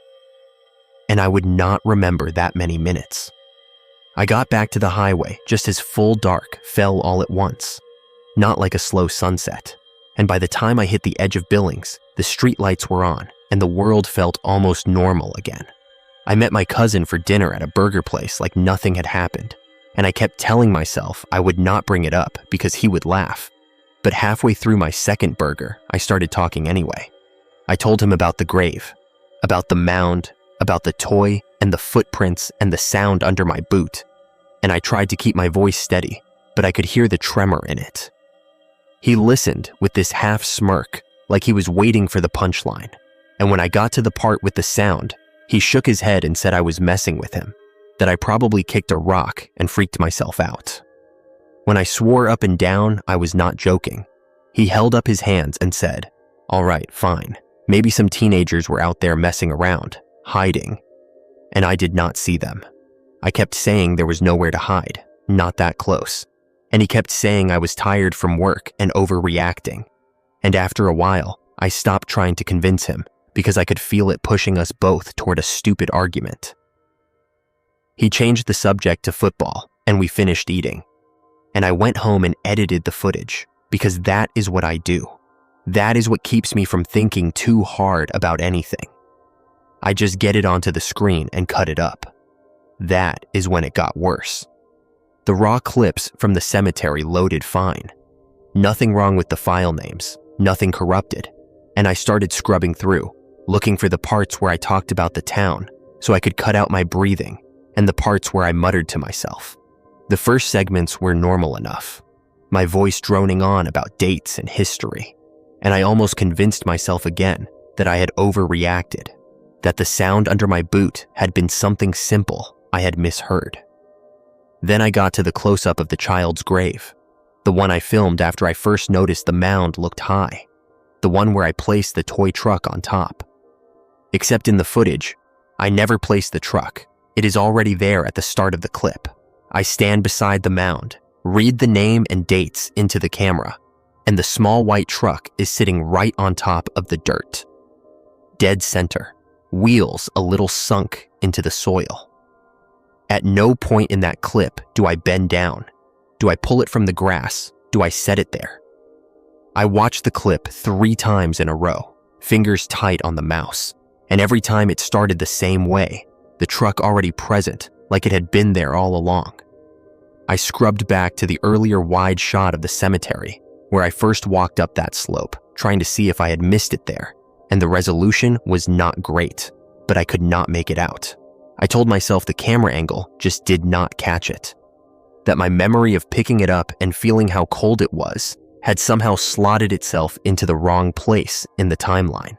and I would not remember that many minutes. I got back to the highway just as full dark fell all at once, not like a slow sunset, and by the time I hit the edge of Billings, the streetlights were on and the world felt almost normal again. I met my cousin for dinner at a burger place like nothing had happened, and I kept telling myself I would not bring it up because he would laugh. But halfway through my second burger, I started talking anyway. I told him about the grave, about the mound, about the toy and the footprints and the sound under my boot, and I tried to keep my voice steady, but I could hear the tremor in it. He listened with this half smirk, like he was waiting for the punchline, and when I got to the part with the sound, he shook his head and said I was messing with him, that I probably kicked a rock and freaked myself out. When I swore up and down I was not joking, he held up his hands and said, "All right, fine. Maybe some teenagers were out there messing around, hiding, and I did not see them." I kept saying there was nowhere to hide, not that close, and he kept saying I was tired from work and overreacting. And after a while, I stopped trying to convince him because I could feel it pushing us both toward a stupid argument. He changed the subject to football, and we finished eating. And I went home and edited the footage because that is what I do. That is what keeps me from thinking too hard about anything. I just get it onto the screen and cut it up. That is when it got worse. The raw clips from the cemetery loaded fine. Nothing wrong with the file names, nothing corrupted. And I started scrubbing through, looking for the parts where I talked about the town so I could cut out my breathing and the parts where I muttered to myself. The first segments were normal enough, my voice droning on about dates and history, and I almost convinced myself again that I had overreacted, that the sound under my boot had been something simple I had misheard. Then I got to the close-up of the child's grave, the one I filmed after I first noticed the mound looked high, the one where I placed the toy truck on top. Except in the footage, I never placed the truck. It is already there at the start of the clip. I stand beside the mound, read the name and dates into the camera, and the small white truck is sitting right on top of the dirt. Dead center, wheels a little sunk into the soil. At no point in that clip do I bend down. Do I pull it from the grass? Do I set it there? I watched the clip 3 times in a row, fingers tight on the mouse, and every time it started the same way, the truck already present, like it had been there all along. I scrubbed back to the earlier wide shot of the cemetery, where I first walked up that slope, trying to see if I had missed it there, and the resolution was not great, but I could not make it out. I told myself the camera angle just did not catch it, that my memory of picking it up and feeling how cold it was had somehow slotted itself into the wrong place in the timeline.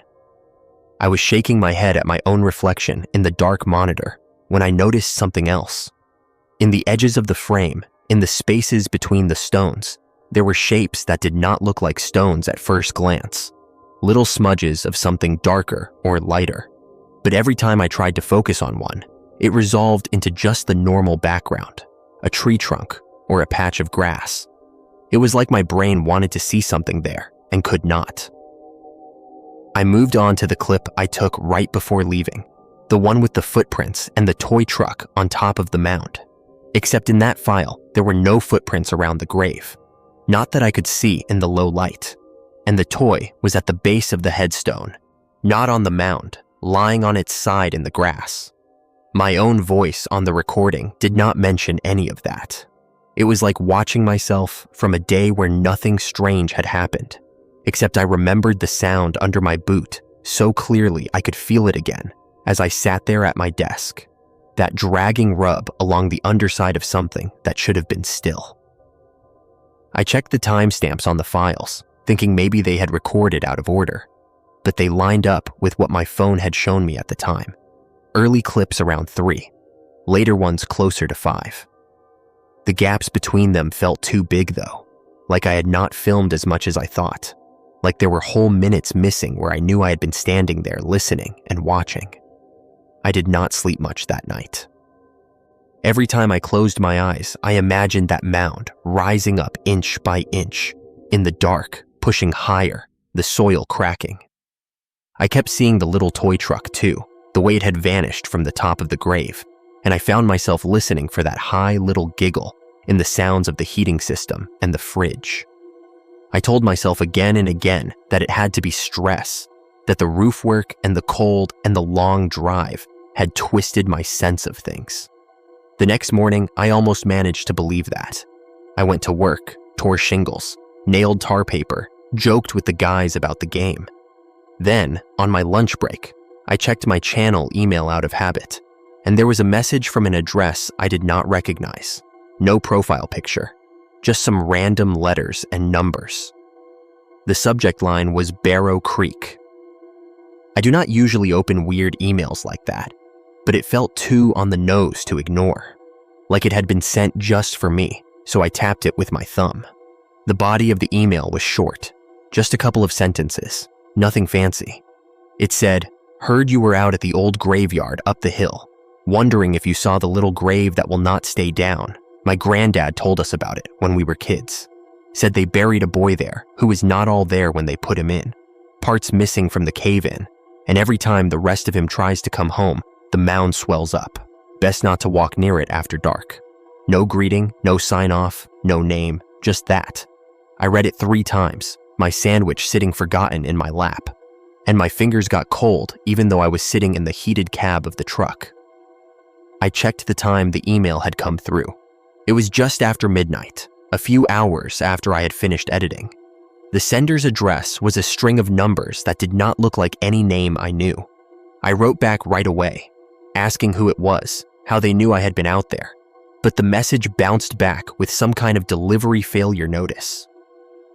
I was shaking my head at my own reflection in the dark monitor when I noticed something else. In the edges of the frame, in the spaces between the stones, there were shapes that did not look like stones at first glance, little smudges of something darker or lighter. But every time I tried to focus on one, it resolved into just the normal background, a tree trunk or a patch of grass. It was like my brain wanted to see something there and could not. I moved on to the clip I took right before leaving, the one with the footprints and the toy truck on top of the mound. Except in that file, there were no footprints around the grave, not that I could see in the low light. And the toy was at the base of the headstone, not on the mound, lying on its side in the grass. My own voice on the recording did not mention any of that. It was like watching myself from a day where nothing strange had happened, except I remembered the sound under my boot so clearly I could feel it again as I sat there at my desk, that dragging rub along the underside of something that should have been still. I checked the timestamps on the files, thinking maybe they had recorded out of order, but they lined up with what my phone had shown me at the time. Early clips around 3, later ones closer to 5. The gaps between them felt too big though, like I had not filmed as much as I thought, like there were whole minutes missing where I knew I had been standing there listening and watching. I did not sleep much that night. Every time I closed my eyes, I imagined that mound rising up inch by inch, in the dark, pushing higher, the soil cracking. I kept seeing the little toy truck too, the way it had vanished from the top of the grave, and I found myself listening for that high little giggle in the sounds of the heating system and the fridge. I told myself again and again that it had to be stress, that the roof work and the cold and the long drive had twisted my sense of things. The next morning, I almost managed to believe that. I went to work, tore shingles, nailed tar paper, joked with the guys about the game. Then, on my lunch break, I checked my channel email out of habit, and there was a message from an address I did not recognize. No profile picture, just some random letters and numbers. The subject line was Barrow Creek. I do not usually open weird emails like that, but it felt too on the nose to ignore, like it had been sent just for me, so I tapped it with my thumb. The body of the email was short, just a couple of sentences, nothing fancy. It said, "Heard you were out at the old graveyard up the hill, wondering if you saw the little grave that will not stay down. My granddad told us about it when we were kids. Said they buried a boy there who was not all there when they put him in. Parts missing from the cave-in, and every time the rest of him tries to come home, the mound swells up. Best not to walk near it after dark. No greeting, no sign-off, no name, just that." I read it 3 times, my sandwich sitting forgotten in my lap, and my fingers got cold even though I was sitting in the heated cab of the truck. I checked the time the email had come through. It was just after midnight, a few hours after I had finished editing. The sender's address was a string of numbers that did not look like any name I knew. I wrote back right away, asking who it was, how they knew I had been out there, but the message bounced back with some kind of delivery failure notice.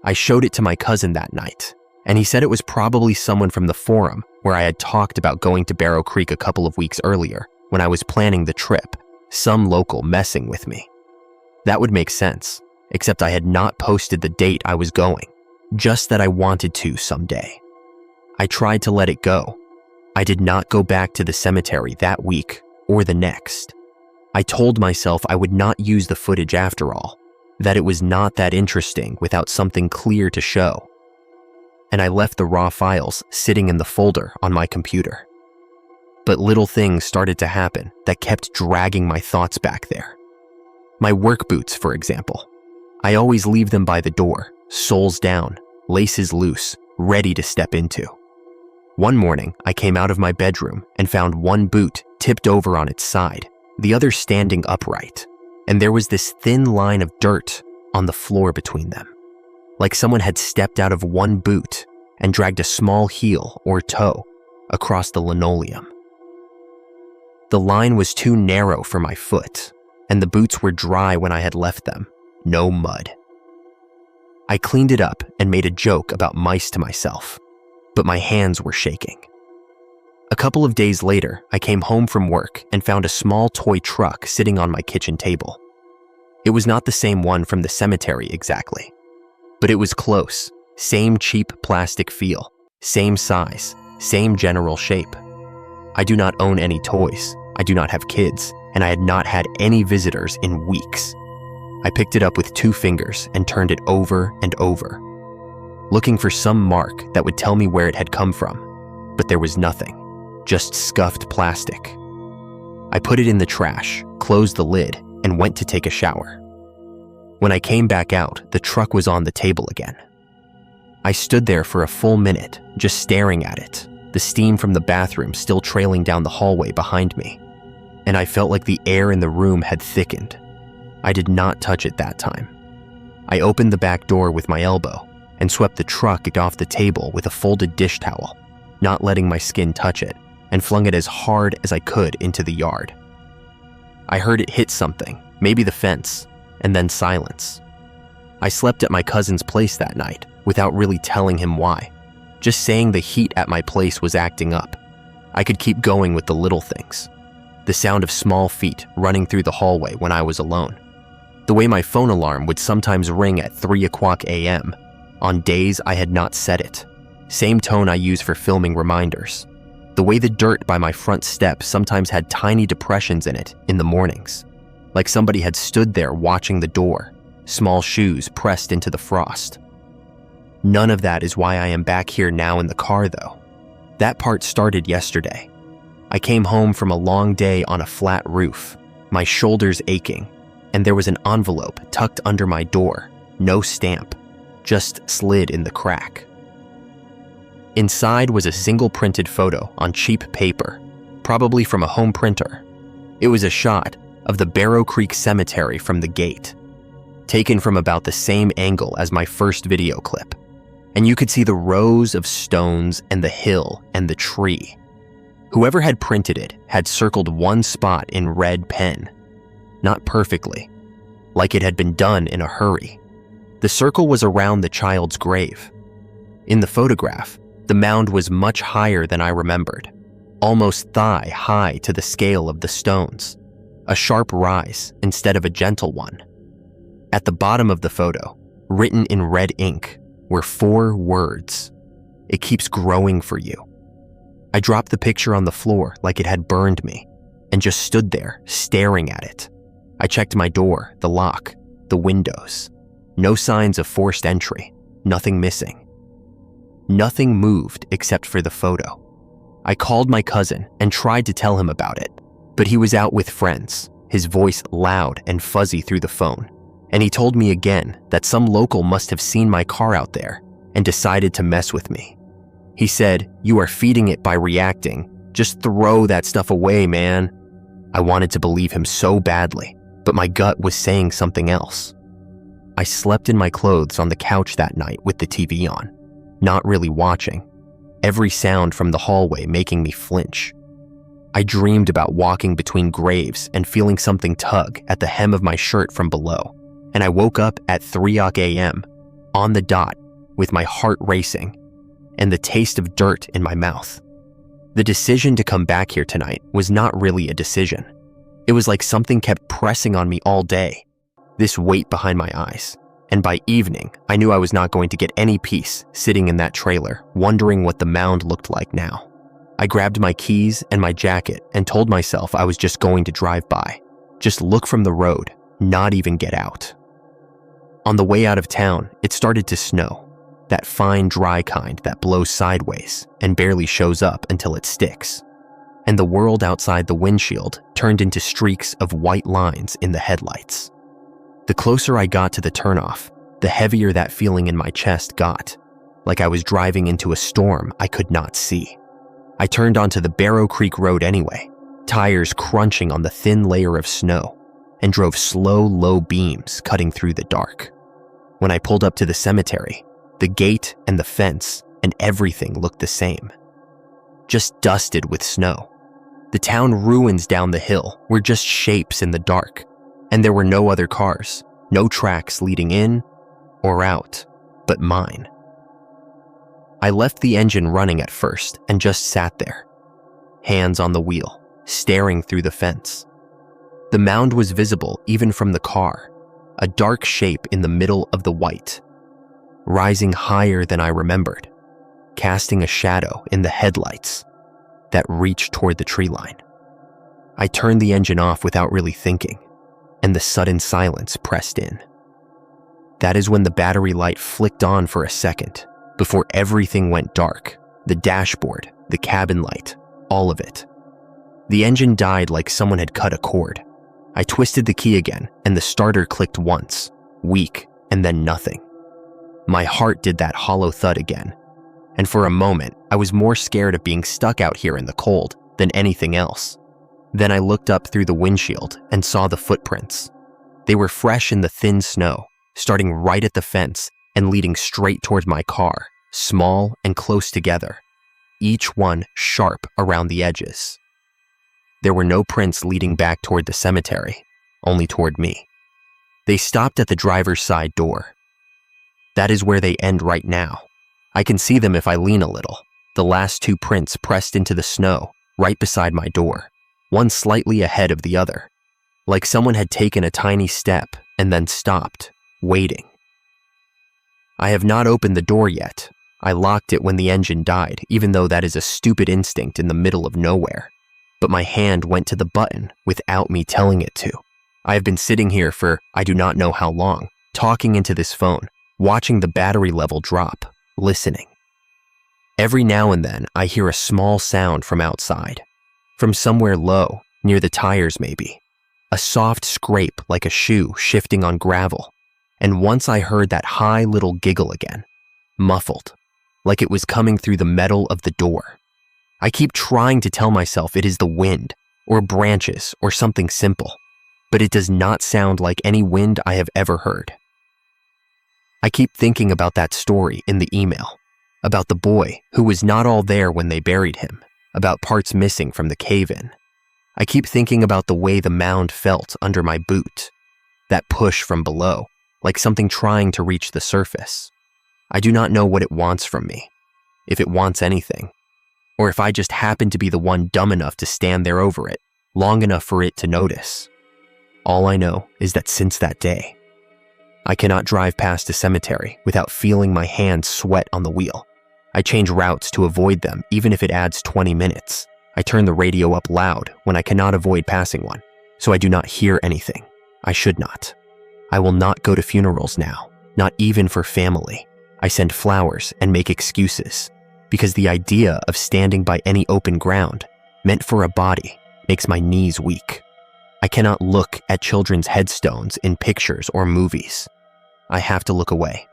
I showed it to my cousin that night, and he said it was probably someone from the forum where I had talked about going to Barrow Creek a couple of weeks earlier when I was planning the trip, some local messing with me. That would make sense, except I had not posted the date I was going, just that I wanted to someday. I tried to let it go. I did not go back to the cemetery that week or the next. I told myself I would not use the footage after all, that it was not that interesting without something clear to show. And I left the raw files sitting in the folder on my computer. But little things started to happen that kept dragging my thoughts back there. My work boots, for example. I always leave them by the door, soles down, laces loose, ready to step into. One morning, I came out of my bedroom and found one boot tipped over on its side, the other standing upright, and there was this thin line of dirt on the floor between them, like someone had stepped out of one boot and dragged a small heel or toe across the linoleum. The line was too narrow for my foot, and the boots were dry when I had left them, no mud. I cleaned it up and made a joke about mice to myself, but my hands were shaking. A couple of days later, I came home from work and found a small toy truck sitting on my kitchen table. It was not the same one from the cemetery exactly, but it was close, same cheap plastic feel, same size, same general shape. I do not own any toys, I do not have kids, and I had not had any visitors in weeks. I picked it up with 2 fingers and turned it over and over, looking for some mark that would tell me where it had come from, but there was nothing, just scuffed plastic. I put it in the trash, closed the lid, and went to take a shower. When I came back out, the truck was on the table again. I stood there for a full minute, just staring at it, the steam from the bathroom still trailing down the hallway behind me, and I felt like the air in the room had thickened. I did not touch it that time. I opened the back door with my elbow and swept the truck off the table with a folded dish towel, not letting my skin touch it, and flung it as hard as I could into the yard. I heard it hit something, maybe the fence, and then silence. I slept at my cousin's place that night without really telling him why, just saying the heat at my place was acting up. I could keep going with the little things. The sound of small feet running through the hallway when I was alone. The way my phone alarm would sometimes ring at 3:00 a.m. on days I had not set it. Same tone I use for filming reminders. The way the dirt by my front step sometimes had tiny depressions in it in the mornings, like somebody had stood there watching the door, small shoes pressed into the frost. None of that is why I am back here now in the car though. That part started yesterday. I came home from a long day on a flat roof, my shoulders aching, and there was an envelope tucked under my door, no stamp, just slid in the crack. Inside was a single printed photo on cheap paper, probably from a home printer. It was a shot of the Barrow Creek Cemetery from the gate, taken from about the same angle as my first video clip, and you could see the rows of stones and the hill and the tree. Whoever had printed it had circled one spot in red pen, not perfectly, like it had been done in a hurry. The circle was around the child's grave. In the photograph, the mound was much higher than I remembered, almost thigh-high to the scale of the stones, a sharp rise instead of a gentle one. At the bottom of the photo, written in red ink, were 4 words: "It keeps growing for you." I dropped the picture on the floor like it had burned me, and just stood there, staring at it. I checked my door, the lock, the windows. No signs of forced entry, nothing missing. Nothing moved except for the photo. I called my cousin and tried to tell him about it, but he was out with friends, his voice loud and fuzzy through the phone, and he told me again that some local must have seen my car out there and decided to mess with me. He said, "You are feeding it by reacting. Just throw that stuff away, man." I wanted to believe him so badly, but my gut was saying something else. I slept in my clothes on the couch that night with the TV on, not really watching, every sound from the hallway making me flinch. I dreamed about walking between graves and feeling something tug at the hem of my shirt from below, and I woke up at 3 a.m., on the dot, with my heart racing and the taste of dirt in my mouth. The decision to come back here tonight was not really a decision. It was like something kept pressing on me all day, this weight behind my eyes. And by evening, I knew I was not going to get any peace sitting in that trailer, wondering what the mound looked like now. I grabbed my keys and my jacket and told myself I was just going to drive by, just look from the road, not even get out. On the way out of town, it started to snow, that fine, dry kind that blows sideways and barely shows up until it sticks. And the world outside the windshield turned into streaks of white lines in the headlights. The closer I got to the turnoff, the heavier that feeling in my chest got, like I was driving into a storm I could not see. I turned onto the Barrow Creek Road anyway, tires crunching on the thin layer of snow, and drove slow, low beams cutting through the dark. When I pulled up to the cemetery, the gate and the fence and everything looked the same, just dusted with snow. The town ruins down the hill were just shapes in the dark, and there were no other cars, no tracks leading in or out, but mine. I left the engine running at first and just sat there, hands on the wheel, staring through the fence. The mound was visible even from the car, a dark shape in the middle of the white, rising higher than I remembered, casting a shadow in the headlights that reached toward the tree line. I turned the engine off without really thinking, and the sudden silence pressed in. That is when the battery light flicked on for a second, before everything went dark, the dashboard, the cabin light, all of it. The engine died like someone had cut a cord. I twisted the key again, and the starter clicked once, weak, and then nothing. My heart did that hollow thud again, and for a moment, I was more scared of being stuck out here in the cold than anything else. Then I looked up through the windshield and saw the footprints. They were fresh in the thin snow, starting right at the fence and leading straight toward my car, small and close together, each one sharp around the edges. There were no prints leading back toward the cemetery, only toward me. They stopped at the driver's side door. That is where they end right now. I can see them if I lean a little, the last 2 prints pressed into the snow right beside my door, one slightly ahead of the other, like someone had taken a tiny step and then stopped, waiting. I have not opened the door yet. I locked it when the engine died, even though that is a stupid instinct in the middle of nowhere. But my hand went to the button without me telling it to. I have been sitting here for I do not know how long, talking into this phone, watching the battery level drop, listening. Every now and then, I hear a small sound from outside, from somewhere low, near the tires maybe, a soft scrape like a shoe shifting on gravel, and once I heard that high little giggle again, muffled, like it was coming through the metal of the door. I keep trying to tell myself it is the wind, or branches, or something simple, but it does not sound like any wind I have ever heard. I keep thinking about that story in the email, about the boy who was not all there when they buried him, about parts missing from the cave-in. I keep thinking about the way the mound felt under my boot, that push from below, like something trying to reach the surface. I do not know what it wants from me, if it wants anything, or if I just happen to be the one dumb enough to stand there over it, long enough for it to notice. All I know is that since that day, I cannot drive past a cemetery without feeling my hands sweat on the wheel. I change routes to avoid them, even if it adds 20 minutes. I turn the radio up loud when I cannot avoid passing one, so I do not hear anything. I should not. I will not go to funerals now, not even for family. I send flowers and make excuses, because the idea of standing by any open ground, meant for a body, makes my knees weak. I cannot look at children's headstones in pictures or movies. I have to look away.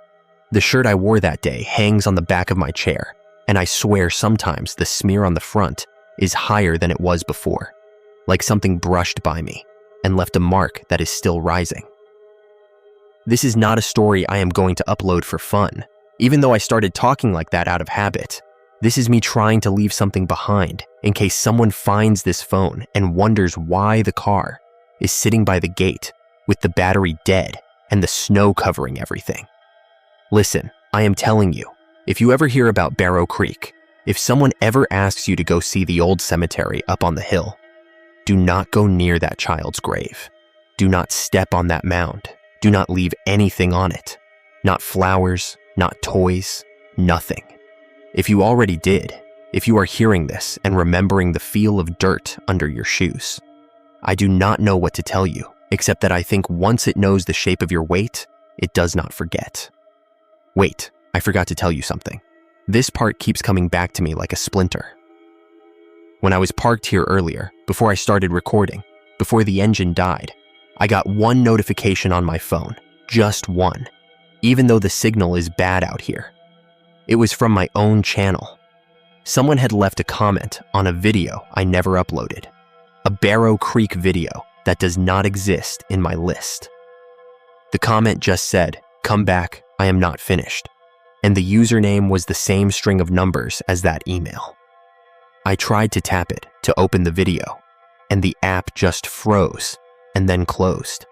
The shirt I wore that day hangs on the back of my chair, and I swear sometimes the smear on the front is higher than it was before, like something brushed by me and left a mark that is still rising. This is not a story I am going to upload for fun, even though I started talking like that out of habit. This is me trying to leave something behind in case someone finds this phone and wonders why the car is sitting by the gate with the battery dead and the snow covering everything. Listen, I am telling you, if you ever hear about Barrow Creek, if someone ever asks you to go see the old cemetery up on the hill, do not go near that child's grave. Do not step on that mound. Do not leave anything on it. Not flowers, not toys, nothing. If you already did, if you are hearing this and remembering the feel of dirt under your shoes, I do not know what to tell you, except that I think once it knows the shape of your weight, it does not forget. Wait, I forgot to tell you something. This part keeps coming back to me like a splinter. When I was parked here earlier, before I started recording, before the engine died, I got one notification on my phone, just one, even though the signal is bad out here. It was from my own channel. Someone had left a comment on a video I never uploaded, a Barrow Creek video that does not exist in my list. The comment just said, "Come back, I am not finished," and the username was the same string of numbers as that email. I tried to tap it to open the video, and the app just froze and then closed.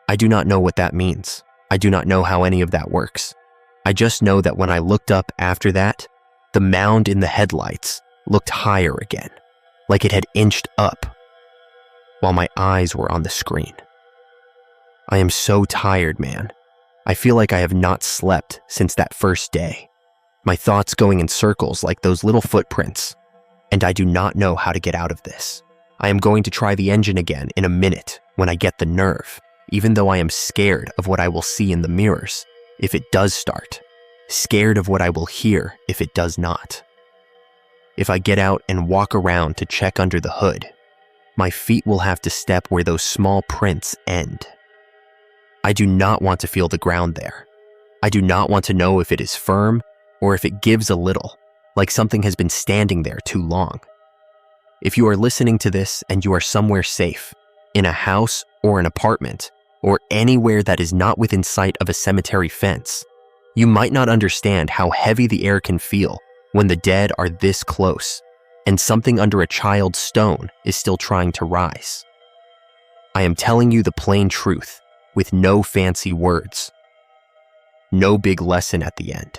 I do not know what that means. I do not know how any of that works. I just know that when I looked up after that, the mound in the headlights looked higher again, like it had inched up, while my eyes were on the screen. I am so tired, man. I feel like I have not slept since that first day. My thoughts going in circles like those little footprints, and I do not know how to get out of this. I am going to try the engine again in a minute when I get the nerve, even though I am scared of what I will see in the mirrors if it does start, scared of what I will hear if it does not. If I get out and walk around to check under the hood, my feet will have to step where those small prints end. I do not want to feel the ground there. I do not want to know if it is firm or if it gives a little, like something has been standing there too long. If you are listening to this and you are somewhere safe, in a house or an apartment, or anywhere that is not within sight of a cemetery fence, you might not understand how heavy the air can feel when the dead are this close and something under a child's stone is still trying to rise. I am telling you the plain truth with no fancy words. No big lesson at the end.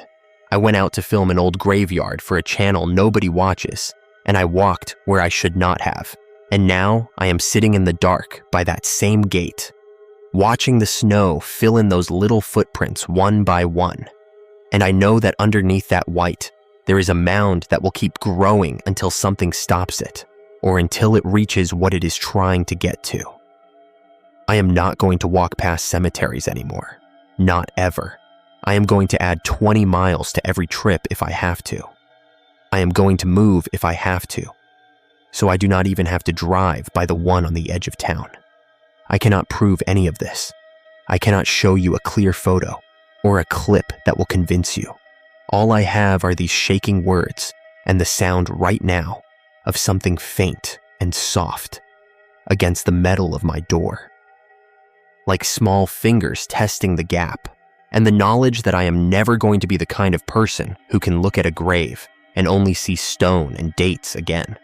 I went out to film an old graveyard for a channel nobody watches, and I walked where I should not have. And now I am sitting in the dark by that same gate, watching the snow fill in those little footprints one by one. And I know that underneath that white, there is a mound that will keep growing until something stops it, or until it reaches what it is trying to get to. I am not going to walk past cemeteries anymore. Not ever. I am going to add 20 miles to every trip if I have to. I am going to move if I have to, so I do not even have to drive by the one on the edge of town. I cannot prove any of this. I cannot show you a clear photo or a clip that will convince you. All I have are these shaking words and the sound right now of something faint and soft against the metal of my door, like small fingers testing the gap, and the knowledge that I am never going to be the kind of person who can look at a grave and only see stone and dates again.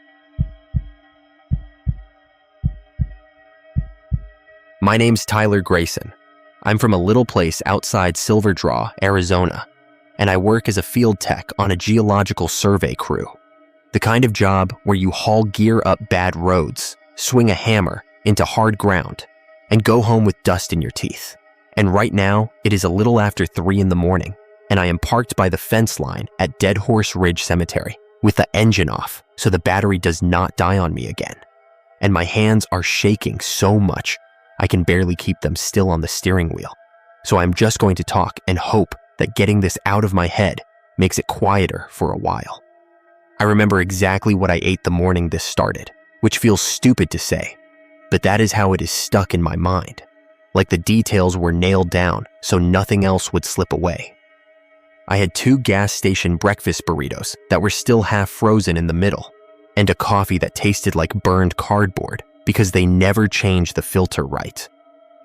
My name's Tyler Grayson. I'm from a little place outside Silver Draw, Arizona, and I work as a field tech on a geological survey crew. The kind of job where you haul gear up bad roads, swing a hammer into hard ground, and go home with dust in your teeth. And right now, it is a little after 3 in the morning, and I am parked by the fence line at Dead Horse Ridge Cemetery with the engine off so the battery does not die on me again. And my hands are shaking so much I can barely keep them still on the steering wheel. So I'm just going to talk and hope that getting this out of my head makes it quieter for a while. I remember exactly what I ate the morning this started, which feels stupid to say, but that is how it is stuck in my mind. Like the details were nailed down so nothing else would slip away. I had 2 gas station breakfast burritos that were still half frozen in the middle, and a coffee that tasted like burned cardboard because they never changed the filter right.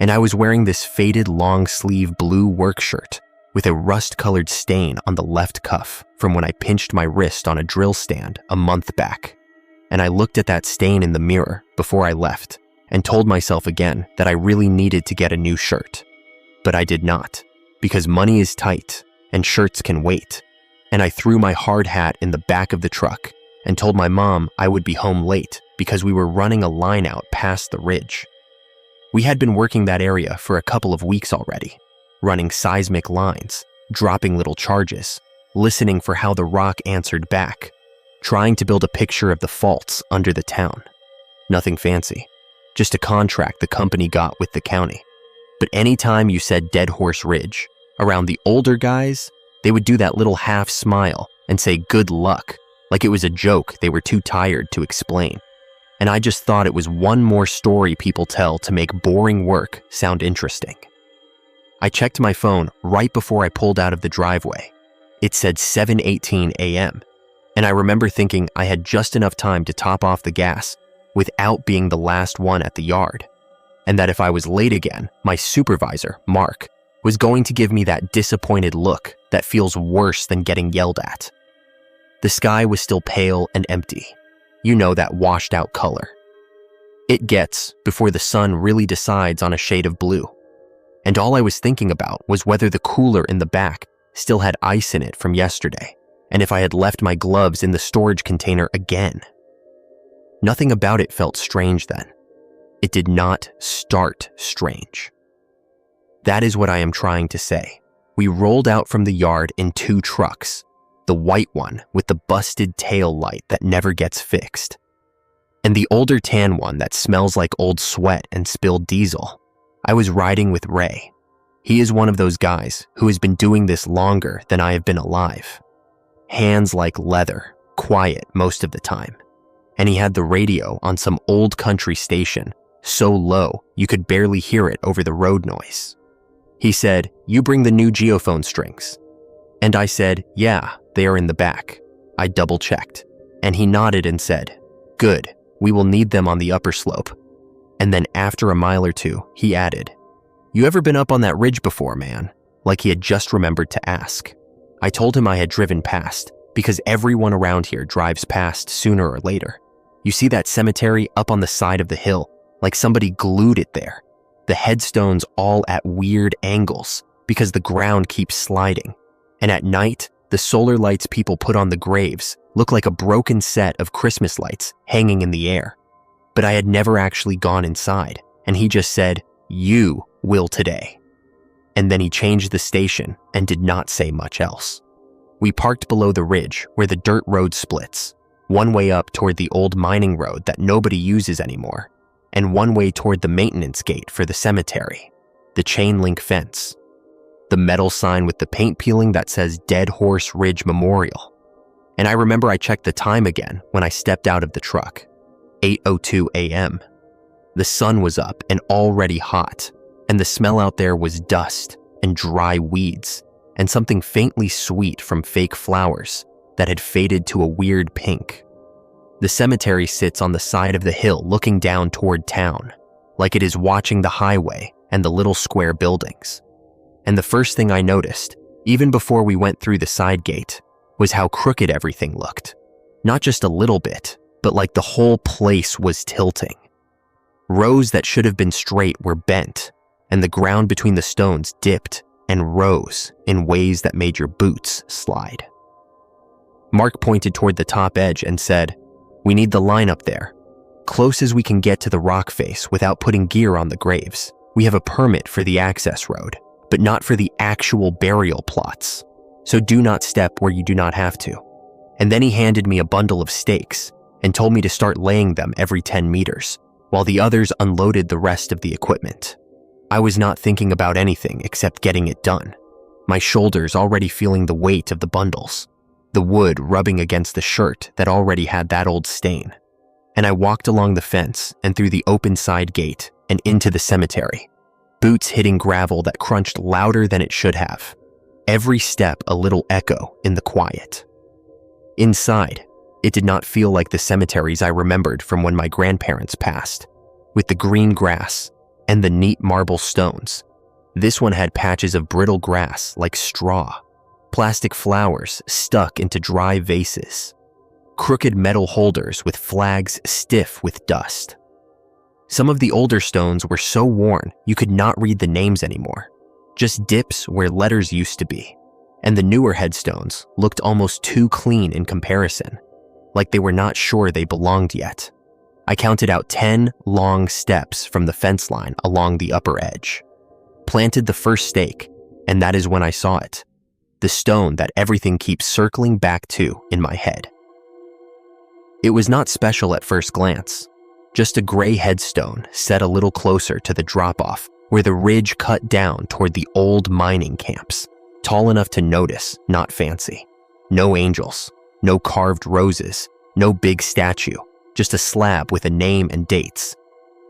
And I was wearing this faded long-sleeve blue work shirt with a rust-colored stain on the left cuff from when I pinched my wrist on a drill stand a month back. And I looked at that stain in the mirror before I left and told myself again that I really needed to get a new shirt. But I did not, because money is tight and shirts can wait. And I threw my hard hat in the back of the truck and told my mom I would be home late because we were running a line out past the ridge. We had been working that area for a couple of weeks already, running seismic lines, dropping little charges, listening for how the rock answered back, trying to build a picture of the faults under the town. Nothing fancy, just a contract the company got with the county. But anytime you said Dead Horse Ridge, around the older guys, they would do that little half smile and say good luck, like it was a joke they were too tired to explain. And I just thought it was one more story people tell to make boring work sound interesting. I checked my phone right before I pulled out of the driveway. It said 7:18 a.m., and I remember thinking I had just enough time to top off the gas without being the last one at the yard, and that if I was late again, my supervisor, Mark, was going to give me that disappointed look that feels worse than getting yelled at. The sky was still pale and empty. You know, that washed out color it gets before the sun really decides on a shade of blue. And all I was thinking about was whether the cooler in the back still had ice in it from yesterday, and if I had left my gloves in the storage container again. Nothing about it felt strange then. It did not start strange. That is what I am trying to say. We rolled out from the yard in 2 trucks, the white one with the busted tail light that never gets fixed, and the older tan one that smells like old sweat and spilled diesel. I was riding with Ray. He is one of those guys who has been doing this longer than I have been alive. Hands like leather, quiet most of the time. And he had the radio on some old country station, so low you could barely hear it over the road noise. He said, "You bring the new geophone strings." And I said, "Yeah, they are in the back." I double-checked, and he nodded and said, "Good, we will need them on the upper slope." And then after a mile or 2, he added, "You ever been up on that ridge before, man?" Like he had just remembered to ask. I told him I had driven past, because everyone around here drives past sooner or later. You see that cemetery up on the side of the hill, like somebody glued it there. The headstones all at weird angles, because the ground keeps sliding. And at night, the solar lights people put on the graves look like a broken set of Christmas lights hanging in the air. But I had never actually gone inside, and he just said, "You will today." And then he changed the station and did not say much else. We parked below the ridge where the dirt road splits, one way up toward the old mining road that nobody uses anymore, and one way toward the maintenance gate for the cemetery, the chain link fence, the metal sign with the paint peeling that says Dead Horse Ridge Memorial. And I remember I checked the time again when I stepped out of the truck, 8:02 a.m. The sun was up and already hot, and the smell out there was dust and dry weeds and something faintly sweet from fake flowers that had faded to a weird pink. The cemetery sits on the side of the hill looking down toward town, like it is watching the highway and the little square buildings. And the first thing I noticed, even before we went through the side gate, was how crooked everything looked. Not just a little bit, but like the whole place was tilting. Rows that should have been straight were bent, and the ground between the stones dipped and rose in ways that made your boots slide. Mark pointed toward the top edge and said, "We need the line up there, close as we can get to the rock face without putting gear on the graves. We have a permit for the access road, but not for the actual burial plots. So do not step where you do not have to." And then he handed me a bundle of stakes and told me to start laying them every 10 meters, while the others unloaded the rest of the equipment. I was not thinking about anything except getting it done, my shoulders already feeling the weight of the bundles, the wood rubbing against the shirt that already had that old stain. And I walked along the fence and through the open side gate and into the cemetery, boots hitting gravel that crunched louder than it should have, every step a little echo in the quiet. Inside, it did not feel like the cemeteries I remembered from when my grandparents passed, with the green grass and the neat marble stones. This one had patches of brittle grass like straw, plastic flowers stuck into dry vases, crooked metal holders with flags stiff with dust. Some of the older stones were so worn you could not read the names anymore, just dips where letters used to be. And the newer headstones looked almost too clean in comparison, like they were not sure they belonged yet. I counted out 10 long steps from the fence line along the upper edge, planted the first stake, and that is when I saw it, the stone that everything keeps circling back to in my head. It was not special at first glance, just a gray headstone set a little closer to the drop-off where the ridge cut down toward the old mining camps. Tall enough to notice, not fancy. No angels, no carved roses, no big statue, just a slab with a name and dates.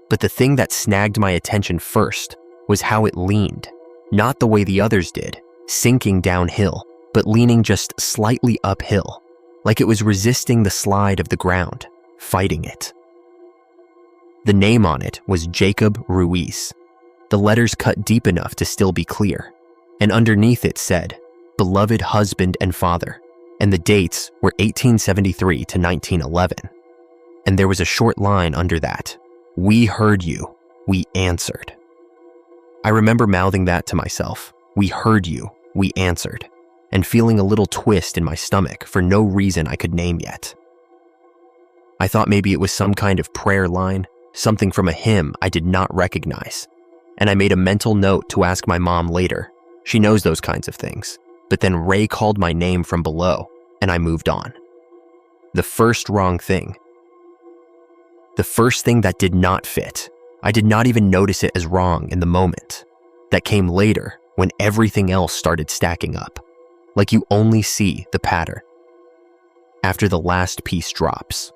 But the thing that snagged my attention first was how it leaned, not the way the others did, sinking downhill, but leaning just slightly uphill, like it was resisting the slide of the ground, fighting it. The name on it was Jacob Ruiz, the letters cut deep enough to still be clear. And underneath it said, "Beloved husband and father," and the dates were 1873 to 1911. And there was a short line under that, "We heard you, we answered." I remember mouthing that to myself, "We heard you, we answered," and feeling a little twist in my stomach for no reason I could name yet. I thought maybe it was some kind of prayer line, something from a hymn I did not recognize, and I made a mental note to ask my mom later. She knows those kinds of things. But then Ray called my name from below, and I moved on. The first wrong thing. The first thing that did not fit. I did not even notice it as wrong in the moment. That came later when everything else started stacking up. Like you only see the pattern after the last piece drops.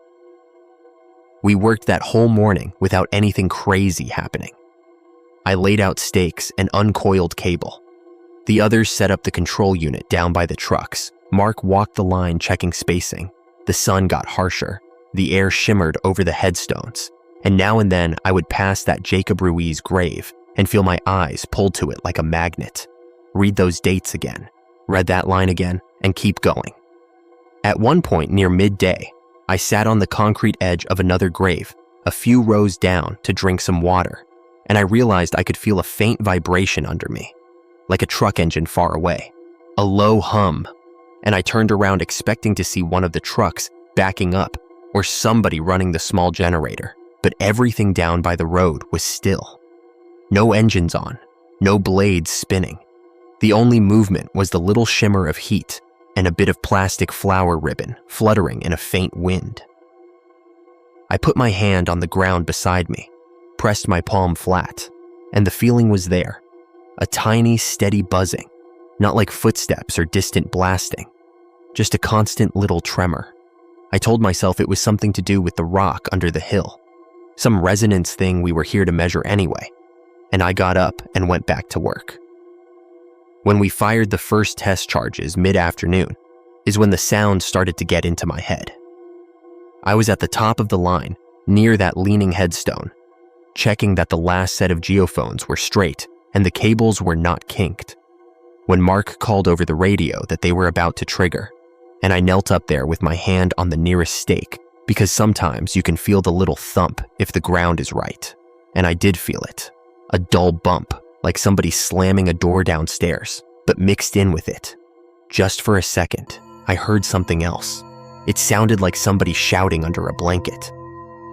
We worked that whole morning without anything crazy happening. I laid out stakes and uncoiled cable. The others set up the control unit down by the trucks. Mark walked the line checking spacing. The sun got harsher. The air shimmered over the headstones. And now and then I would pass that Jacob Ruiz grave and feel my eyes pulled to it like a magnet. Read those dates again. Read that line again and keep going. At one point near midday, I sat on the concrete edge of another grave, a few rows down to drink some water, and I realized I could feel a faint vibration under me, like a truck engine far away, a low hum, and I turned around expecting to see one of the trucks backing up or somebody running the small generator, but everything down by the road was still. No engines on, no blades spinning. The only movement was the little shimmer of heat and a bit of plastic flower ribbon fluttering in a faint wind. I put my hand on the ground beside me, pressed my palm flat, and the feeling was there. A tiny, steady buzzing, not like footsteps or distant blasting, just a constant little tremor. I told myself it was something to do with the rock under the hill, some resonance thing we were here to measure anyway, and I got up and went back to work. When we fired the first test charges mid-afternoon is when the sound started to get into my head. I was at the top of the line, near that leaning headstone, checking that the last set of geophones were straight and the cables were not kinked, when Mark called over the radio that they were about to trigger, and I knelt up there with my hand on the nearest stake because sometimes you can feel the little thump if the ground is right, and I did feel it, a dull bump like somebody slamming a door downstairs, but mixed in with it. Just for a second, I heard something else. It sounded like somebody shouting under a blanket.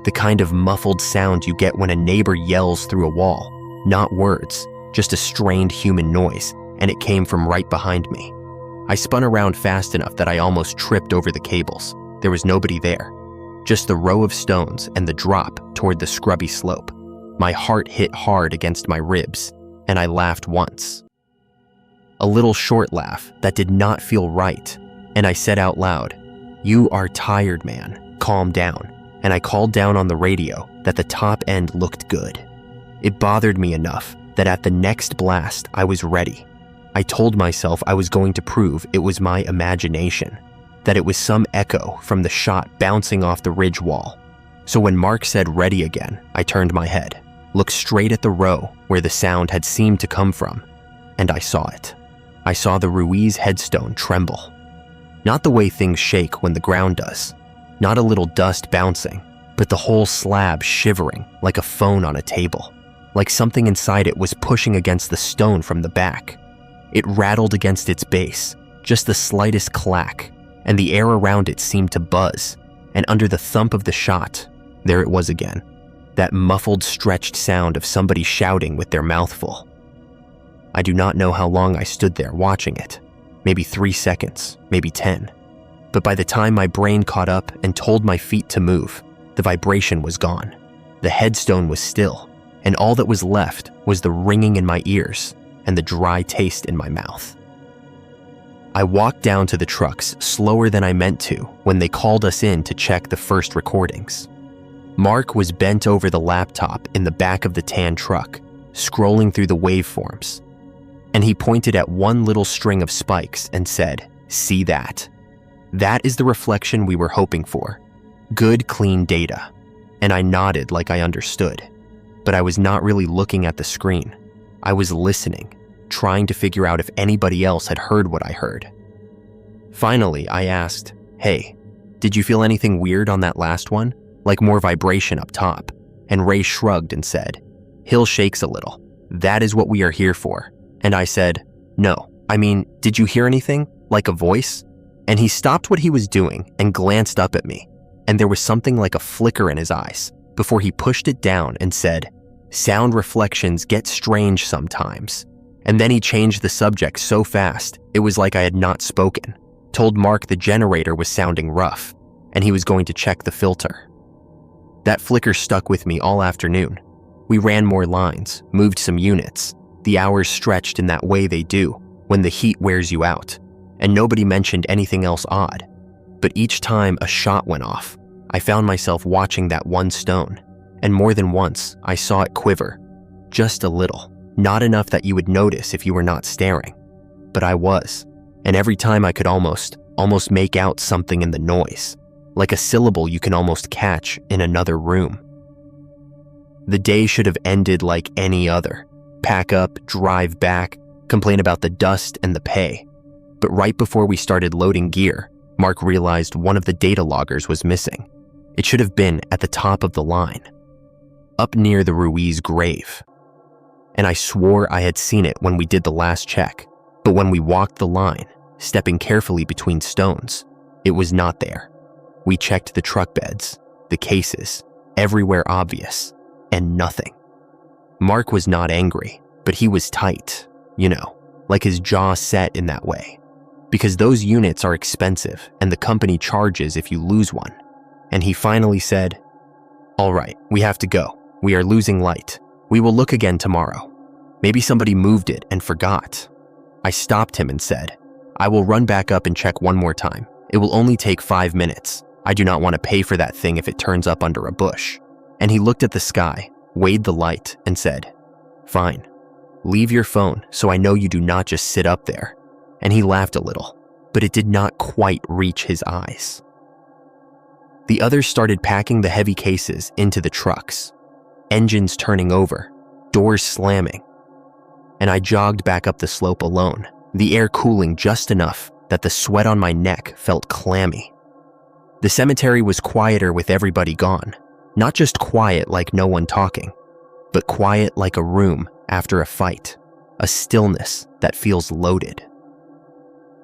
The kind of muffled sound you get when a neighbor yells through a wall. Not words, just a strained human noise, and it came from right behind me. I spun around fast enough that I almost tripped over the cables. There was nobody there, just the row of stones and the drop toward the scrubby slope. My heart hit hard against my ribs, and I laughed once. A little short laugh that did not feel right, and I said out loud, "You are tired, man. Calm down." And I called down on the radio that the top end looked good. It bothered me enough that at the next blast, I was ready. I told myself I was going to prove it was my imagination, that it was some echo from the shot bouncing off the ridge wall. So when Mark said ready again, I turned my head, looked straight at the row where the sound had seemed to come from, and I saw it. I saw the Ruiz headstone tremble. Not the way things shake when the ground does. Not a little dust bouncing, but the whole slab shivering like a phone on a table, like something inside it was pushing against the stone from the back. It rattled against its base, just the slightest clack, and the air around it seemed to buzz, and under the thump of the shot, there it was again, that muffled, stretched sound of somebody shouting with their mouth full. I do not know how long I stood there watching it, maybe 3 seconds, maybe 10. But by the time my brain caught up and told my feet to move, the vibration was gone. The headstone was still, and all that was left was the ringing in my ears and the dry taste in my mouth. I walked down to the trucks slower than I meant to when they called us in to check the first recordings. Mark was bent over the laptop in the back of the tan truck, scrolling through the waveforms, and he pointed at one little string of spikes and said, "See that? That is the reflection we were hoping for. Good, clean data." And I nodded like I understood, but I was not really looking at the screen. I was listening, trying to figure out if anybody else had heard what I heard. Finally, I asked, "Hey, did you feel anything weird on that last one? Like more vibration up top?" And Ray shrugged and said, "Hill shakes a little. That is what we are here for." And I said, "No, I mean, did you hear anything? Like a voice?" And he stopped what he was doing and glanced up at me, and there was something like a flicker in his eyes before he pushed it down and said, "Sound reflections get strange sometimes." And then he changed the subject so fast, it was like I had not spoken. Told Mark the generator was sounding rough, and he was going to check the filter. That flicker stuck with me all afternoon. We ran more lines, moved some units. The hours stretched in that way they do when the heat wears you out, and nobody mentioned anything else odd. But each time a shot went off, I found myself watching that one stone, and more than once I saw it quiver, just a little, not enough that you would notice if you were not staring. But I was, and every time I could almost make out something in the noise, like a syllable you can almost catch in another room. The day should have ended like any other. Pack up, drive back, complain about the dust and the pay. But right before we started loading gear, Mark realized one of the data loggers was missing. It should have been at the top of the line, up near the Ruiz grave. And I swore I had seen it when we did the last check, but when we walked the line, stepping carefully between stones, it was not there. We checked the truck beds, the cases, everywhere obvious, and nothing. Mark was not angry, but he was tight, like his jaw set in that way. Because those units are expensive and the company charges if you lose one. And he finally said, "All right, we have to go. We are losing light. We will look again tomorrow. Maybe somebody moved it and forgot." I stopped him and said, "I will run back up and check one more time. It will only take 5 minutes. I do not want to pay for that thing if it turns up under a bush." And he looked at the sky, weighed the light, and said, "Fine." Leave your phone so I know you do not just sit up there." And he laughed a little, but it did not quite reach his eyes. The others started packing the heavy cases into the trucks, engines turning over, doors slamming, and I jogged back up the slope alone, the air cooling just enough that the sweat on my neck felt clammy. The cemetery was quieter with everybody gone, not just quiet like no one talking, but quiet like a room after a fight, a stillness that feels loaded.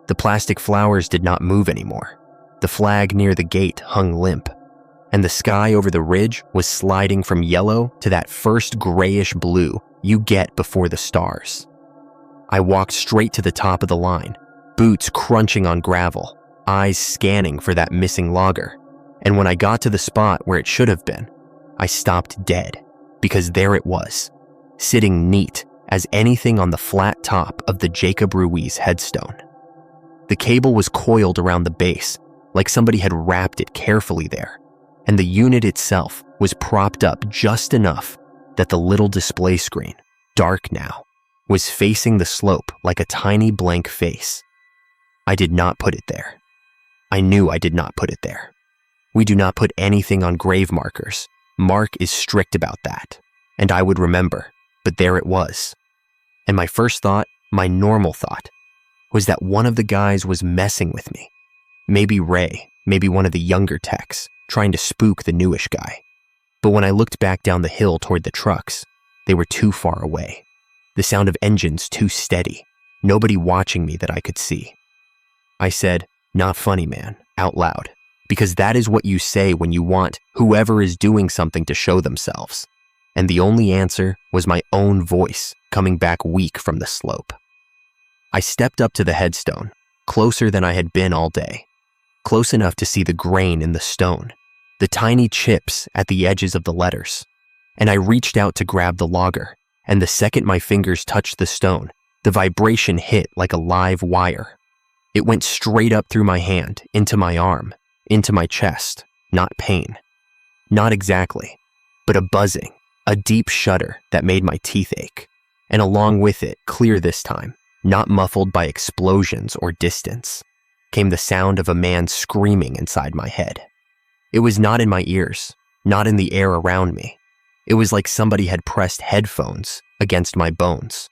The plastic flowers did not move anymore. The flag near the gate hung limp, and the sky over the ridge was sliding from yellow to that first grayish blue you get before the stars. I walked straight to the top of the line, boots crunching on gravel, eyes scanning for that missing logger, and when I got to the spot where it should have been, I stopped dead, because there it was, sitting neat as anything on the flat top of the Jacob Ruiz headstone. The cable was coiled around the base, like somebody had wrapped it carefully there, and the unit itself was propped up just enough that the little display screen, dark now, was facing the slope like a tiny blank face. I did not put it there. I knew I did not put it there. We do not put anything on grave markers. Mark is strict about that, and I would remember, but there it was. And my first thought, my normal thought, was that one of the guys was messing with me. Maybe Ray, maybe one of the younger techs, trying to spook the newish guy. But when I looked back down the hill toward the trucks, they were too far away. The sound of engines too steady, nobody watching me that I could see. I said, "Not funny, man," out loud, because that is what you say when you want whoever is doing something to show themselves. And the only answer was my own voice coming back weak from the slope. I stepped up to the headstone, closer than I had been all day, close enough to see the grain in the stone, the tiny chips at the edges of the letters, and I reached out to grab the logger, and the second my fingers touched the stone, the vibration hit like a live wire. It went straight up through my hand, into my arm, into my chest, not pain. Not exactly, but a buzzing, a deep shudder that made my teeth ache, and along with it, clear this time, not muffled by explosions or distance, came the sound of a man screaming inside my head. It was not in my ears, not in the air around me. It was like somebody had pressed headphones against my bones.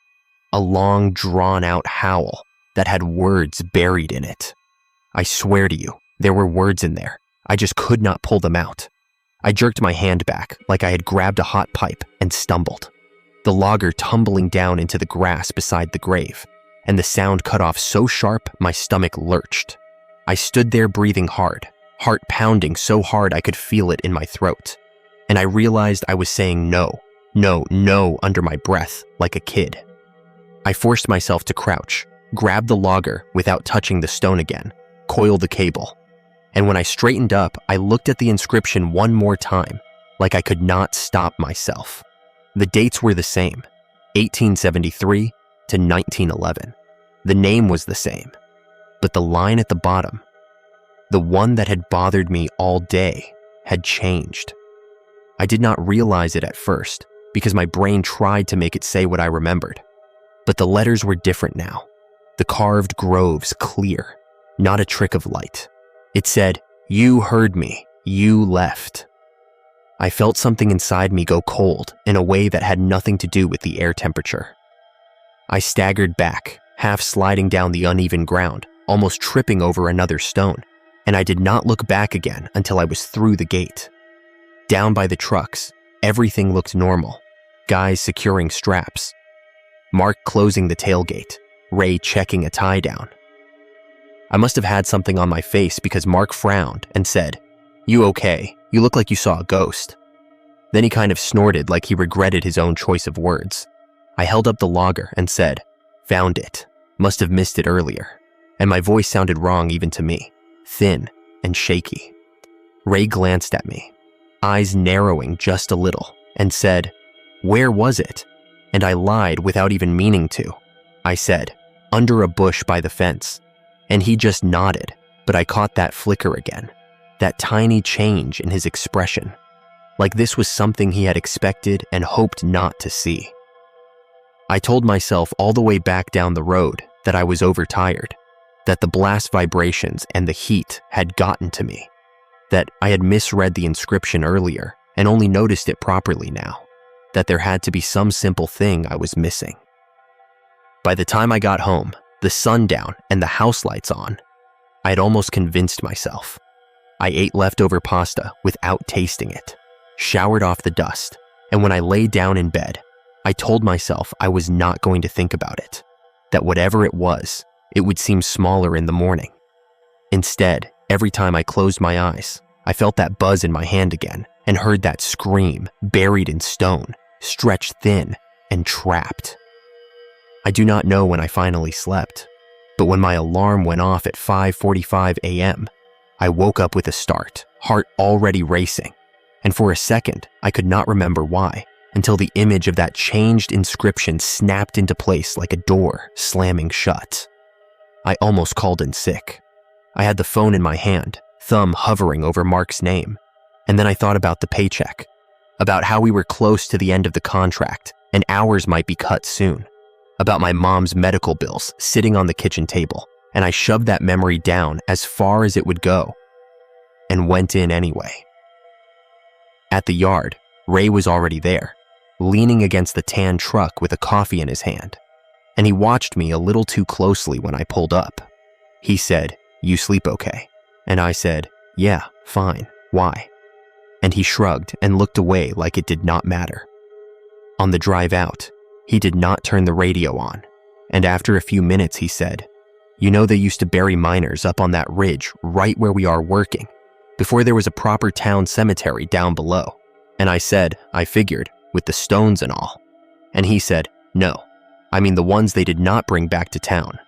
A long, drawn-out howl that had words buried in it. I swear to you, there were words in there. I just could not pull them out. I jerked my hand back like I had grabbed a hot pipe and stumbled. The logger tumbling down into the grass beside the grave, and the sound cut off so sharp my stomach lurched. I stood there breathing hard, heart pounding so hard I could feel it in my throat, and I realized I was saying no, no, no under my breath like a kid. I forced myself to crouch, grab the logger without touching the stone again, coil the cable, and when I straightened up, I looked at the inscription one more time, like I could not stop myself. The dates were the same, 1873 to 1911. The name was the same, but the line at the bottom, the one that had bothered me all day, had changed. I did not realize it at first because my brain tried to make it say what I remembered, but the letters were different now. The carved groves clear, not a trick of light. It said, "You heard me, you left." I felt something inside me go cold in a way that had nothing to do with the air temperature. I staggered back, half sliding down the uneven ground, almost tripping over another stone, and I did not look back again until I was through the gate. Down by the trucks, everything looked normal. Guys securing straps, Mark closing the tailgate, Ray checking a tie down. I must have had something on my face because Mark frowned and said, "You okay? You look like you saw a ghost." Then he kind of snorted like he regretted his own choice of words. I held up the logger and said, "Found it. Must have missed it earlier." And my voice sounded wrong even to me, thin and shaky. Ray glanced at me, eyes narrowing just a little, and said, "Where was it?" And I lied without even meaning to. I said, "Under a bush by the fence." And he just nodded, but I caught that flicker again, that tiny change in his expression, like this was something he had expected and hoped not to see. I told myself all the way back down the road that I was overtired, that the blast vibrations and the heat had gotten to me, that I had misread the inscription earlier and only noticed it properly now, that there had to be some simple thing I was missing. By the time I got home, the sun down and the house lights on, I had almost convinced myself. I ate leftover pasta without tasting it, showered off the dust, and when I lay down in bed, I told myself I was not going to think about it, that whatever it was, it would seem smaller in the morning. Instead, every time I closed my eyes, I felt that buzz in my hand again and heard that scream, buried in stone, stretched thin and trapped. I do not know when I finally slept, but when my alarm went off at 5:45 a.m., I woke up with a start, heart already racing, and for a second, I could not remember why, until the image of that changed inscription snapped into place like a door slamming shut. I almost called in sick. I had the phone in my hand, thumb hovering over Mark's name, and then I thought about the paycheck, about how we were close to the end of the contract and hours might be cut soon, about my mom's medical bills sitting on the kitchen table, and I shoved that memory down as far as it would go and went in anyway. At the yard, Ray was already there, leaning against the tan truck with a coffee in his hand, and he watched me a little too closely when I pulled up. He said, "You sleep okay?" And I said, "Yeah, fine. Why?" And he shrugged and looked away like it did not matter. On the drive out, he did not turn the radio on, and after a few minutes he said, "You know they used to bury miners up on that ridge right where we are working, before there was a proper town cemetery down below." And I said, "I figured, with the stones and all." And he said, "No, I mean the ones they did not bring back to town.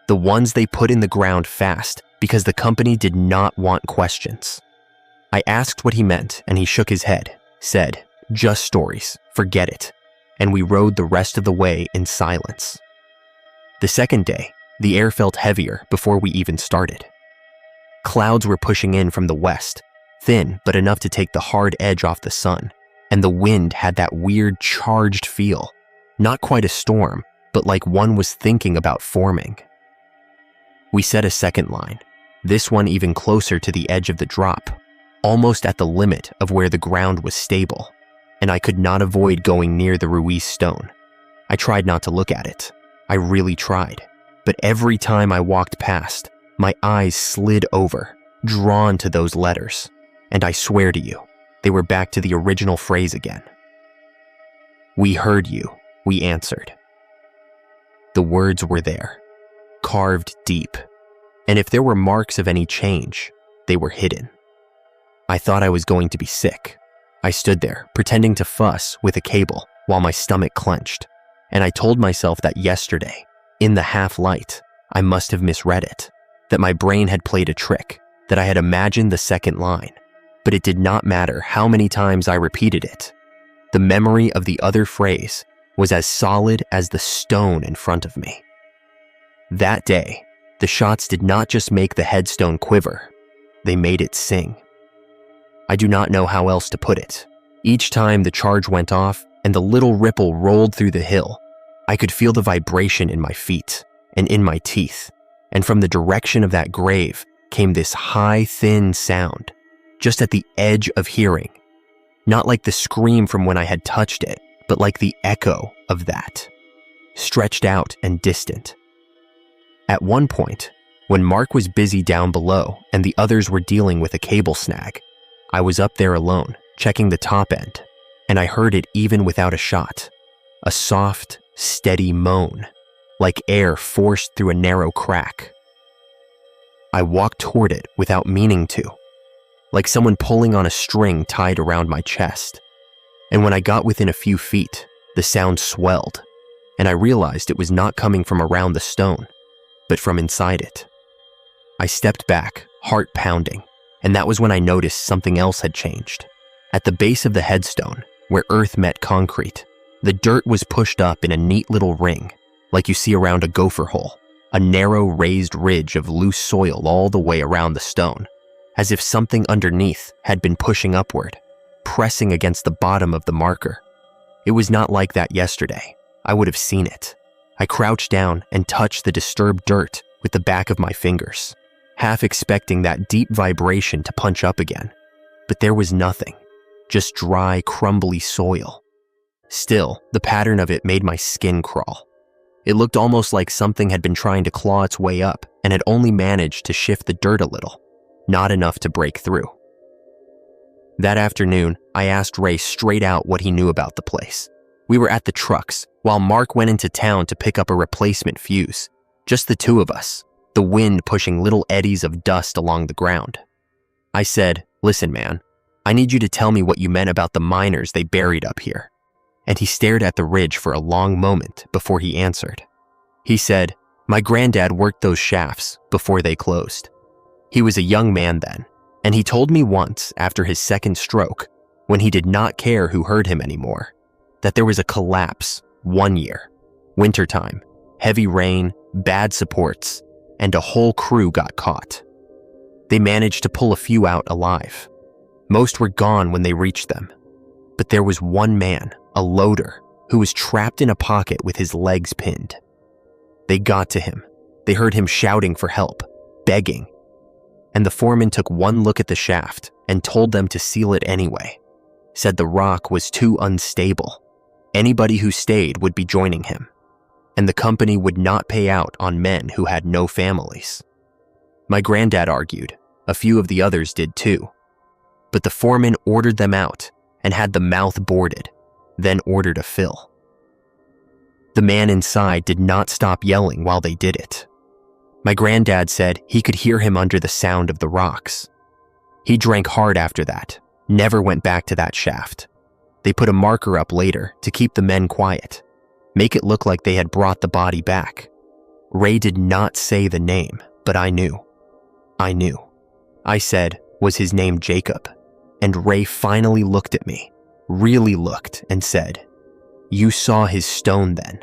The ones they put in the ground fast because the company did not want questions." I asked what he meant and he shook his head, said, "Just stories, forget it." And we rode the rest of the way in silence. The second day, the air felt heavier before we even started. Clouds were pushing in from the west, thin but enough to take the hard edge off the sun, and the wind had that weird charged feel, not quite a storm, but like one was thinking about forming. We set a second line, this one even closer to the edge of the drop, almost at the limit of where the ground was stable, and I could not avoid going near the Ruiz stone. I tried not to look at it. I really tried, but every time I walked past, my eyes slid over, drawn to those letters, and I swear to you, they were back to the original phrase again. "We heard you," we answered. The words were there, carved deep, and if there were marks of any change, they were hidden. I thought I was going to be sick. I stood there, pretending to fuss with a cable while my stomach clenched, and I told myself that yesterday, in the half-light, I must have misread it, that my brain had played a trick, that I had imagined the second line, but it did not matter how many times I repeated it. The memory of the other phrase was as solid as the stone in front of me. That day, the shots did not just make the headstone quiver, they made it sing. I do not know how else to put it. Each time the charge went off and the little ripple rolled through the hill, I could feel the vibration in my feet and in my teeth, and from the direction of that grave came this high, thin sound, just at the edge of hearing, not like the scream from when I had touched it, but like the echo of that, stretched out and distant. At one point, when Mark was busy down below and the others were dealing with a cable snag, I was up there alone, checking the top end, and I heard it even without a shot, a soft, steady moan, like air forced through a narrow crack. I walked toward it without meaning to, like someone pulling on a string tied around my chest. And when I got within a few feet, the sound swelled, and I realized it was not coming from around the stone, but from inside it. I stepped back, heart pounding, and that was when I noticed something else had changed. At the base of the headstone, where earth met concrete, the dirt was pushed up in a neat little ring, like you see around a gopher hole, a narrow raised ridge of loose soil all the way around the stone, as if something underneath had been pushing upward, pressing against the bottom of the marker. It was not like that yesterday. I would have seen it. I crouched down and touched the disturbed dirt with the back of my fingers, half expecting that deep vibration to punch up again. But there was nothing, just dry, crumbly soil. Still, the pattern of it made my skin crawl. It looked almost like something had been trying to claw its way up and had only managed to shift the dirt a little, not enough to break through. That afternoon, I asked Ray straight out what he knew about the place. We were at the trucks, while Mark went into town to pick up a replacement fuse. Just the two of us, the wind pushing little eddies of dust along the ground. I said, "Listen, man, I need you to tell me what you meant about the miners they buried up here." And he stared at the ridge for a long moment before he answered. He said, "My granddad worked those shafts before they closed. He was a young man then, and he told me once after his second stroke, when he did not care who heard him anymore, that there was a collapse one year, wintertime, heavy rain, bad supports, and a whole crew got caught. They managed to pull a few out alive. Most were gone when they reached them. But there was one man, a loader, who was trapped in a pocket with his legs pinned. They got to him. They heard him shouting for help, begging. And the foreman took one look at the shaft and told them to seal it anyway. Said the rock was too unstable. Anybody who stayed would be joining him. And the company would not pay out on men who had no families. My granddad argued. A few of the others did too. But the foreman ordered them out and had the mouth boarded, then ordered a fill. The man inside did not stop yelling while they did it. My granddad said he could hear him under the sound of the rocks. He drank hard after that, never went back to that shaft. They put a marker up later to keep the men quiet, make it look like they had brought the body back. Ray did not say the name, but I knew. I knew. I said, "Was his name Jacob?" And Ray finally looked at me, really looked, and said, "You saw his stone then."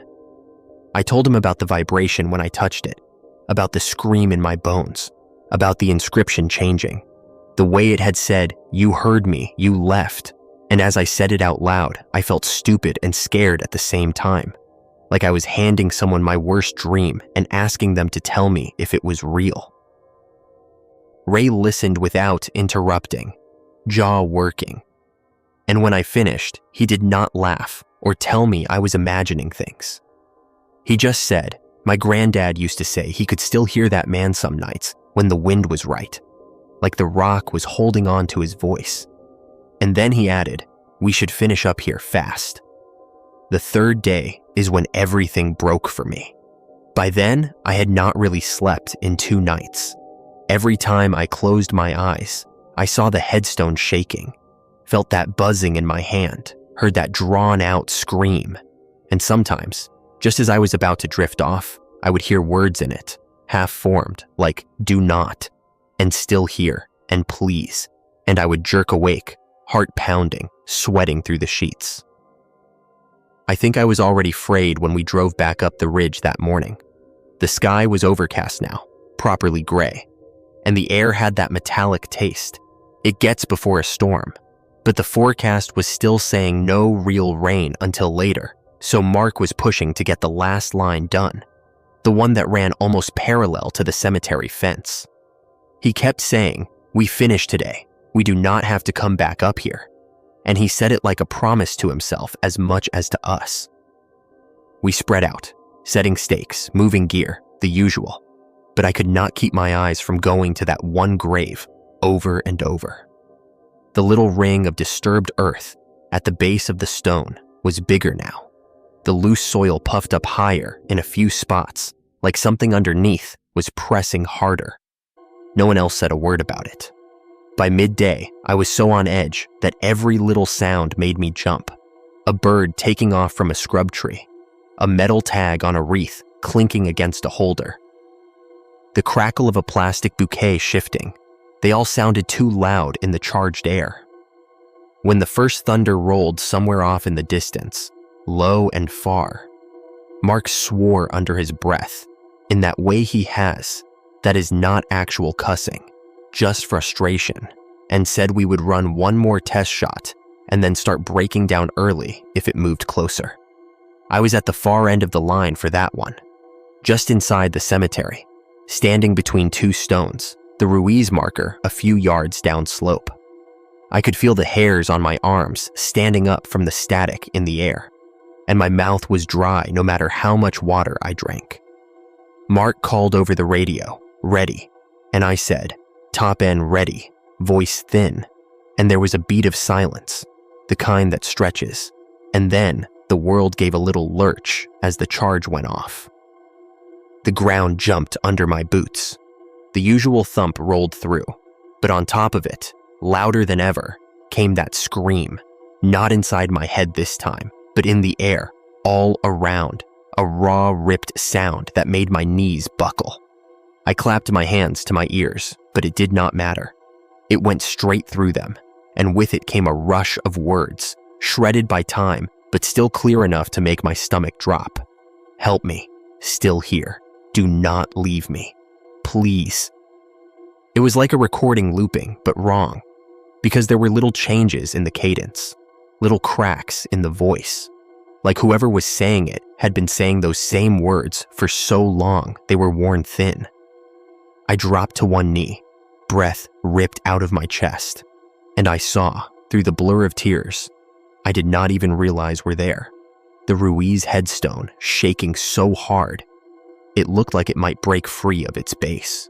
I told him about the vibration when I touched it, about the scream in my bones, about the inscription changing, the way it had said, "You heard me, you left." And as I said it out loud, I felt stupid and scared at the same time, like I was handing someone my worst dream and asking them to tell me if it was real. Ray listened without interrupting, jaw working. And when I finished, he did not laugh or tell me I was imagining things. He just said, "My granddad used to say he could still hear that man some nights when the wind was right, like the rock was holding on to his voice." And then he added, "We should finish up here fast." The third day is when everything broke for me. By then, I had not really slept in 2 nights. Every time I closed my eyes, I saw the headstone shaking, felt that buzzing in my hand, heard that drawn-out scream. And sometimes, just as I was about to drift off, I would hear words in it, half-formed, like "do not," and "still here," and "please." And I would jerk awake, heart pounding, sweating through the sheets. I think I was already frayed when we drove back up the ridge that morning. The sky was overcast now, properly gray, and the air had that metallic taste. It gets before a storm, but the forecast was still saying no real rain until later, so Mark was pushing to get the last line done, the one that ran almost parallel to the cemetery fence. He kept saying, "We finished today. We do not have to come back up here." And he said it like a promise to himself as much as to us. We spread out, setting stakes, moving gear, the usual, but I could not keep my eyes from going to that one grave over and over. The little ring of disturbed earth at the base of the stone was bigger now. The loose soil puffed up higher in a few spots, like something underneath was pressing harder. No one else said a word about it. By midday, I was so on edge that every little sound made me jump. A bird taking off from a scrub tree, a metal tag on a wreath clinking against a holder, the crackle of a plastic bouquet shifting. They all sounded too loud in the charged air. When the first thunder rolled somewhere off in the distance, low and far, Mark swore under his breath, in that way he has, that is not actual cussing, just frustration, and said we would run one more test shot and then start breaking down early if it moved closer. I was at the far end of the line for that one, just inside the cemetery, standing between two stones, the Ruiz marker a few yards downslope. I could feel the hairs on my arms standing up from the static in the air, and my mouth was dry no matter how much water I drank. Mark called over the radio, "Ready," and I said, "Top end ready," voice thin, and there was a beat of silence, the kind that stretches, and then the world gave a little lurch as the charge went off. The ground jumped under my boots. The usual thump rolled through, but on top of it, louder than ever, came that scream, not inside my head this time, but in the air, all around, a raw, ripped sound that made my knees buckle. I clapped my hands to my ears, but it did not matter. It went straight through them, and with it came a rush of words, shredded by time, but still clear enough to make my stomach drop. "Help me. Still here. Do not leave me. Please." It was like a recording looping, but wrong, because there were little changes in the cadence, little cracks in the voice, like whoever was saying it had been saying those same words for so long they were worn thin. I dropped to one knee, breath ripped out of my chest, and I saw, through the blur of tears, I did not even realize were there, the Ruiz headstone shaking so hard, it looked like it might break free of its base.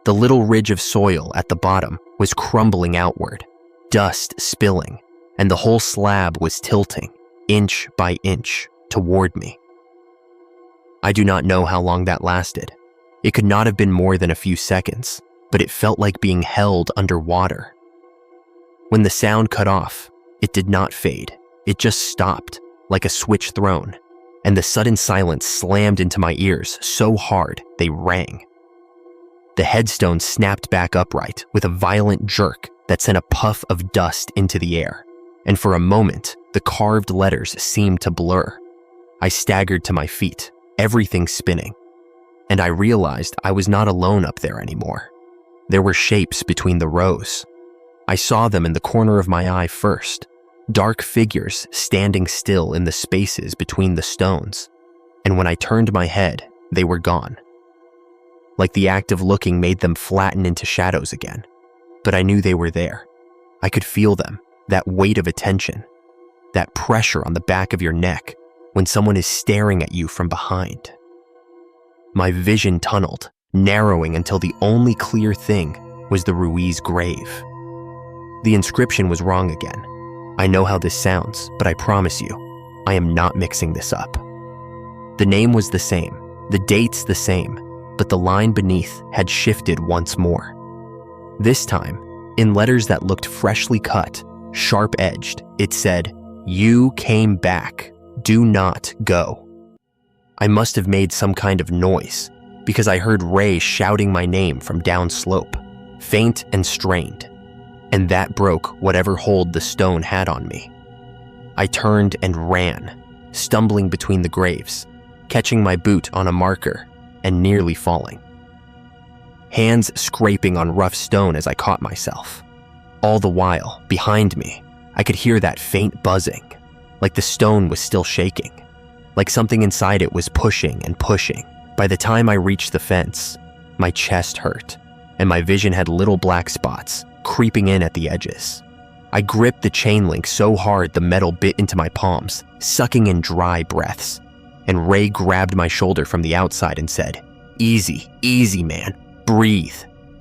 The little ridge of soil at the bottom was crumbling outward, dust spilling, and the whole slab was tilting, inch by inch, toward me. I do not know how long that lasted. It could not have been more than a few seconds, but it felt like being held underwater. When the sound cut off, it did not fade. It just stopped, like a switch thrown, and the sudden silence slammed into my ears so hard they rang. The headstone snapped back upright with a violent jerk that sent a puff of dust into the air, and for a moment, the carved letters seemed to blur. I staggered to my feet, everything spinning, and I realized I was not alone up there anymore. There were shapes between the rows. I saw them in the corner of my eye first, dark figures standing still in the spaces between the stones, and when I turned my head, they were gone. Like the act of looking made them flatten into shadows again, but I knew they were there. I could feel them, that weight of attention, that pressure on the back of your neck when someone is staring at you from behind. My vision tunneled, narrowing until the only clear thing was the Ruiz grave. The inscription was wrong again. I know how this sounds, but I promise you, I am not mixing this up. The name was the same, the dates the same, but the line beneath had shifted once more. This time, in letters that looked freshly cut, sharp-edged, it said, "You came back. Do not go." I must have made some kind of noise, because I heard Ray shouting my name from downslope, faint and strained, and that broke whatever hold the stone had on me. I turned and ran, stumbling between the graves, catching my boot on a marker and nearly falling. Hands scraping on rough stone as I caught myself. All the while, behind me, I could hear that faint buzzing, like the stone was still shaking, like something inside it was pushing and pushing. By the time I reached the fence, my chest hurt, and my vision had little black spots creeping in at the edges. I gripped the chain link so hard the metal bit into my palms, sucking in dry breaths, and Ray grabbed my shoulder from the outside and said, "Easy, easy, man, breathe,"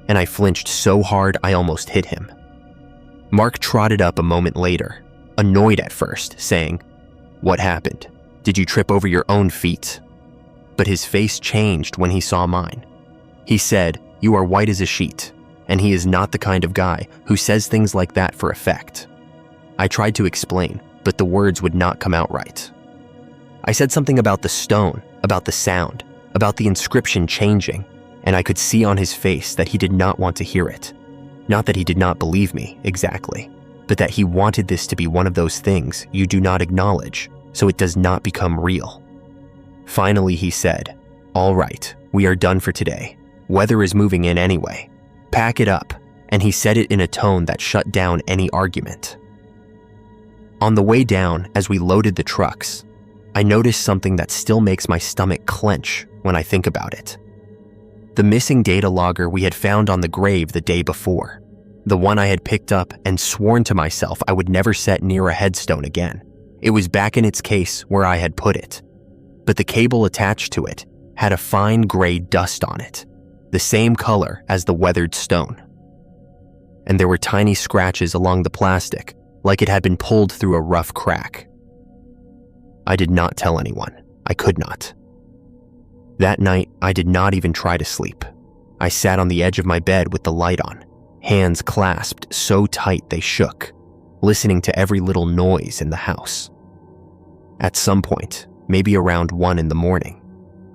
and I flinched so hard I almost hit him. Mark trotted up a moment later, annoyed at first, saying, "What happened? Did you trip over your own feet?" But his face changed when he saw mine. He said, "You are white as a sheet," and he is not the kind of guy who says things like that for effect. I tried to explain, but the words would not come out right. I said something about the stone, about the sound, about the inscription changing, and I could see on his face that he did not want to hear it. Not that he did not believe me, exactly, but that he wanted this to be one of those things you do not acknowledge, so it does not become real. Finally, he said, "All right, we are done for today. Weather is moving in anyway. Pack it up," and he said it in a tone that shut down any argument. On the way down, as we loaded the trucks, I noticed something that still makes my stomach clench when I think about it. The missing data logger we had found on the grave the day before. The one I had picked up and sworn to myself I would never set near a headstone again. It was back in its case where I had put it. But the cable attached to it had a fine gray dust on it, the same color as the weathered stone. And there were tiny scratches along the plastic, like it had been pulled through a rough crack. I did not tell anyone. I could not. That night, I did not even try to sleep. I sat on the edge of my bed with the light on, hands clasped so tight they shook, listening to every little noise in the house. At some point, maybe around 1 a.m,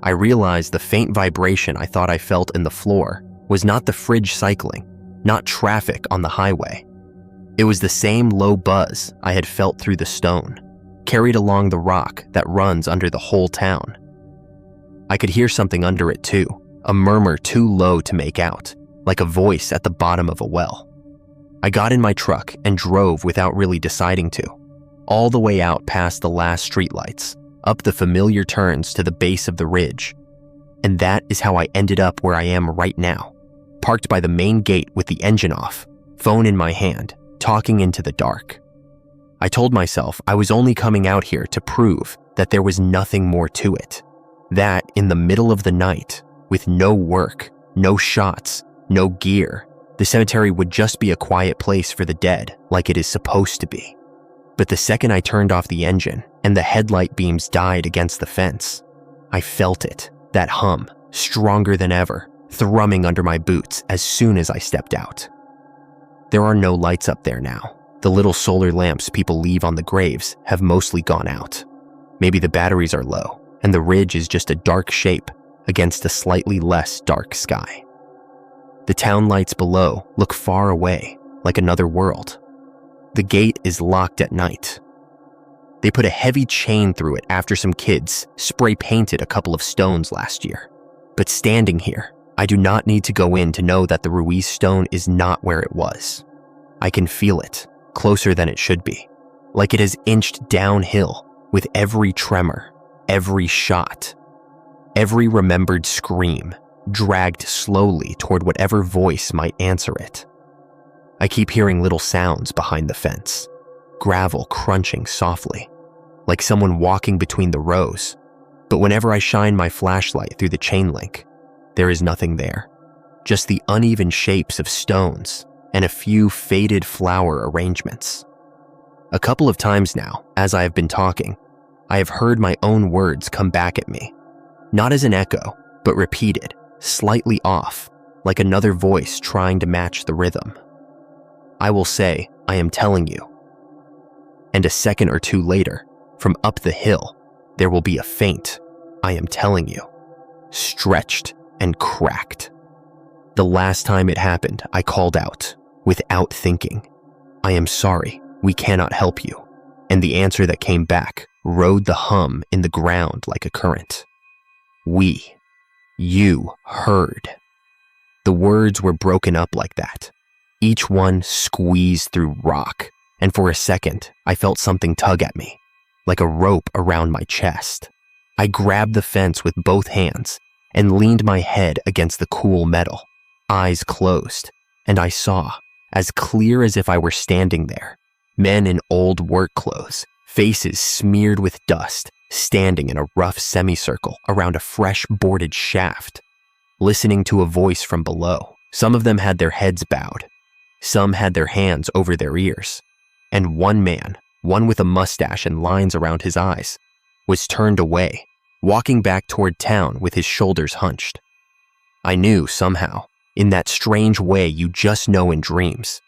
I realized the faint vibration I thought I felt in the floor was not the fridge cycling, not traffic on the highway. It was the same low buzz I had felt through the stone, carried along the rock that runs under the whole town. I could hear something under it too, a murmur too low to make out, like a voice at the bottom of a well. I got in my truck and drove without really deciding to, all the way out past the last streetlights, up the familiar turns to the base of the ridge. And that is how I ended up where I am right now, parked by the main gate with the engine off, phone in my hand, talking into the dark. I told myself I was only coming out here to prove that there was nothing more to it. That in the middle of the night, with no work, no shots, no gear, the cemetery would just be a quiet place for the dead like it is supposed to be. But the second I turned off the engine and the headlight beams died against the fence, I felt it, that hum, stronger than ever, thrumming under my boots as soon as I stepped out. There are no lights up there now. The little solar lamps people leave on the graves have mostly gone out. Maybe the batteries are low, and the ridge is just a dark shape against a slightly less dark sky. The town lights below look far away, like another world. The gate is locked at night. They put a heavy chain through it after some kids spray-painted a couple of stones last year. But standing here, I do not need to go in to know that the Ruiz stone is not where it was. I can feel it, closer than it should be, like it has inched downhill with every tremor, every shot, every remembered scream, dragged slowly toward whatever voice might answer it. I keep hearing little sounds behind the fence, gravel crunching softly, like someone walking between the rows. But whenever I shine my flashlight through the chain link, there is nothing there, just the uneven shapes of stones and a few faded flower arrangements. A couple of times now, as I have been talking, I have heard my own words come back at me, not as an echo, but repeated, slightly off, like another voice trying to match the rhythm. I will say, I am telling you. And a second or two later, from up the hill, there will be a faint, I am telling you, stretched and cracked. The last time it happened, I called out, without thinking, I am sorry, we cannot help you. And the answer that came back rode the hum in the ground like a current. You heard. The words were broken up like that, each one squeezed through rock, and for a second, I felt something tug at me, like a rope around my chest. I grabbed the fence with both hands and leaned my head against the cool metal, eyes closed, and I saw, as clear as if I were standing there, men in old work clothes, faces smeared with dust, standing in a rough semicircle around a fresh boarded shaft, listening to a voice from below. Some of them had their heads bowed, some had their hands over their ears, and one man, one with a mustache and lines around his eyes, was turned away, walking back toward town with his shoulders hunched. I knew somehow, in that strange way you just know in dreams,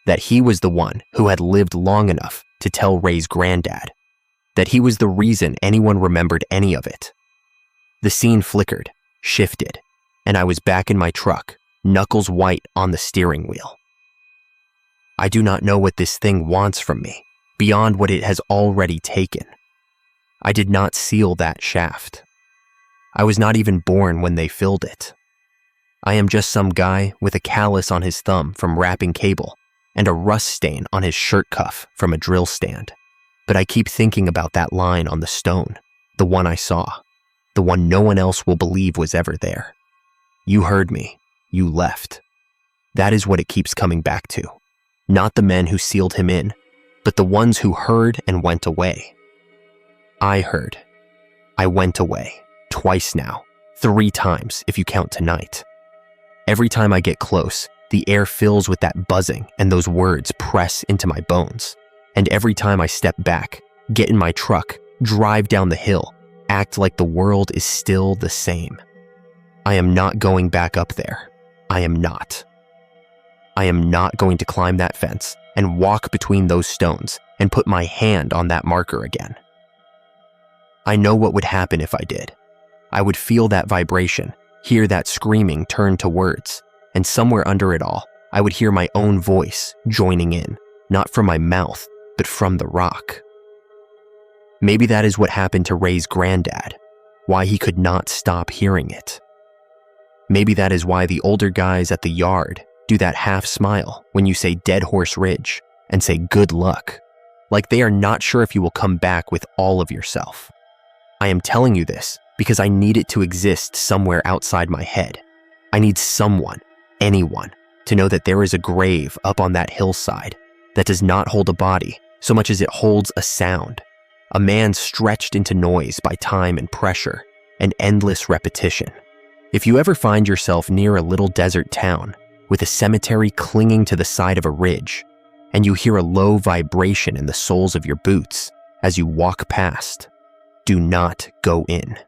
that he was the one who had lived long enough to tell Ray's granddad, that he was the reason anyone remembered any of it. The scene flickered, shifted, and I was back in my truck, knuckles white on the steering wheel. I do not know what this thing wants from me, beyond what it has already taken. I did not seal that shaft. I was not even born when they filled it. I am just some guy with a callus on his thumb from wrapping cable and a rust stain on his shirt cuff from a drill stand. But I keep thinking about that line on the stone, The one I saw. The one no one else will believe was ever there. You heard me. You left. That is what it keeps coming back to. Not the men who sealed him in, but the ones who heard and went away. I heard. I went away. Twice now. 3 times if you count tonight. Every time I get close, the air fills with that buzzing and those words press into my bones. And every time I step back, get in my truck, drive down the hill, act like the world is still the same. I am not going back up there. I am not. I am not going to climb that fence and walk between those stones and put my hand on that marker again. I know what would happen if I did. I would feel that vibration, hear that screaming turn to words, and somewhere under it all, I would hear my own voice joining in, not from my mouth, but from the rock. Maybe that is what happened to Ray's granddad, why he could not stop hearing it. Maybe that is why the older guys at the yard do that half smile when you say Dead Horse Ridge and say good luck, like they are not sure if you will come back with all of yourself. I am telling you this because I need it to exist somewhere outside my head. I need someone, anyone, to know that there is a grave up on that hillside that does not hold a body so much as it holds a sound, a man stretched into noise by time and pressure and endless repetition. If you ever find yourself near a little desert town with a cemetery clinging to the side of a ridge, and you hear a low vibration in the soles of your boots as you walk past, do not go in.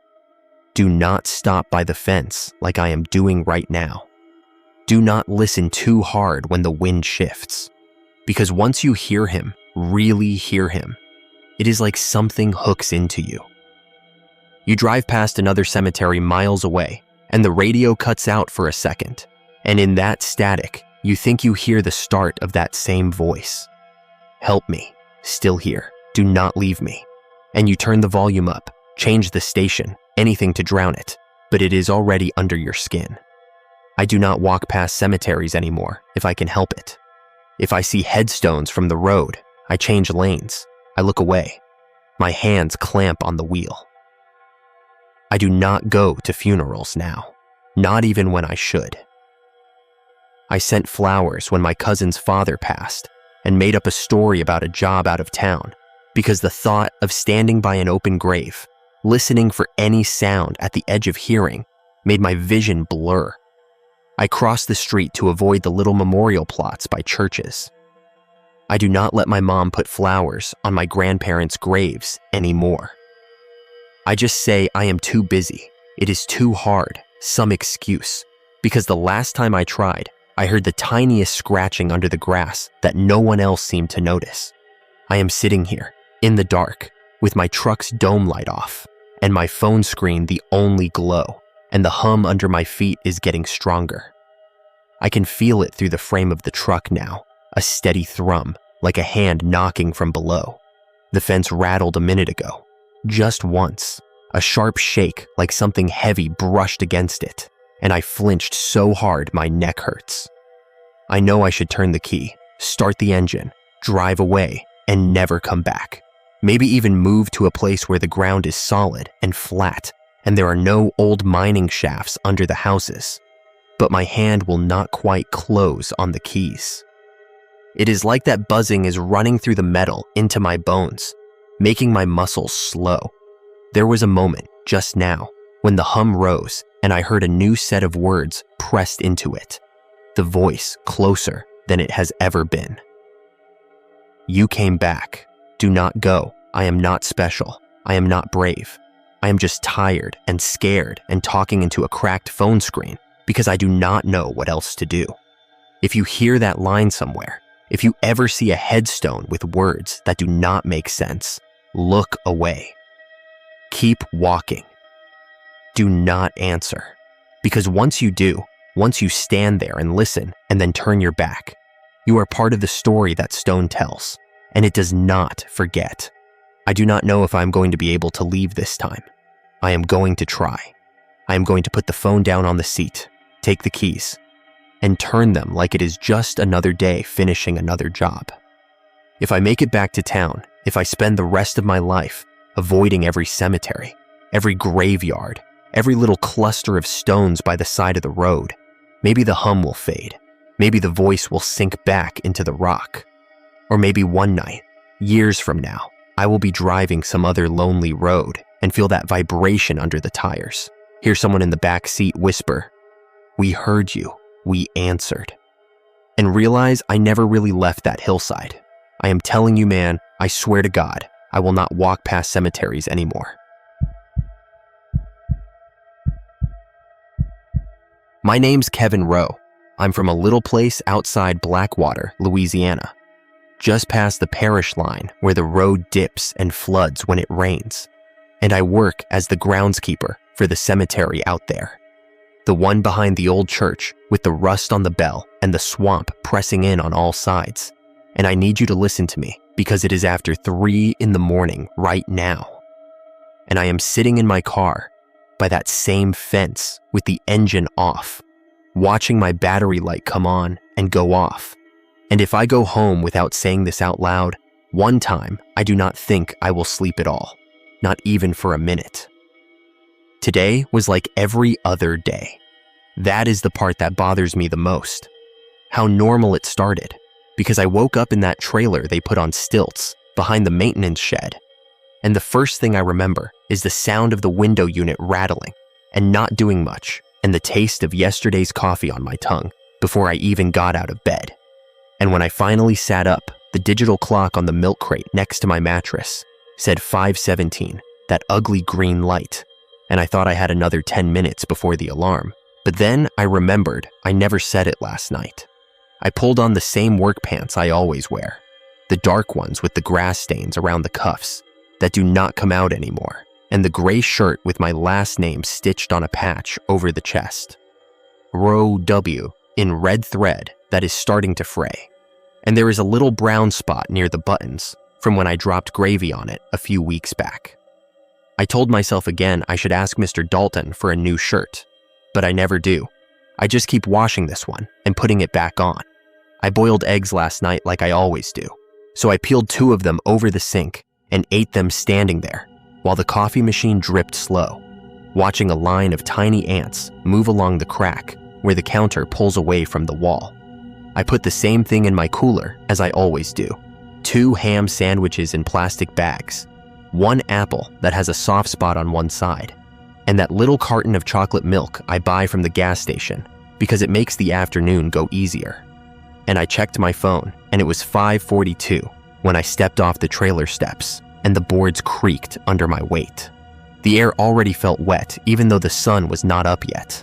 Do not stop by the fence like I am doing right now. Do not listen too hard when the wind shifts, because once you hear him, really hear him, it is like something hooks into you. You drive past another cemetery miles away, and the radio cuts out for a second, and in that static, you think you hear the start of that same voice. Help me, still here, do not leave me. And you turn the volume up, change the station, anything to drown it, but it is already under your skin. I do not walk past cemeteries anymore if I can help it. If I see headstones from the road, I change lanes, I look away. My hands clamp on the wheel. I do not go to funerals now, not even when I should. I sent flowers when my cousin's father passed and made up a story about a job out of town because the thought of standing by an open grave, listening for any sound at the edge of hearing, made my vision blur. I crossed the street to avoid the little memorial plots by churches. I do not let my mom put flowers on my grandparents' graves anymore. I just say I am too busy, it is too hard, some excuse, because the last time I tried, I heard the tiniest scratching under the grass that no one else seemed to notice. I am sitting here, in the dark, with my truck's dome light off, and my phone screen the only glow, and the hum under my feet is getting stronger. I can feel it through the frame of the truck now, a steady thrum, like a hand knocking from below. The fence rattled a minute ago, just once, a sharp shake like something heavy brushed against it, and I flinched so hard my neck hurts. I know I should turn the key, start the engine, drive away, and never come back. Maybe even move to a place where the ground is solid and flat, and there are no old mining shafts under the houses. But my hand will not quite close on the keys. It is like that buzzing is running through the metal into my bones, making my muscles slow. There was a moment, just now, when the hum rose and I heard a new set of words pressed into it, the voice closer than it has ever been. You came back. Do not go. I am not special. I am not brave. I am just tired and scared and talking into a cracked phone screen because I do not know what else to do. If you hear that line somewhere, if you ever see a headstone with words that do not make sense, look away. Keep walking. Do not answer. Because once you do, once you stand there and listen and then turn your back, you are part of the story that stone tells, and it does not forget. I do not know if I am going to be able to leave this time. I am going to try. I am going to put the phone down on the seat, take the keys, and turn them like it is just another day finishing another job. If I make it back to town, if I spend the rest of my life, avoiding every cemetery, every graveyard, every little cluster of stones by the side of the road. Maybe the hum will fade. Maybe the voice will sink back into the rock. Or maybe one night, years from now, I will be driving some other lonely road and feel that vibration under the tires. Hear someone in the back seat whisper, "We heard you, we answered." And realize I never really left that hillside. I am telling you, man, I swear to God, I will not walk past cemeteries anymore. My name's Kevin Rowe. I'm from a little place outside Blackwater, Louisiana, just past the parish line where the road dips and floods when it rains. And I work as the groundskeeper for the cemetery out there. The one behind the old church with the rust on the bell and the swamp pressing in on all sides. And I need you to listen to me because it is after 3 a.m. right now. And I am sitting in my car by that same fence with the engine off, watching my battery light come on and go off. And if I go home without saying this out loud, one time, I do not think I will sleep at all, not even for a minute. Today was like every other day. That is the part that bothers me the most. How normal it started, because I woke up in that trailer they put on stilts behind the maintenance shed. And the first thing I remember is the sound of the window unit rattling and not doing much, and the taste of yesterday's coffee on my tongue before I even got out of bed. And when I finally sat up, the digital clock on the milk crate next to my mattress said 5:17, that ugly green light, and I thought I had another 10 minutes before the alarm. But then I remembered I never said it last night. I pulled on the same work pants I always wear, the dark ones with the grass stains around the cuffs that do not come out anymore, and the gray shirt with my last name stitched on a patch over the chest. Row W in red thread that is starting to fray. And there is a little brown spot near the buttons from when I dropped gravy on it a few weeks back. I told myself again I should ask Mr. Dalton for a new shirt, but I never do. I just keep washing this one and putting it back on. I boiled eggs last night like I always do, so I peeled 2 of them over the sink and ate them standing there while the coffee machine dripped slow, watching a line of tiny ants move along the crack where the counter pulls away from the wall. I put the same thing in my cooler as I always do. 2 ham sandwiches in plastic bags, 1 apple that has a soft spot on one side, and that little carton of chocolate milk I buy from the gas station because it makes the afternoon go easier. And I checked my phone, and it was 5:42 when I stepped off the trailer steps and the boards creaked under my weight. The air already felt wet even though the sun was not up yet.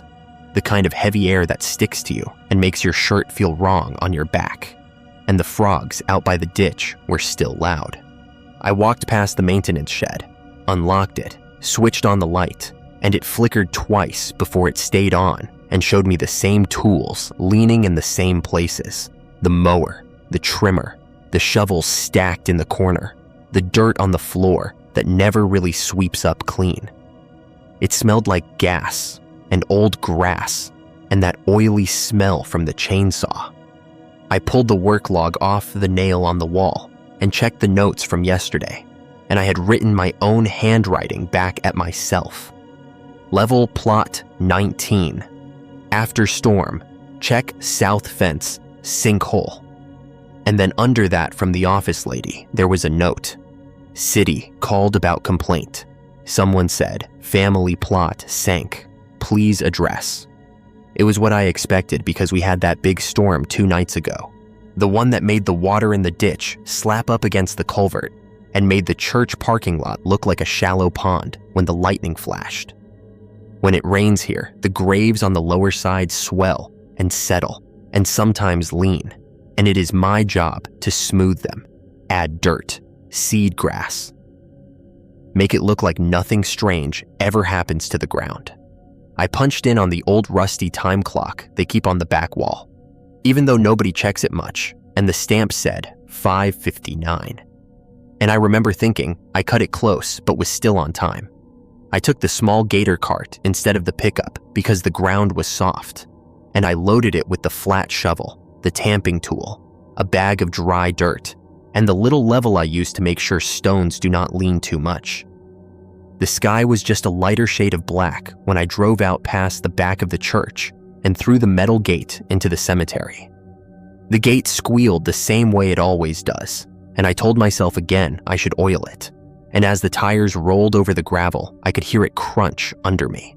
The kind of heavy air that sticks to you and makes your shirt feel wrong on your back. And the frogs out by the ditch were still loud. I walked past the maintenance shed, unlocked it, switched on the light, and it flickered twice before it stayed on and showed me the same tools leaning in the same places. The mower, the trimmer, the shovels stacked in the corner, the dirt on the floor that never really sweeps up clean. It smelled like gas and old grass and that oily smell from the chainsaw. I pulled the work log off the nail on the wall and checked the notes from yesterday, and I had written my own handwriting back at myself. Level plot 19. After storm, check south fence, sinkhole. And then under that from the office lady, there was a note. City called about complaint. Someone said, family plot sank. Please address. It was what I expected because we had that big storm 2 nights ago. The one that made the water in the ditch slap up against the culvert and made the church parking lot look like a shallow pond when the lightning flashed. When it rains here, the graves on the lower side swell and settle and sometimes lean, and it is my job to smooth them, add dirt, seed grass, make it look like nothing strange ever happens to the ground. I punched in on the old rusty time clock they keep on the back wall, even though nobody checks it much, and the stamp said 5:59. And I remember thinking I cut it close but was still on time. I took the small gator cart instead of the pickup because the ground was soft, and I loaded it with the flat shovel, the tamping tool, a bag of dry dirt, and the little level I used to make sure stones do not lean too much. The sky was just a lighter shade of black when I drove out past the back of the church and through the metal gate into the cemetery. The gate squealed the same way it always does, and I told myself again I should oil it. And as the tires rolled over the gravel, I could hear it crunch under me.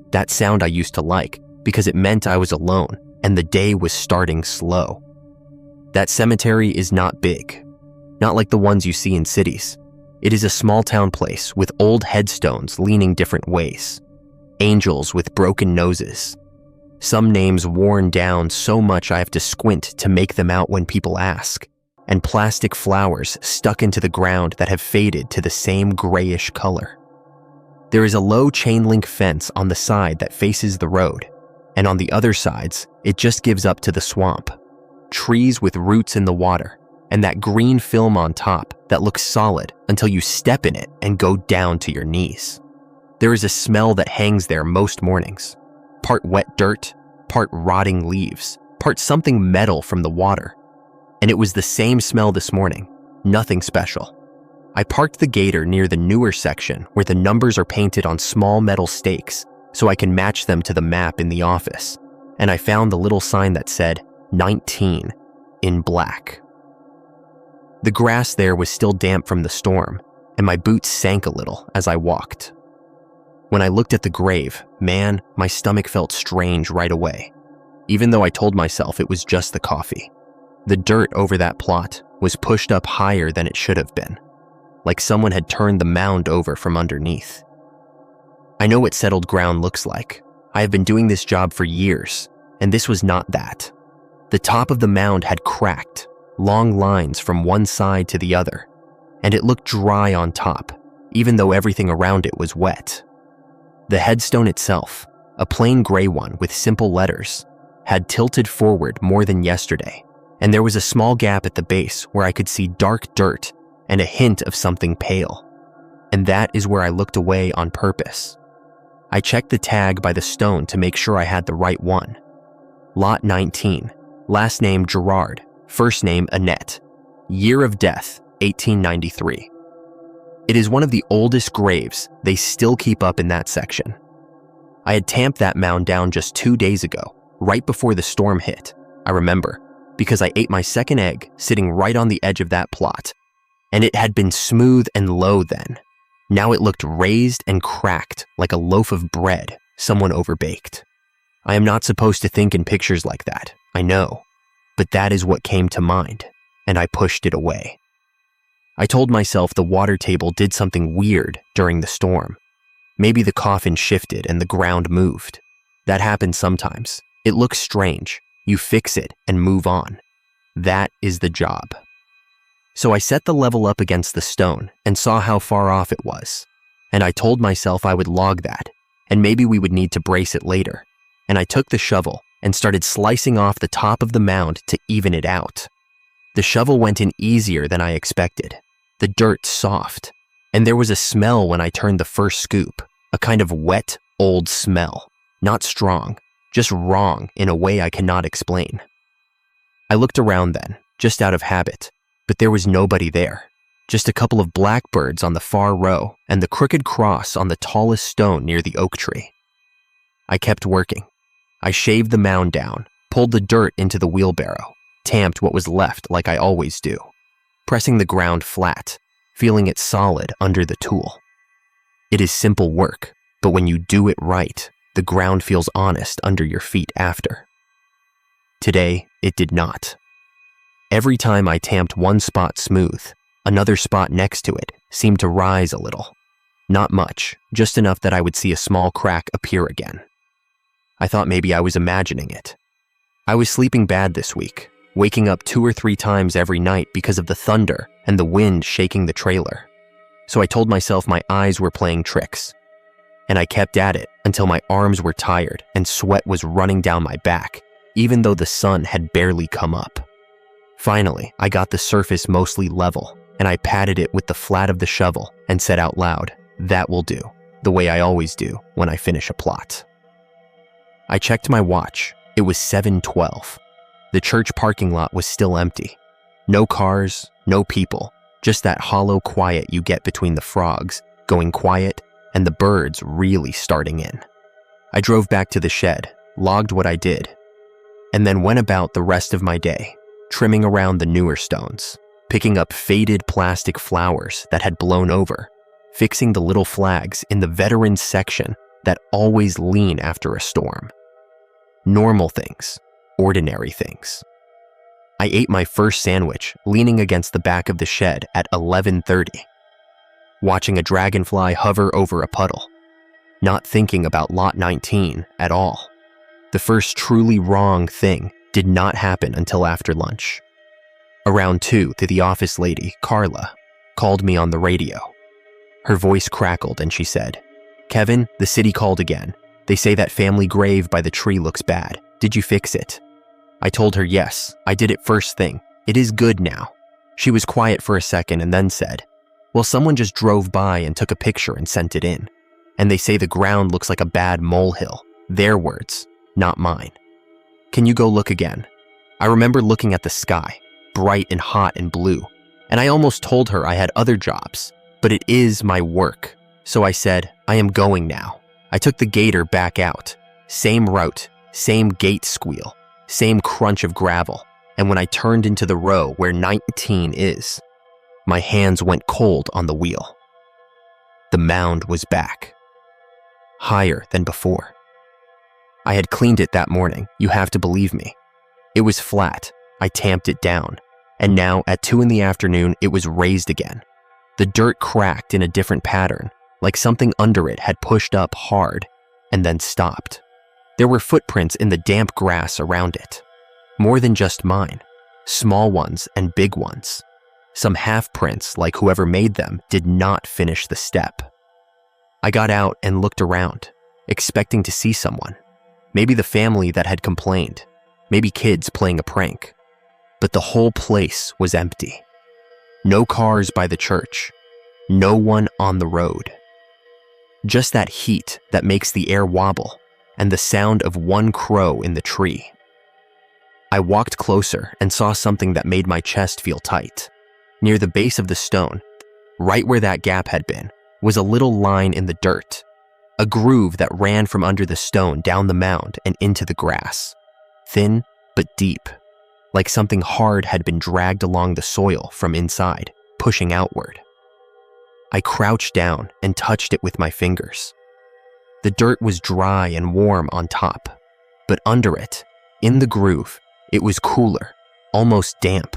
That sound I used to like because it meant I was alone and the day was starting slow. That cemetery is not big, not like the ones you see in cities. It is a small town place with old headstones leaning different ways, angels with broken noses, some names worn down so much I have to squint to make them out when people ask, and plastic flowers stuck into the ground that have faded to the same grayish color. There is a low chain link fence on the side that faces the road, and on the other sides, it just gives up to the swamp. Trees with roots in the water, and that green film on top that looks solid until you step in it and go down to your knees. There is a smell that hangs there most mornings. Part wet dirt, part rotting leaves, part something metal from the water. And it was the same smell this morning, nothing special. I parked the gator near the newer section where the numbers are painted on small metal stakes so I can match them to the map in the office, and I found the little sign that said 19 in black. The grass there was still damp from the storm, and my boots sank a little as I walked. When I looked at the grave, man, my stomach felt strange right away, even though I told myself it was just the coffee. The dirt over that plot was pushed up higher than it should have been, like someone had turned the mound over from underneath. I know what settled ground looks like. I have been doing this job for years, and this was not that. The top of the mound had cracked, long lines from one side to the other, and it looked dry on top, even though everything around it was wet. The headstone itself, a plain gray one with simple letters, had tilted forward more than yesterday, and there was a small gap at the base where I could see dark dirt and a hint of something pale. And that is where I looked away on purpose. I checked the tag by the stone to make sure I had the right one. Lot 19, last name Gerard, first name Annette, year of death 1893. It is one of the oldest graves they still keep up in that section. I had tamped that mound down just 2 days ago, right before the storm hit, I remember, because I ate my second egg sitting right on the edge of that plot, and it had been smooth and low then. Now it looked raised and cracked like a loaf of bread someone overbaked. I am not supposed to think in pictures like that, I know, but that is what came to mind, and I pushed it away. I told myself the water table did something weird during the storm. Maybe the coffin shifted and the ground moved. That happens sometimes. It looks strange. You fix it and move on. That is the job. So I set the level up against the stone and saw how far off it was. And I told myself I would log that, and maybe we would need to brace it later. And I took the shovel and started slicing off the top of the mound to even it out. The shovel went in easier than I expected. The dirt soft, and there was a smell when I turned the first scoop, a kind of wet, old smell. Not strong, just wrong in a way I cannot explain. I looked around then, just out of habit, but there was nobody there. Just a couple of blackbirds on the far row and the crooked cross on the tallest stone near the oak tree. I kept working. I shaved the mound down, pulled the dirt into the wheelbarrow, tamped what was left like I always do, pressing the ground flat, feeling it solid under the tool. It is simple work, but when you do it right, the ground feels honest under your feet after. Today, it did not. Every time I tamped one spot smooth, another spot next to it seemed to rise a little. Not much, just enough that I would see a small crack appear again. I thought maybe I was imagining it. I was sleeping bad this week, waking up 2 or 3 times every night because of the thunder and the wind shaking the trailer. So I told myself my eyes were playing tricks. And I kept at it until my arms were tired and sweat was running down my back, even though the sun had barely come up. Finally, I got the surface mostly level, and I patted it with the flat of the shovel and said out loud, "That will do," the way I always do when I finish a plot. I checked my watch. It was 7:12. The church parking lot was still empty. No cars, no people, just that hollow quiet you get between the frogs, going quiet, and the birds really starting in. I drove back to the shed, logged what I did, and then went about the rest of my day, trimming around the newer stones, picking up faded plastic flowers that had blown over, fixing the little flags in the veterans section that always lean after a storm. Normal things, ordinary things. I ate my first sandwich leaning against the back of the shed at 11:30, watching a dragonfly hover over a puddle, not thinking about Lot 19 at all. The first truly wrong thing did not happen until after lunch. Around 2, the office lady, Carla, called me on the radio. Her voice crackled and she said, "Kevin, the city called again. They say that family grave by the tree looks bad. Did you fix it?" I told her yes, I did it first thing. It is good now. She was quiet for a second and then said, "Well, someone just drove by and took a picture and sent it in. And they say the ground looks like a bad molehill. Their words, not mine. Can you go look again?" I remember looking at the sky, bright and hot and blue, and I almost told her I had other jobs, but it is my work. So I said, "I am going now." I took the gator back out. Same route, same gate squeal, same crunch of gravel, and when I turned into the row where 19 is, my hands went cold on the wheel. The mound was back, higher than before. I had cleaned it that morning, you have to believe me. It was flat, I tamped it down, and now at 2 in the afternoon it was raised again. The dirt cracked in a different pattern, like something under it had pushed up hard and then stopped. There were footprints in the damp grass around it. More than just mine, small ones and big ones. Some half prints, like whoever made them, did not finish the step. I got out and looked around, expecting to see someone. Maybe the family that had complained, maybe kids playing a prank. But the whole place was empty. No cars by the church, no one on the road. Just that heat that makes the air wobble and the sound of one crow in the tree. I walked closer and saw something that made my chest feel tight. Near the base of the stone, right where that gap had been, was a little line in the dirt, a groove that ran from under the stone down the mound and into the grass. Thin but deep, like something hard had been dragged along the soil from inside, pushing outward. I crouched down and touched it with my fingers. The dirt was dry and warm on top, but under it, in the groove, it was cooler, almost damp.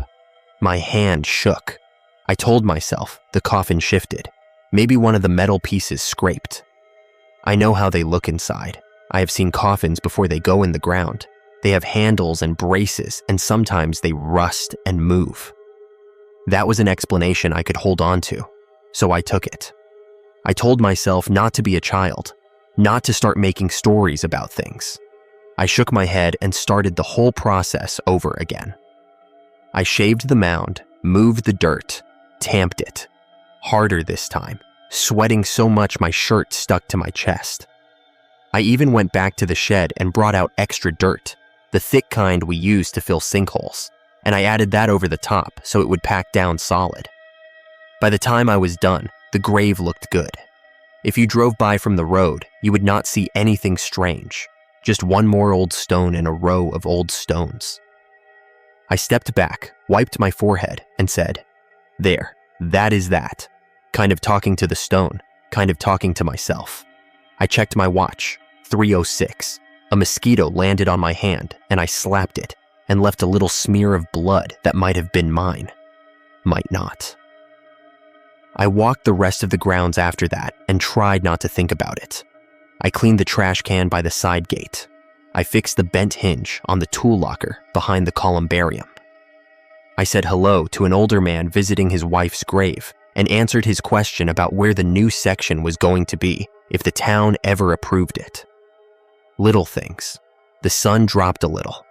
My hand shook. I told myself the coffin shifted. Maybe one of the metal pieces scraped. I know how they look inside. I have seen coffins before they go in the ground. They have handles and braces, and sometimes they rust and move. That was an explanation I could hold on to, so I took it. I told myself not to be a child, not to start making stories about things. I shook my head and started the whole process over again. I shaved the mound, moved the dirt, tamped it. Harder this time, sweating so much my shirt stuck to my chest. I even went back to the shed and brought out extra dirt, the thick kind we use to fill sinkholes, and I added that over the top so it would pack down solid. By the time I was done, the grave looked good. If you drove by from the road, you would not see anything strange, just one more old stone in a row of old stones. I stepped back, wiped my forehead, and said, "There, that is that." Kind of talking to the stone, kind of talking to myself. I checked my watch, 3:06. A mosquito landed on my hand, and I slapped it and left a little smear of blood that might have been mine. Might not. I walked the rest of the grounds after that and tried not to think about it. I cleaned the trash can by the side gate. I fixed the bent hinge on the tool locker behind the columbarium. I said hello to an older man visiting his wife's grave and answered his question about where the new section was going to be if the town ever approved it. Little things. The sun dropped a little.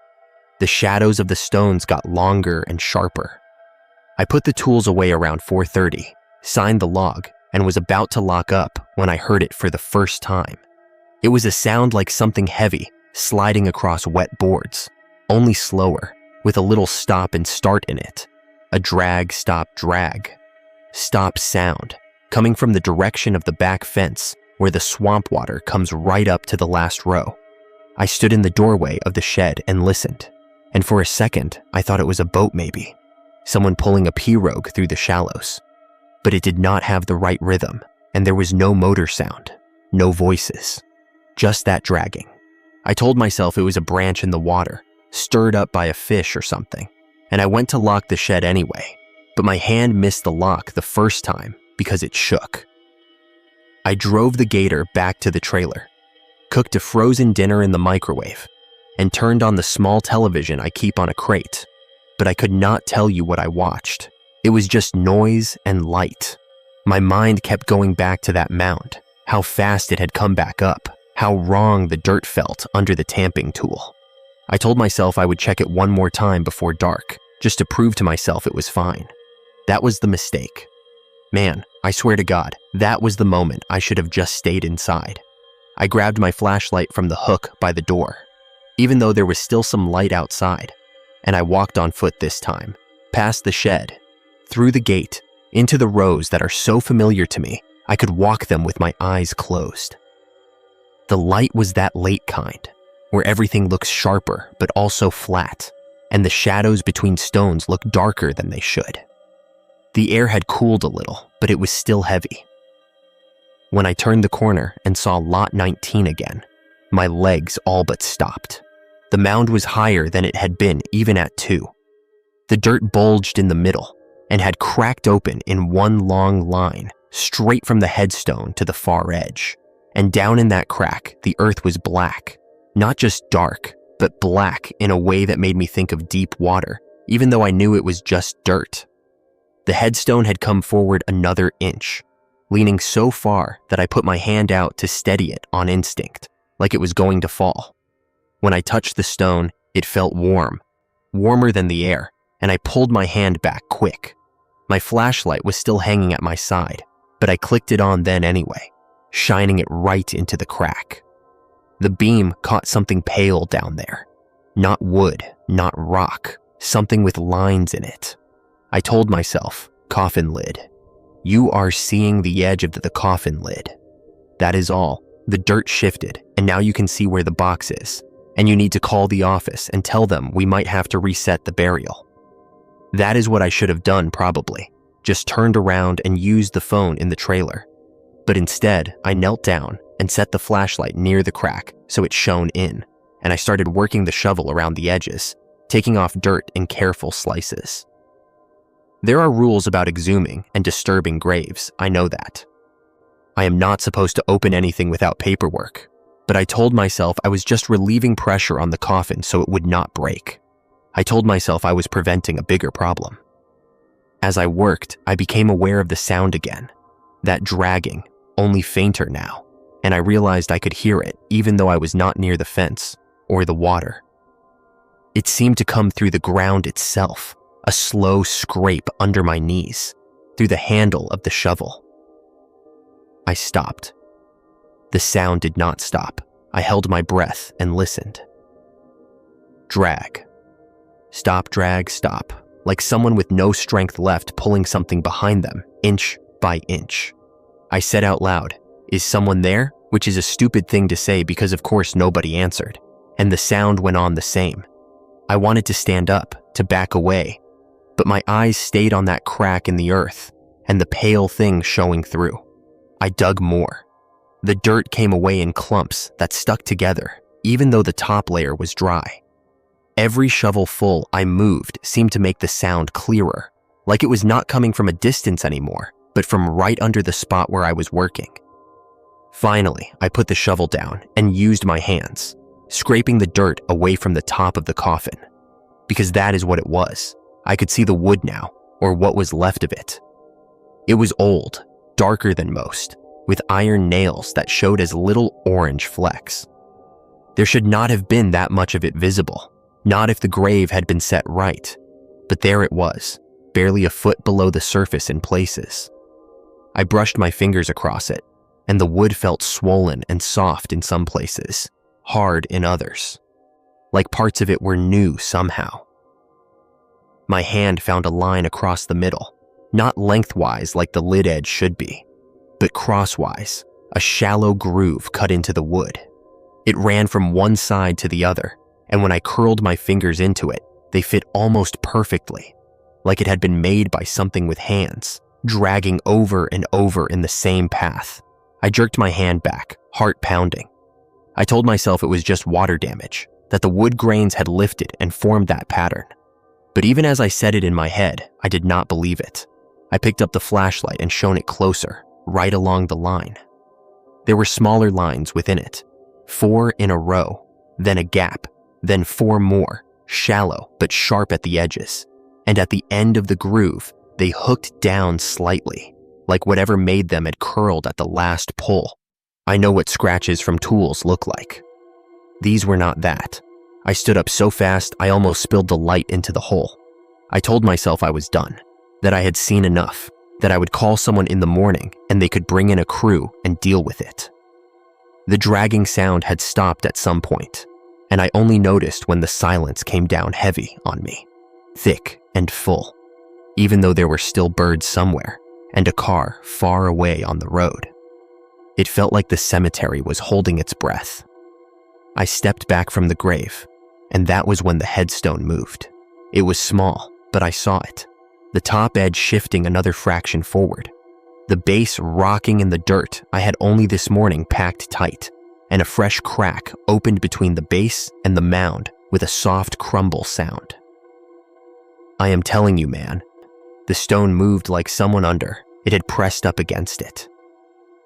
The shadows of the stones got longer and sharper. I put the tools away around 4:30, signed the log, and was about to lock up when I heard it for the first time. It was a sound like something heavy sliding across wet boards, only slower, with a little stop and start in it. A drag, stop, drag. Stop sound, coming from the direction of the back fence where the swamp water comes right up to the last row. I stood in the doorway of the shed and listened, and for a second, I thought it was a boat maybe, someone pulling a pirogue through the shallows. But it did not have the right rhythm, and there was no motor sound, no voices, just that dragging. I told myself it was a branch in the water, stirred up by a fish or something, and I went to lock the shed anyway, but my hand missed the lock the first time because it shook. I drove the gator back to the trailer, cooked a frozen dinner in the microwave, and turned on the small television I keep on a crate, but I could not tell you what I watched. It was just noise and light. My mind kept going back to that mound, how fast it had come back up, how wrong the dirt felt under the tamping tool. I told myself I would check it one more time before dark, just to prove to myself it was fine. That was the mistake. Man, I swear to God, that was the moment I should have just stayed inside. I grabbed my flashlight from the hook by the door, even though there was still some light outside, and I walked on foot this time, past the shed, through the gate, into the rows that are so familiar to me, I could walk them with my eyes closed. The light was that late kind, where everything looks sharper but also flat, and the shadows between stones look darker than they should. The air had cooled a little, but it was still heavy. When I turned the corner and saw Lot 19 again, my legs all but stopped. The mound was higher than it had been even at 2. The dirt bulged in the middle and had cracked open in one long line, straight from the headstone to the far edge. And down in that crack, the earth was black. Not just dark, but black in a way that made me think of deep water, even though I knew it was just dirt. The headstone had come forward another inch, leaning so far that I put my hand out to steady it on instinct, like it was going to fall. When I touched the stone, it felt warm, warmer than the air, and I pulled my hand back quick. My flashlight was still hanging at my side, but I clicked it on then anyway, shining it right into the crack. The beam caught something pale down there. Not wood, not rock, something with lines in it. I told myself, coffin lid. You are seeing the edge of the coffin lid. That is all. The dirt shifted, and now you can see where the box is, and you need to call the office and tell them we might have to reset the burial. That is what I should have done probably, just turned around and used the phone in the trailer. But instead, I knelt down and set the flashlight near the crack so it shone in, and I started working the shovel around the edges, taking off dirt in careful slices. There are rules about exhuming and disturbing graves, I know that. I am not supposed to open anything without paperwork, but I told myself I was just relieving pressure on the coffin so it would not break. I told myself I was preventing a bigger problem. As I worked, I became aware of the sound again, that dragging, only fainter now, and I realized I could hear it even though I was not near the fence or the water. It seemed to come through the ground itself, a slow scrape under my knees, through the handle of the shovel. I stopped. The sound did not stop. I held my breath and listened. Drag. Stop, drag, stop, like someone with no strength left pulling something behind them, inch by inch. I said out loud, "Is someone there?" Which is a stupid thing to say because of course nobody answered, and the sound went on the same. I wanted to stand up, to back away, but my eyes stayed on that crack in the earth and the pale thing showing through. I dug more. The dirt came away in clumps that stuck together, even though the top layer was dry. Every shovelful I moved seemed to make the sound clearer, like it was not coming from a distance anymore, but from right under the spot where I was working. Finally, I put the shovel down and used my hands, scraping the dirt away from the top of the coffin. Because that is what it was. I could see the wood now, or what was left of it. It was old, darker than most, with iron nails that showed as little orange flecks. There should not have been that much of it visible, not if the grave had been set right, but there it was, barely a foot below the surface in places. I brushed my fingers across it, and the wood felt swollen and soft in some places, hard in others, like parts of it were new somehow. My hand found a line across the middle, not lengthwise like the lid edge should be, but crosswise, a shallow groove cut into the wood. It ran from one side to the other, and when I curled my fingers into it, they fit almost perfectly, like it had been made by something with hands, dragging over and over in the same path. I jerked my hand back, heart pounding. I told myself it was just water damage, that the wood grains had lifted and formed that pattern. But even as I said it in my head, I did not believe it. I picked up the flashlight and shone it closer, right along the line. There were smaller lines within it, 4 in a row, then a gap, then 4 more, shallow but sharp at the edges. And at the end of the groove, they hooked down slightly, like whatever made them had curled at the last pull. I know what scratches from tools look like. These were not that. I stood up so fast I almost spilled the light into the hole. I told myself I was done, that I had seen enough, that I would call someone in the morning and they could bring in a crew and deal with it. The dragging sound had stopped at some point, and I only noticed when the silence came down heavy on me, thick and full, even though there were still birds somewhere and a car far away on the road. It felt like the cemetery was holding its breath. I stepped back from the grave, and that was when the headstone moved. It was small, but I saw it, the top edge shifting another fraction forward, the base rocking in the dirt I had only this morning packed tight, and a fresh crack opened between the base and the mound with a soft crumble sound. I am telling you, man, the stone moved like someone under it had pressed up against it.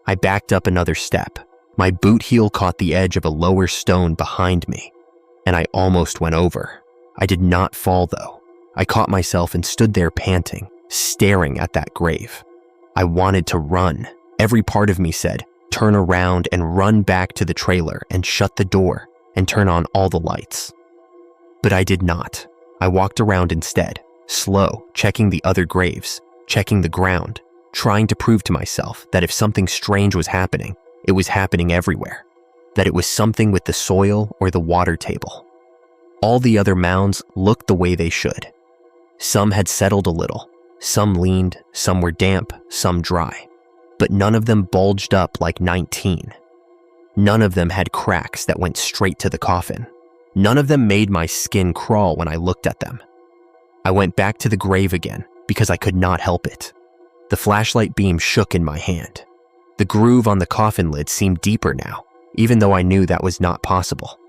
I backed up another step. My boot heel caught the edge of a lower stone behind me, and I almost went over. I did not fall, though. I caught myself and stood there panting, staring at that grave. I wanted to run. Every part of me said, turn around and run back to the trailer and shut the door and turn on all the lights. But I did not. I walked around instead, slow, checking the other graves, checking the ground, trying to prove to myself that if something strange was happening, it was happening everywhere, that it was something with the soil or the water table. All the other mounds looked the way they should. Some had settled a little, some leaned, some were damp, some dry, but none of them bulged up like 19. None of them had cracks that went straight to the coffin. None of them made my skin crawl when I looked at them. I went back to the grave again because I could not help it. The flashlight beam shook in my hand. The groove on the coffin lid seemed deeper now, even though I knew that was not possible.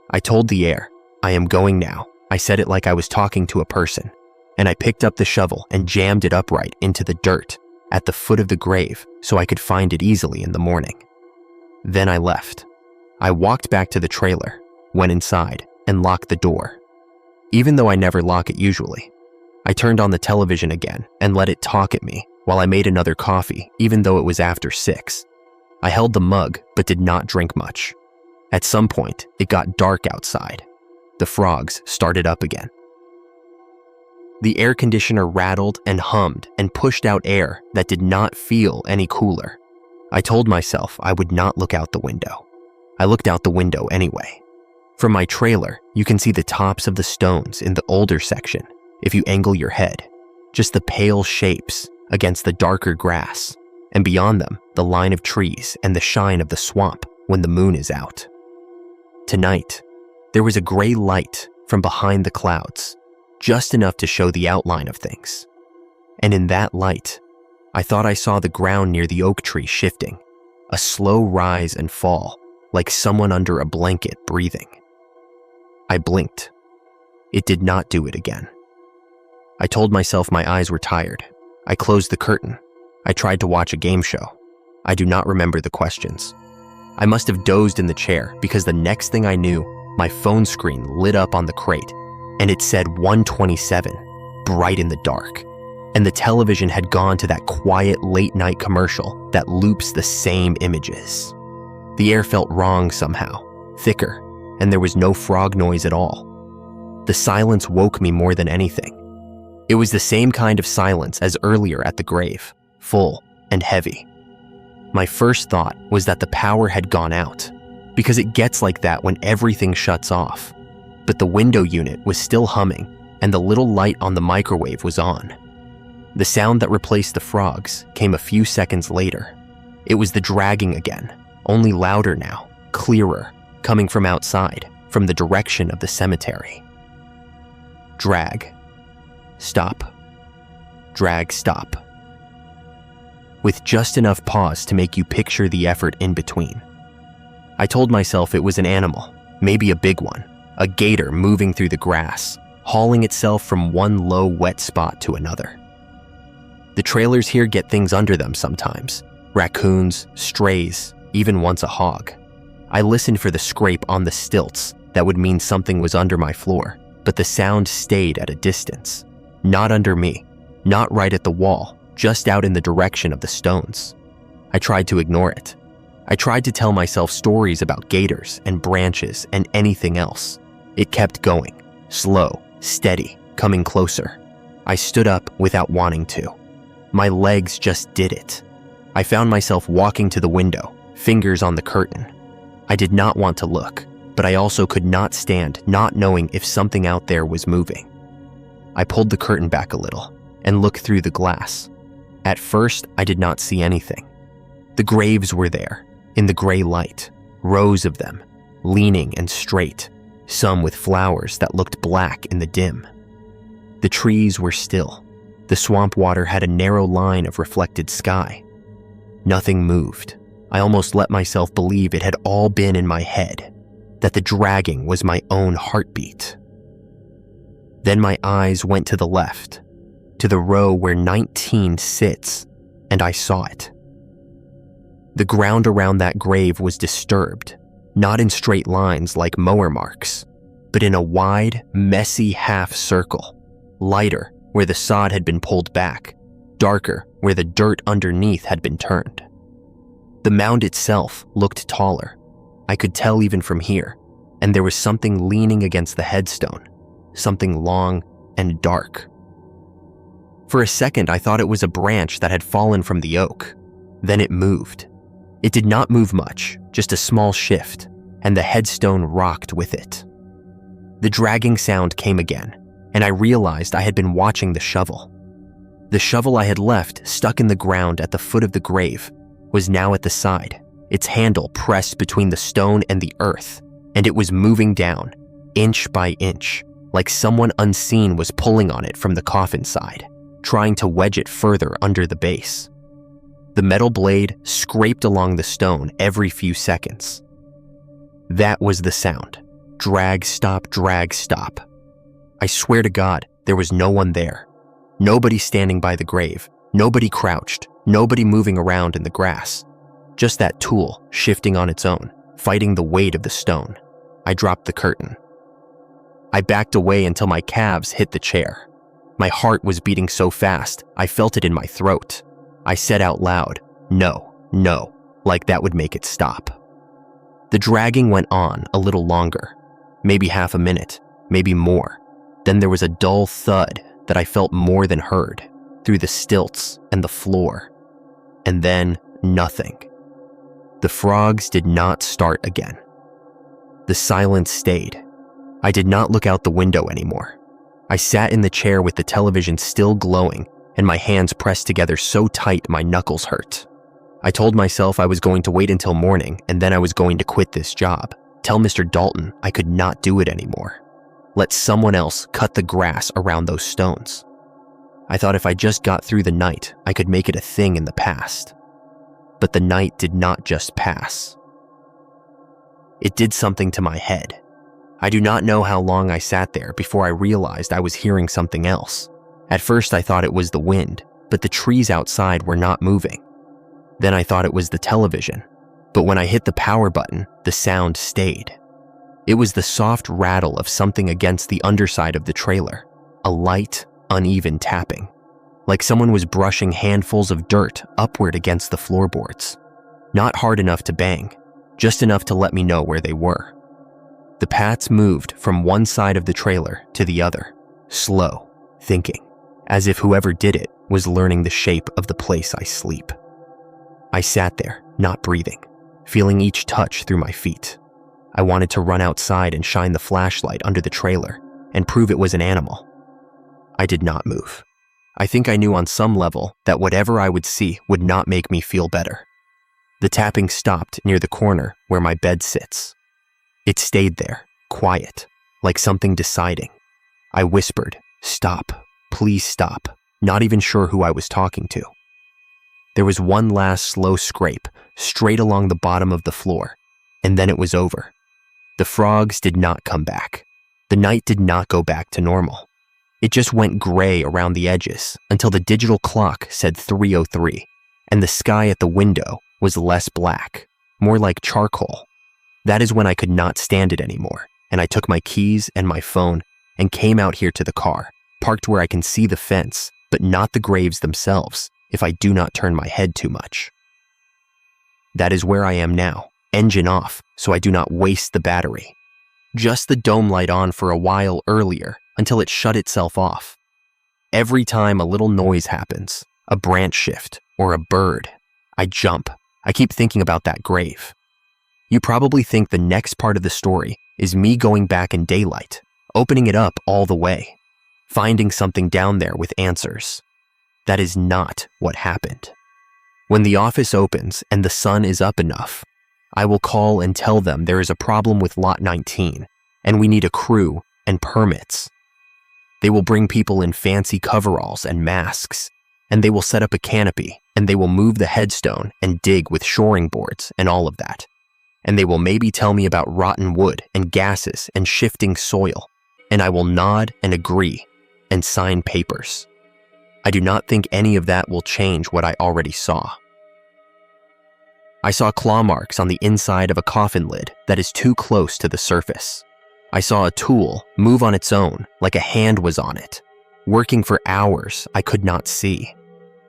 I told the air, I am going now. I said it like I was talking to a person, and I picked up the shovel and jammed it upright into the dirt at the foot of the grave so I could find it easily in the morning. Then I left. I walked back to the trailer, went inside, and locked the door. Even though I never lock it usually, I turned on the television again and let it talk at me while I made another coffee, even though it was after 6. I held the mug but did not drink much. At some point, it got dark outside. The frogs started up again. The air conditioner rattled and hummed and pushed out air that did not feel any cooler. I told myself I would not look out the window. I looked out the window anyway. From my trailer, you can see the tops of the stones in the older section if you angle your head, just the pale shapes against the darker grass, and beyond them, the line of trees and the shine of the swamp when the moon is out. Tonight, there was a gray light from behind the clouds, just enough to show the outline of things. And in that light, I thought I saw the ground near the oak tree shifting, a slow rise and fall, like someone under a blanket breathing. I blinked. It did not do it again. I told myself my eyes were tired. I closed the curtain. I tried to watch a game show. I do not remember the questions. I must have dozed in the chair because the next thing I knew, my phone screen lit up on the crate and it said 127, bright in the dark. And the television had gone to that quiet late-night commercial that loops the same images. The air felt wrong somehow, thicker, and there was no frog noise at all. The silence woke me more than anything. It was the same kind of silence as earlier at the grave, full and heavy. My first thought was that the power had gone out, because it gets like that when everything shuts off. But the window unit was still humming, and the little light on the microwave was on. The sound that replaced the frogs came a few seconds later. It was the dragging again, only louder now, clearer, coming from outside, from the direction of the cemetery. Drag. Stop. Drag, stop. With just enough pause to make you picture the effort in between. I told myself it was an animal, maybe a big one, a gator moving through the grass, hauling itself from one low, wet spot to another. The trailers here get things under them sometimes. Raccoons, strays, even once a hog. I listened for the scrape on the stilts that would mean something was under my floor, but the sound stayed at a distance. Not under me, not right at the wall, just out in the direction of the stones. I tried to ignore it. I tried to tell myself stories about gators and branches and anything else. It kept going, slow, steady, coming closer. I stood up without wanting to. My legs just did it. I found myself walking to the window, fingers on the curtain. I did not want to look, but I also could not stand not knowing if something out there was moving. I pulled the curtain back a little and looked through the glass. At first, I did not see anything. The graves were there, in the gray light, rows of them, leaning and straight, some with flowers that looked black in the dim. The trees were still. The swamp water had a narrow line of reflected sky. Nothing moved. I almost let myself believe it had all been in my head, that the dragging was my own heartbeat. Then my eyes went to the left, to the row where 19 sits, and I saw it. The ground around that grave was disturbed, not in straight lines like mower marks, but in a wide, messy half circle, lighter where the sod had been pulled back, darker where the dirt underneath had been turned. The mound itself looked taller. I could tell even from here, and there was something leaning against the headstone, something long and dark. For a second, I thought it was a branch that had fallen from the oak. Then it moved. It did not move much, just a small shift, and the headstone rocked with it. The dragging sound came again, and I realized I had been watching the shovel. The shovel I had left stuck in the ground at the foot of the grave was now at the side, its handle pressed between the stone and the earth, and it was moving down, inch by inch, like someone unseen was pulling on it from the coffin side, trying to wedge it further under the base. The metal blade scraped along the stone every few seconds. That was the sound. Drag, stop, drag, stop. I swear to God, there was no one there. Nobody standing by the grave, nobody crouched, nobody moving around in the grass. Just that tool shifting on its own, fighting the weight of the stone. I dropped the curtain. I backed away until my calves hit the chair. My heart was beating so fast, I felt it in my throat. I said out loud, "No, no," like that would make it stop. The dragging went on a little longer, maybe half a minute, maybe more. Then there was a dull thud that I felt more than heard, through the stilts and the floor. And then nothing. The frogs did not start again. The silence stayed. I did not look out the window anymore. I sat in the chair with the television still glowing and my hands pressed together so tight my knuckles hurt. I told myself I was going to wait until morning and then I was going to quit this job. Tell Mr. Dalton I could not do it anymore. Let someone else cut the grass around those stones. I thought if I just got through the night, I could make it a thing in the past. But the night did not just pass. It did something to my head. I do not know how long I sat there before I realized I was hearing something else. At first I thought it was the wind, but the trees outside were not moving. Then I thought it was the television, but when I hit the power button, the sound stayed. It was the soft rattle of something against the underside of the trailer, a light, uneven tapping, like someone was brushing handfuls of dirt upward against the floorboards. Not hard enough to bang, just enough to let me know where they were. The pats moved from one side of the trailer to the other, slow, thinking, as if whoever did it was learning the shape of the place I sleep. I sat there, not breathing, feeling each touch through my feet. I wanted to run outside and shine the flashlight under the trailer and prove it was an animal. I did not move. I think I knew on some level that whatever I would see would not make me feel better. The tapping stopped near the corner where my bed sits. It stayed there, quiet, like something deciding. I whispered, "Stop, please stop," not even sure who I was talking to. There was one last slow scrape, straight along the bottom of the floor, and then it was over. The frogs did not come back. The night did not go back to normal. It just went gray around the edges until the digital clock said 3:03, and the sky at the window was less black, more like charcoal. That is when I could not stand it anymore, and I took my keys and my phone and came out here to the car, parked where I can see the fence, but not the graves themselves if I do not turn my head too much. That is where I am now, engine off, so I do not waste the battery. Just the dome light on for a while earlier until it shut itself off. Every time a little noise happens, a branch shift or a bird, I jump. I keep thinking about that grave. You probably think the next part of the story is me going back in daylight, opening it up all the way, finding something down there with answers. That is not what happened. When the office opens and the sun is up enough, I will call and tell them there is a problem with Lot 19 and we need a crew and permits. They will bring people in fancy coveralls and masks, and they will set up a canopy and they will move the headstone and dig with shoring boards and all of that. And they will maybe tell me about rotten wood and gases and shifting soil, and I will nod and agree and sign papers. I do not think any of that will change what I already saw. I saw claw marks on the inside of a coffin lid that is too close to the surface. I saw a tool move on its own like a hand was on it, working for hours I could not see.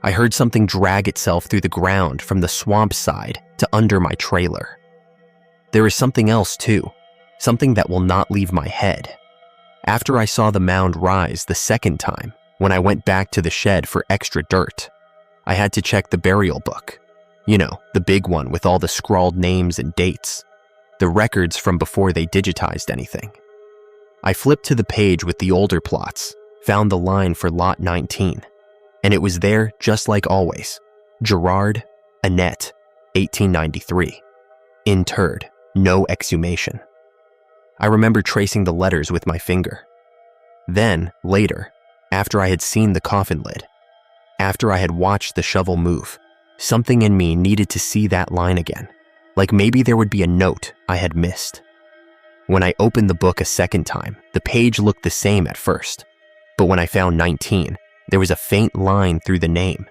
I heard something drag itself through the ground from the swamp side to under my trailer. There is something else too, something that will not leave my head. After I saw the mound rise the second time, when I went back to the shed for extra dirt, I had to check the burial book. You know, the big one with all the scrawled names and dates, the records from before they digitized anything. I flipped to the page with the older plots, found the line for Lot 19, and it was there just like always. Gerard, Annette, 1893. Interred, no exhumation. I remember tracing the letters with my finger. Then, later, after I had seen the coffin lid, after I had watched the shovel move, something in me needed to see that line again, like maybe there would be a note I had missed. When I opened the book a second time, the page looked the same at first, but when I found 19, there was a faint line through the name.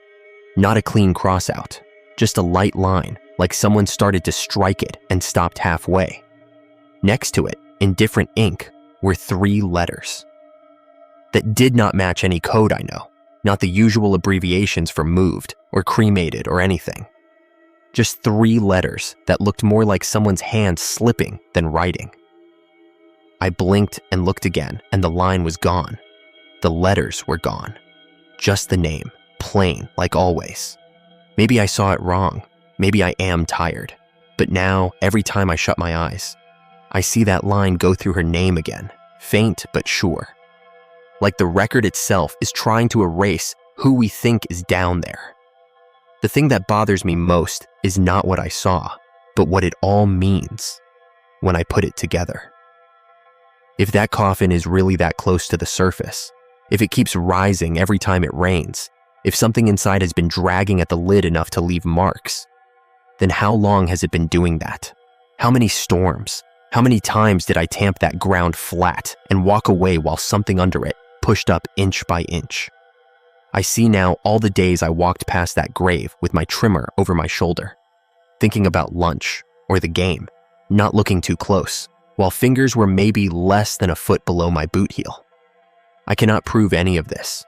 Not a clean crossout, just a light line, like someone started to strike it and stopped halfway. Next to it, in different ink, were 3 letters. That did not match any code I know, not the usual abbreviations for moved or cremated or anything. Just 3 letters that looked more like someone's hand slipping than writing. I blinked and looked again, and the line was gone. The letters were gone. Just the name, plain like always. Maybe I saw it wrong. Maybe I am tired. But now, every time I shut my eyes, I see that line go through her name again, faint but sure. Like the record itself is trying to erase who we think is down there. The thing that bothers me most is not what I saw, but what it all means when I put it together. If that coffin is really that close to the surface, if it keeps rising every time it rains, if something inside has been dragging at the lid enough to leave marks, then how long has it been doing that? How many storms? How many times did I tamp that ground flat and walk away while something under it pushed up inch by inch? I see now all the days I walked past that grave with my trimmer over my shoulder, thinking about lunch or the game, not looking too close, while fingers were maybe less than a foot below my boot heel. I cannot prove any of this.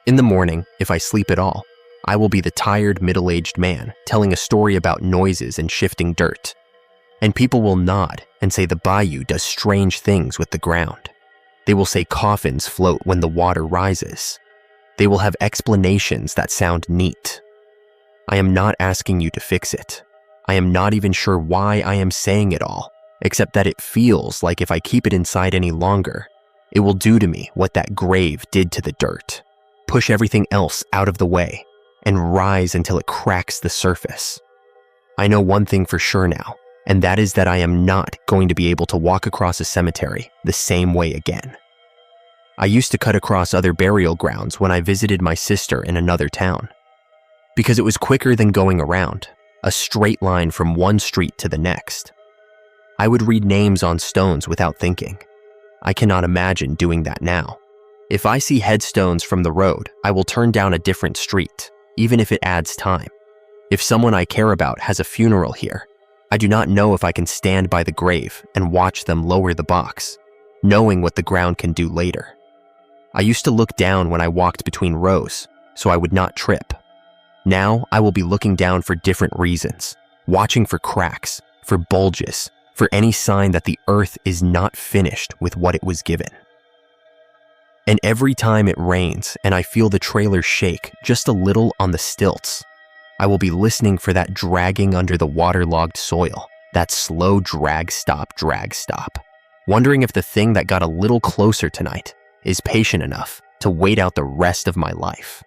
In the morning, if I sleep at all, I will be the tired middle-aged man telling a story about noises and shifting dirt. And people will nod and say the bayou does strange things with the ground. They will say coffins float when the water rises. They will have explanations that sound neat. I am not asking you to fix it. I am not even sure why I am saying it all, except that it feels like if I keep it inside any longer, it will do to me what that grave did to the dirt, push everything else out of the way, and rise until it cracks the surface. I know one thing for sure now, and that is that I am not going to be able to walk across a cemetery the same way again. I used to cut across other burial grounds when I visited my sister in another town, because it was quicker than going around, a straight line from one street to the next. I would read names on stones without thinking. I cannot imagine doing that now. If I see headstones from the road, I will turn down a different street, even if it adds time. If someone I care about has a funeral here, I do not know if I can stand by the grave and watch them lower the box, knowing what the ground can do later. I used to look down when I walked between rows, so I would not trip. Now I will be looking down for different reasons, watching for cracks, for bulges, for any sign that the earth is not finished with what it was given. And every time it rains and I feel the trailer shake just a little on the stilts, I will be listening for that dragging under the waterlogged soil, that slow drag stop, wondering if the thing that got a little closer tonight is patient enough to wait out the rest of my life.